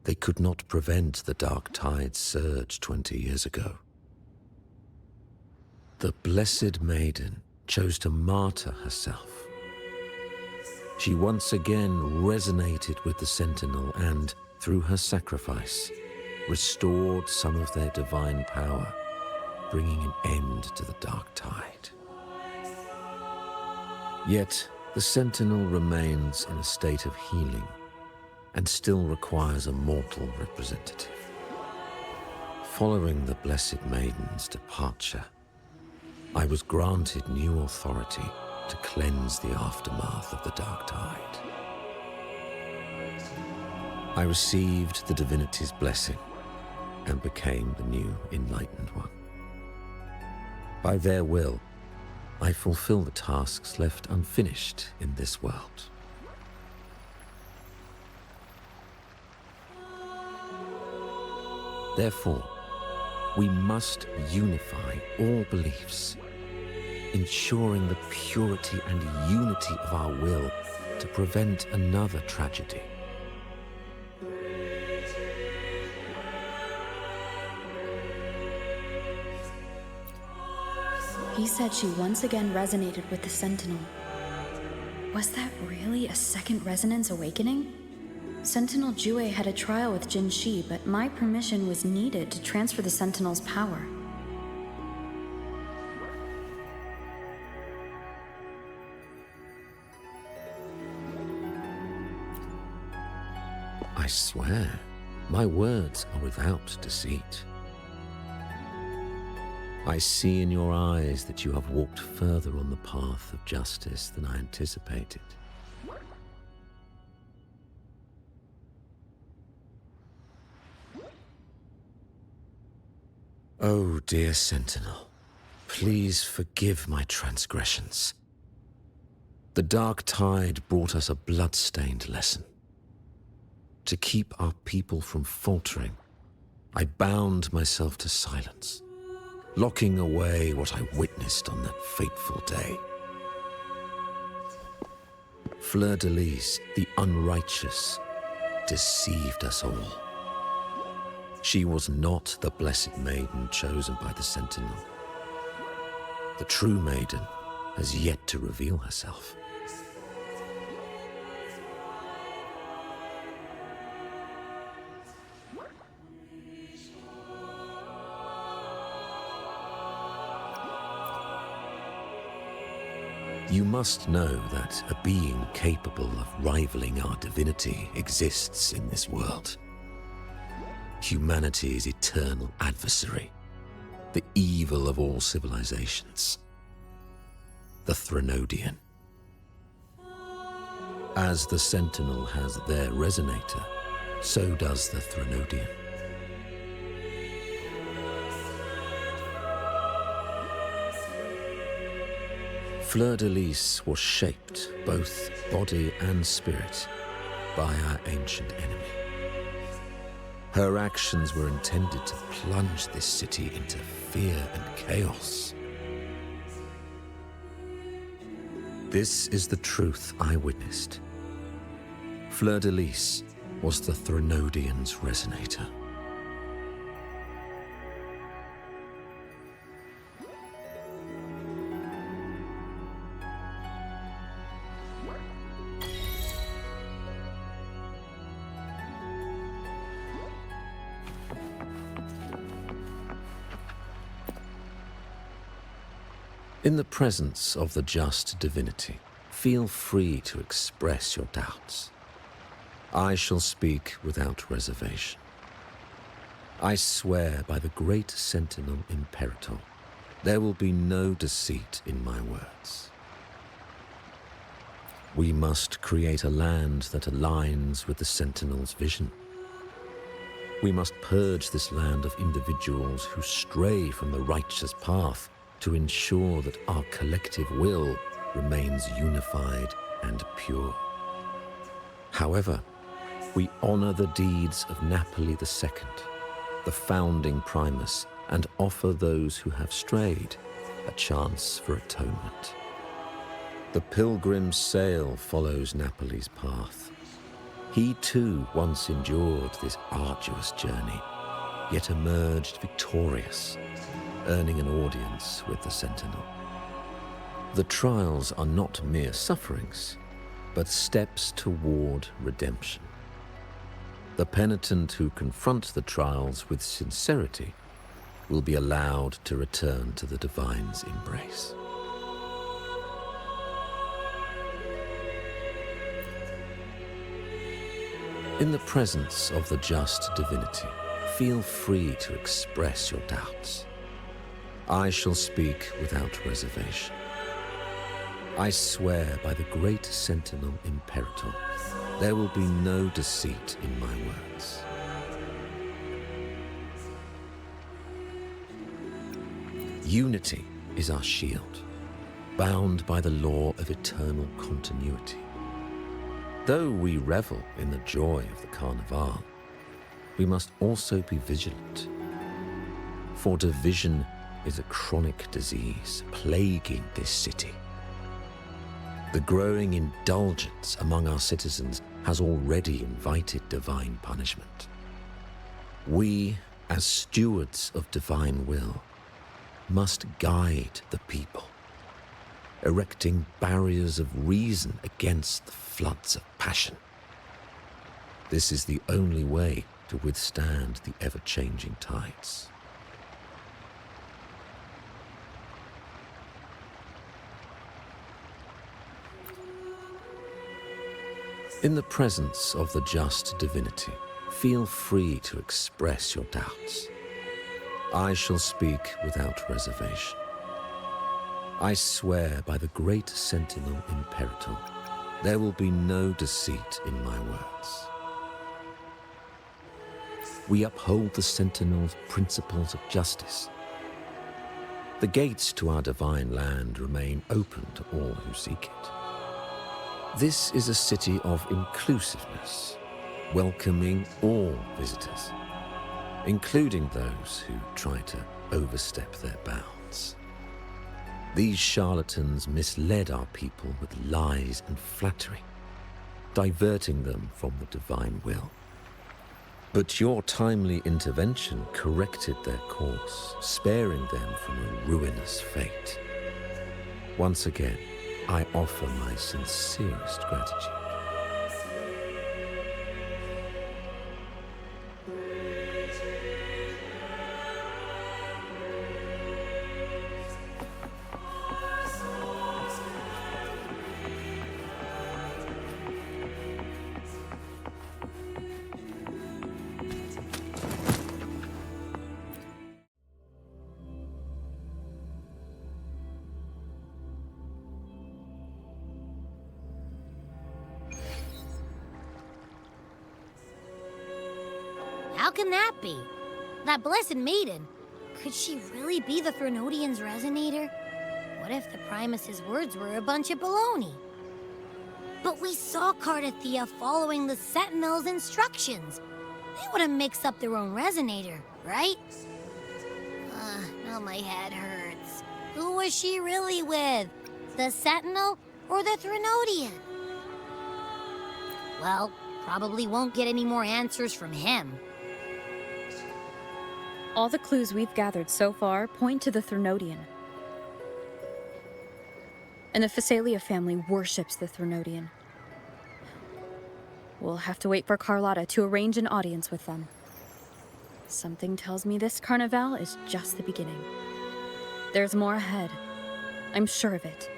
they could not prevent the Dark Tide's surge 20 years ago. The Blessed Maiden chose to martyr herself. She once again resonated with the Sentinel and, through her sacrifice, restored some of their divine power, bringing an end to the Dark Tide. Yet, the Sentinel remains in a state of healing and still requires a mortal representative. Following the Blessed Maiden's departure, I was granted new authority to cleanse the aftermath of the Dark Tide. I received the divinity's blessing and became the new Enlightened One. By their will, I fulfill the tasks left unfinished in this world. Therefore, we must unify all beliefs, ensuring the purity and unity of our will to prevent another tragedy. He said she once again resonated with the Sentinel. Was that really a second resonance awakening? Sentinel Jue had a trial with Jin Shi, but my permission was needed to transfer the Sentinel's power. I swear, my words are without deceit. I see in your eyes that you have walked further on the path of justice than I anticipated. Oh, dear Sentinel, please forgive my transgressions. The Dark Tide brought us a blood-stained lesson. To keep our people from faltering, I bound myself to silence, locking away what I witnessed on that fateful day. Fleur de Lis, the unrighteous, deceived us all. She was not the Blessed Maiden chosen by the Sentinel. The true Maiden has yet to reveal herself. You must know that a being capable of rivaling our divinity exists in this world. Humanity's eternal adversary, the evil of all civilizations, the Threnodian. As the Sentinel has their resonator, so does the Threnodian. Fleur-de-Lis was shaped, both body and spirit, by our ancient enemy. Her actions were intended to plunge this city into fear and chaos. This is the truth I witnessed. Fleur-de-Lis was the Threnodian's resonator. In the presence of the just divinity, feel free to express your doubts. I shall speak without reservation. I swear by the great Sentinel Imperator, there will be no deceit in my words. We must create a land that aligns with the Sentinel's vision. We must purge this land of individuals who stray from the righteous path to ensure that our collective will remains unified and pure. However, we honor the deeds of Napoli II, the founding Primus, and offer those who have strayed a chance for atonement. The pilgrim's sail follows Napoli's path. He too once endured this arduous journey, yet emerged victorious, earning an audience with the Sentinel. The trials are not mere sufferings, but steps toward redemption. The penitent who confront the trials with sincerity will be allowed to return to the Divine's embrace. In the presence of the just divinity, feel free to express your doubts. I shall speak without reservation. I swear by the great Sentinel Imperator, there will be no deceit in my words. Unity is our shield, bound by the law of eternal continuity. Though we revel in the joy of the Carnevale, we must also be vigilant. For division is a chronic disease plaguing this city. The growing indulgence among our citizens has already invited divine punishment. We, as stewards of divine will, must guide the people, erecting barriers of reason against the floods of passion. This is the only way to withstand the ever-changing tides. In the presence of the just divinity, feel free to express your doubts. I shall speak without reservation. I swear by the great Sentinel Imperator, there will be no deceit in my words. We uphold the Sentinel's principles of justice. The gates to our divine land remain open to all who seek it. This is a city of inclusiveness, welcoming all visitors, including those who try to overstep their bounds. These charlatans misled our people with lies and flattery, diverting them from the divine will. But your timely intervention corrected their course, sparing them from a ruinous fate. Once again, I offer my sincerest gratitude. can that be? That blessed maiden, could she really be the Threnodian's resonator? What if the Primus's words were a bunch of baloney? But we saw Cardathea following the Sentinel's instructions. They wouldn't mix up their own resonator, right? Now my head hurts. Who was she really with? The Sentinel or the Threnodian? Well, probably won't get any more answers from him. All the clues we've gathered so far point to the Threnodian. And the Phasalia family worships the Threnodian. We'll have to wait for Carlotta to arrange an audience with them. Something tells me this Carnevale is just the beginning. There's more ahead. I'm sure of it.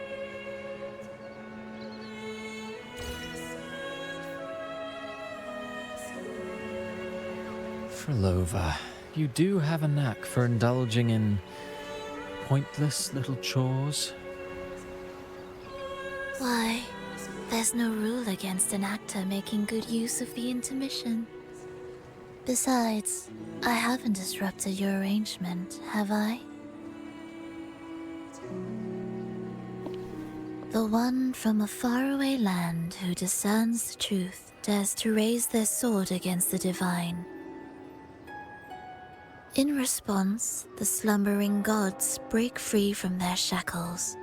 Phrolova, you do have a knack for indulging in pointless little chores. Why, there's no rule against an actor making good use of the intermission. Besides, I haven't disrupted your arrangement, have I? The one from a faraway land who discerns the truth dares to raise their sword against the divine. In response, the slumbering gods break free from their shackles,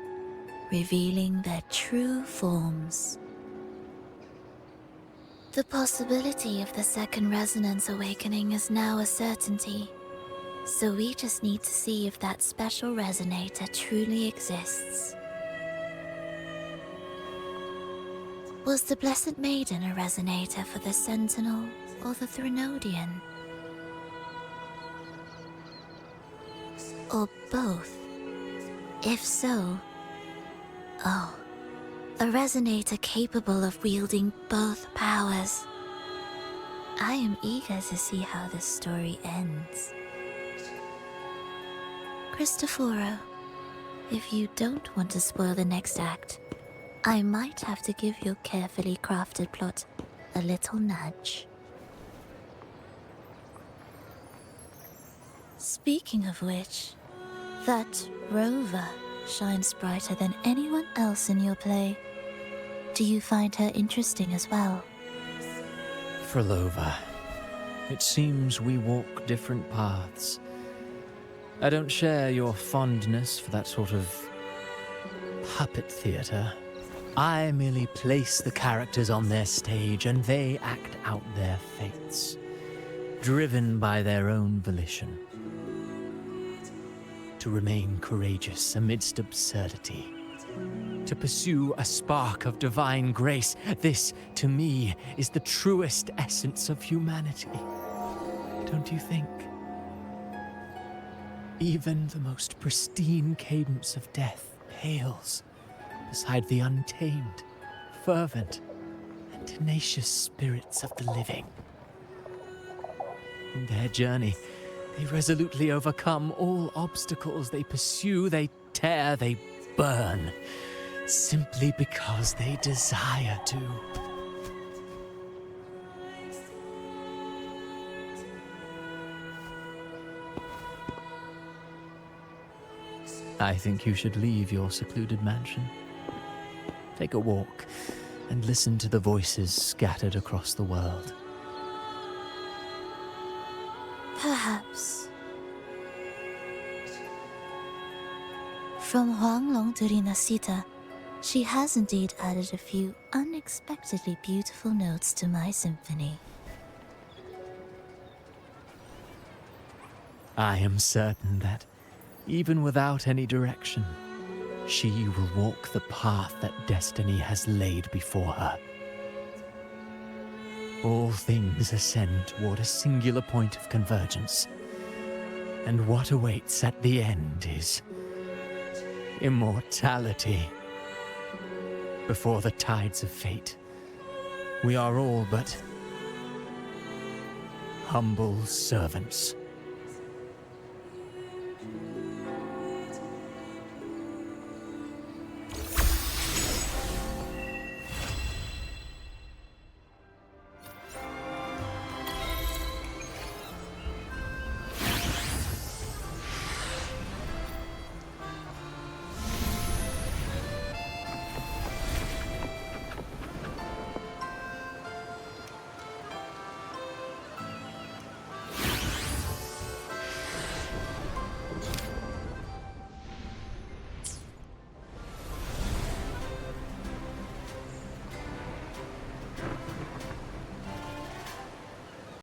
revealing their true forms. The possibility of the second resonance awakening is now a certainty, so we just need to see if that special resonator truly exists. Was the Blessed Maiden a resonator for the Sentinel or the Threnodian? Or both? If so, oh, a resonator capable of wielding both powers. I am eager to see how this story ends. Cristoforo, if you don't want to spoil the next act, I might have to give your carefully crafted plot a little nudge. Speaking of which, that rover shines brighter than anyone else in your play. Do you find her interesting as well? Phrolova, it seems we walk different paths. I don't share your fondness for that sort of puppet theater. I merely place the characters on their stage and they act out their fates, driven by their own volition. To remain courageous amidst absurdity. To pursue a spark of divine grace. This, to me, is the truest essence of humanity. Don't you think? Even the most pristine cadence of death pales beside the untamed, fervent, and tenacious spirits of the living. In their journey, they resolutely overcome all obstacles. They pursue, they tear, they burn, simply because they desire to. I think you should leave your secluded mansion. Take a walk and listen to the voices scattered across the world. Perhaps. From Huanglong to Rinascita, she has indeed added a few unexpectedly beautiful notes to my symphony. I am certain that, even without any direction, she will walk the path that destiny has laid before her. All things ascend toward a singular point of convergence, and what awaits at the end is immortality. Before the tides of fate, we are all but humble servants.